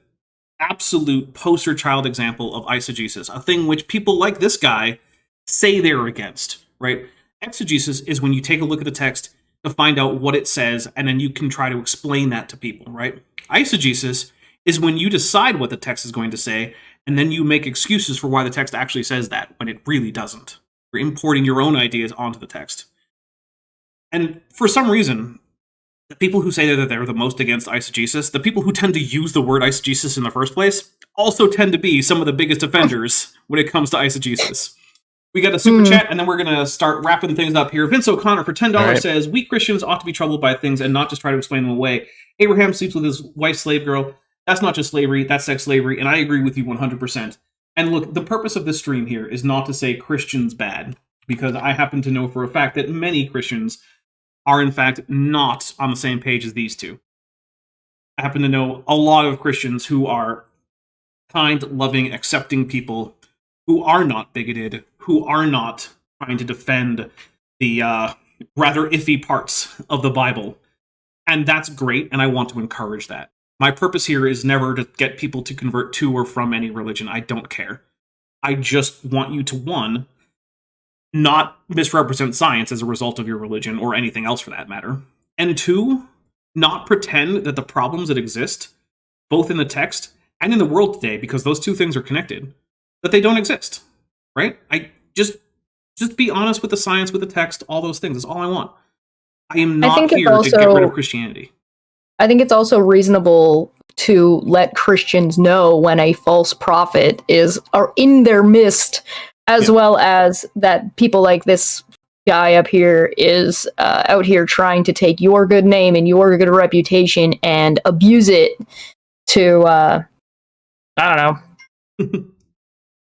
C: absolute poster child example of eisegesis, a thing which people like this guy say they're against, right? Exegesis is when you take a look at the text to find out what it says, and then you can try to explain that to people, right? Eisegesis is when you decide what the text is going to say, and then you make excuses for why the text actually says that, when it really doesn't. You're importing your own ideas onto the text. And for some reason, the people who say that they're the most against eisegesis, the people who tend to use the word eisegesis in the first place, also tend to be some of the biggest offenders when it comes to eisegesis. We got a super chat, and then we're going to start wrapping things up here. Vince O'Connor for $10 says, we Christians ought to be troubled by things and not just try to explain them away. Abraham sleeps with his wife's slave girl. That's not just slavery, that's sex slavery, and I agree with you 100%. And look, the purpose of this stream here is not to say Christians bad, because I happen to know for a fact that many Christians are in fact not on the same page as these two. I happen to know a lot of Christians who are kind, loving, accepting people who are not bigoted, who are not trying to defend the rather iffy parts of the Bible. And that's great, and I want to encourage that. My purpose here is never to get people to convert to or from any religion. I don't care. I just want you to, one, not misrepresent science as a result of your religion or anything else for that matter. And two, not pretend that the problems that exist, both in the text and in the world today, because those two things are connected, that they don't exist, right? I just be honest with the science, with the text, all those things. That's all I want. I am not here to get rid of Christianity.
D: I think it's also reasonable to let Christians know when a false prophet are in their midst, as well as that people like this guy up here is out here trying to take your good name and your good reputation and abuse it to, I don't know,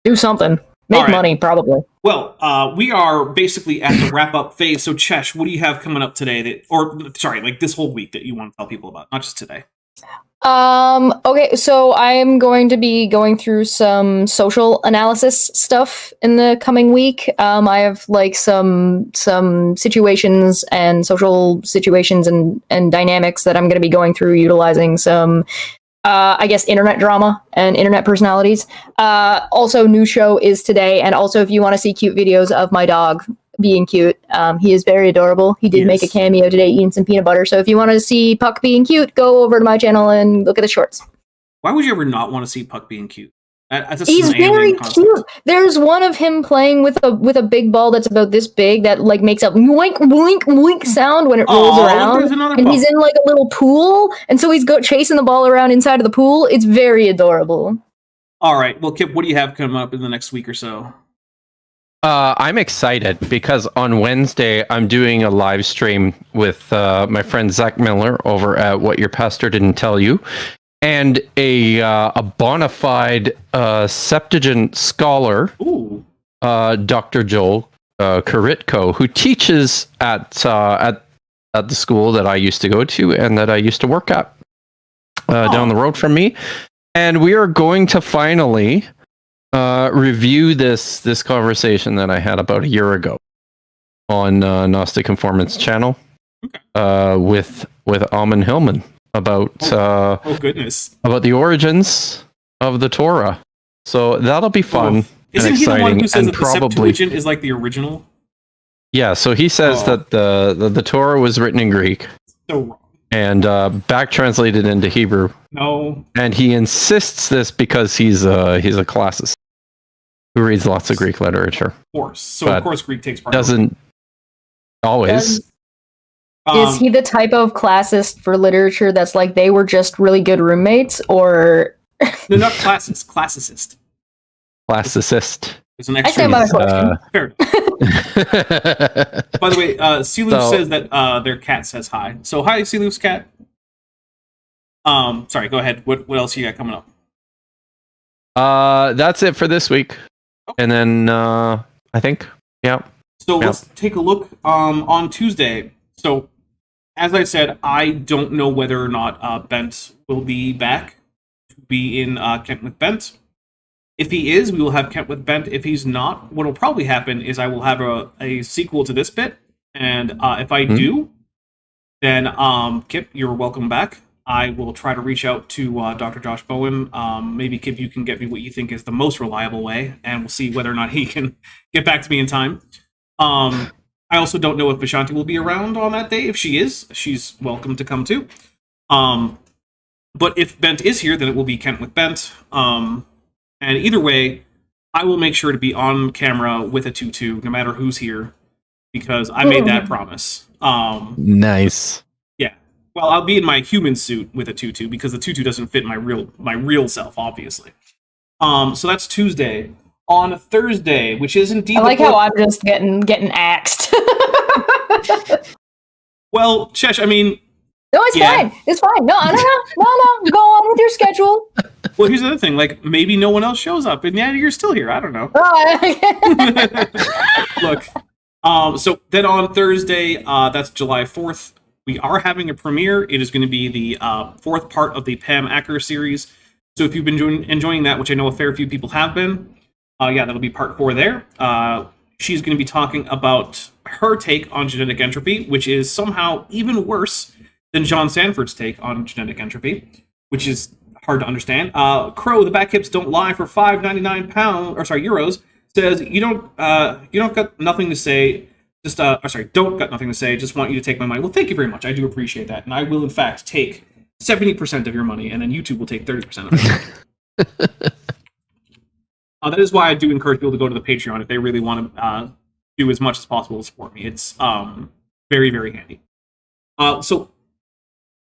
D: do something. Make money, probably.
C: Well, we are basically at the wrap-up phase. So, Chesh, what do you have coming up today this whole week that you want to tell people about? Not just today.
D: Okay, so I'm going to be going through some social analysis stuff in the coming week. I have some situations and social situations and dynamics that I'm going to be going through utilizing some internet drama and internet personalities. Also, new show is today, and also if you want to see cute videos of my dog being cute, he is very adorable. He did make a cameo today eating some peanut butter, so if you want to see Puck being cute, go over to my channel and look at the shorts.
C: Why would you ever not want to see Puck being cute?
D: He's very cute. There's one of him playing with a big ball that's about this big that makes a boink boink boink sound when it rolls around, and he's in a little pool, and so he's chasing the ball around inside of the pool. It's very adorable.
C: All right, well, Kip, what do you have coming up in the next week or so?
E: I'm excited because on Wednesday I'm doing a live stream with my friend Zach Miller over at What Your Pastor Didn't Tell You. And a bona fide Septuagint scholar, Dr. Joel Karitko, who teaches at the school that I used to go to and that I used to work at down the road from me. And we are going to finally review this conversation that I had about a year ago on Gnostic Conformance channel with Alman Hillman. About about the origins of the Torah. So that'll be fun.
C: Isn't he the one who says that the Septuagint is like the original?
E: Yeah, so he says that the Torah was written in Greek.
C: So wrong.
E: And back translated into Hebrew.
C: No.
E: And he insists this because he's a classicist who reads lots of Greek literature.
C: Of course. So of course Greek takes part.
E: Doesn't always.
D: Is he the type of classist for literature that's like they were just really good roommates, or
C: No, not classist. Classicist.
E: Classicist.
C: There's an
D: I
C: extra.
D: stand by my question.
C: Fair enough. By the way, Sealoof says that their cat says hi. So hi, Sealoof's cat. Sorry, go ahead. What else you got coming up?
E: That's it for this week.
C: Okay.
E: And then I think, yeah.
C: So let's take a look on Tuesday. So as I said, I don't know whether or not Bent will be back to be in Kent with Bent. If he is, we will have Kent with Bent. If he's not, what will probably happen is I will have a sequel to this bit. And if I do, then Kip, you're welcome back. I will try to reach out to Dr. Josh Bowen. Maybe, Kip, you can get me what you think is the most reliable way, and we'll see whether or not he can get back to me in time. I also don't know if Vishanti will be around on that day. If she is, she's welcome to come too. But if Bent is here, then it will be Kent with Bent. And either way, I will make sure to be on camera with a tutu, no matter who's here, because I made that promise.
E: Nice.
C: Yeah. Well, I'll be in my human suit with a tutu, because the tutu doesn't fit my real self, obviously. So that's Tuesday. On Thursday, which is indeed...
D: I like how I'm just getting axed.
C: Well, Chesh, I mean...
D: No, it's fine. It's fine. No. Go on with your schedule.
C: Well, here's the other thing. Like, maybe no one else shows up, and yeah, you're still here. I don't know. Look. So then on Thursday, that's July 4th, we are having a premiere. It is going to be the fourth part of the Pam Acker series. So if you've been enjoying that, which I know a fair few people have been, that'll be part 4 there. She's going to be talking about her take on genetic entropy, which is somehow even worse than John Sanford's take on genetic entropy, which is hard to understand. Crow, the back hips don't lie for €5.99 euros, says you don't got nothing to say. Just don't got nothing to say. Just want you to take my money. Well, thank you very much. I do appreciate that, and I will in fact take 70% of your money, and then YouTube will take 30% of it. That is why I do encourage people to go to the Patreon if they really want to do as much as possible to support me. It's very, very handy. So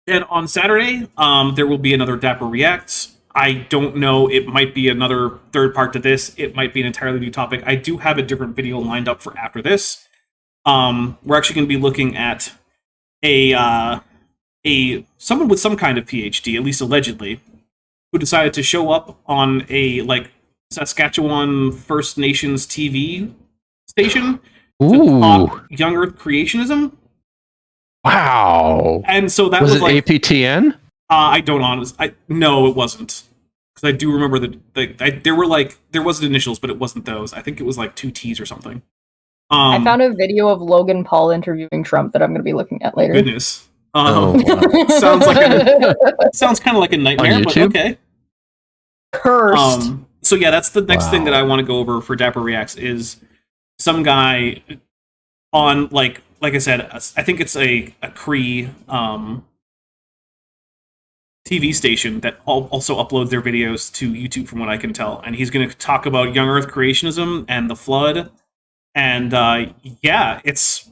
C: then on Saturday, there will be another Dapper Reacts. I don't know. It might be another third part to this. It might be an entirely new topic. I do have a different video lined up for after this. We're actually going to be looking at someone with some kind of PhD, at least allegedly, who decided to show up on a Saskatchewan First Nations TV station to talk young Earth creationism.
E: Wow!
C: And so that
E: was
C: was
E: it APTN?
C: I don't honestly. No, it wasn't, because I do remember that there wasn't initials, but it wasn't those. I think it was 2 T's or something.
D: I found a video of Logan Paul interviewing Trump that I'm going to be looking at later.
C: Goodness.
E: Wow.
C: Sounds kind of like a nightmare, but okay.
D: Cursed.
C: So yeah, that's the next thing that I want to go over for Dapper Reacts is some guy on like I said, I think it's a Cree TV station that also uploads their videos to YouTube, from what I can tell, and he's going to talk about young Earth creationism and the flood, and it's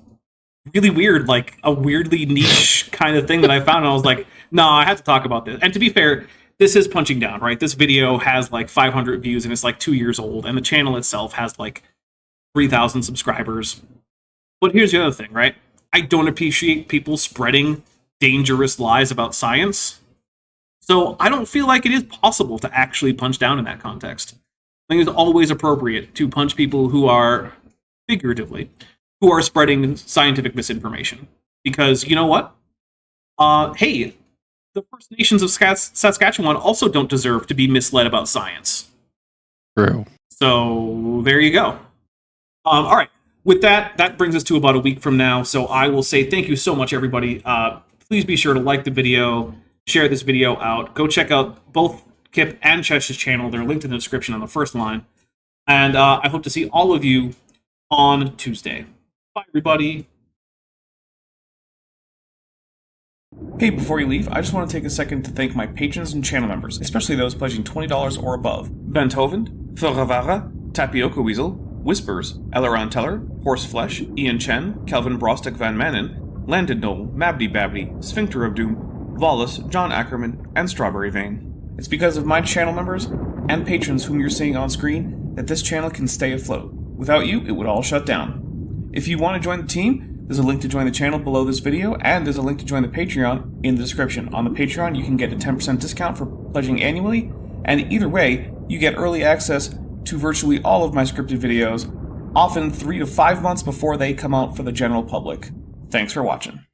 C: really weird, like a weirdly niche kind of thing that I found, and I was like, no, I have to talk about this. And to be fair, this is punching down, right? This video has 500 views and it's 2 years old, and the channel itself has 3,000 subscribers. But here's the other thing, right? I don't appreciate people spreading dangerous lies about science. So I don't feel like it is possible to actually punch down in that context. I think it's always appropriate to punch people who are, figuratively, who are spreading scientific misinformation. Because you know what? Hey, the First Nations of Saskatchewan also don't deserve to be misled about science.
E: True.
C: So there you go. All right. With that brings us to about a week from now. So I will say thank you so much, everybody. Please be sure to like the video, share this video out. Go check out both Kip and Chesh's channel. They're linked in the description on the first line. And I hope to see all of you on Tuesday. Bye, everybody.
I: Hey, before you leave, I just want to take a second to thank my patrons and channel members, especially those pledging $20 or above. Ben Hovind, Phil Ravara, Tapioca Weasel, Whispers, Eleron Teller, Horseflesh, Ian Chen, Kelvin Brostek Van Manen, Landed Noble, Mabdy Babdy, Sphincter of Doom, Lawless, John Ackerman, and Strawberry Vein. It's because of my channel members and patrons whom you're seeing on screen that this channel can stay afloat. Without you, it would all shut down. If you want to join the team, there's a link to join the channel below this video, and there's a link to join the Patreon in the description. On the Patreon, you can get a 10% discount for pledging annually, and either way, you get early access to virtually all of my scripted videos, often 3 to 5 months before they come out for the general public. Thanks for watching.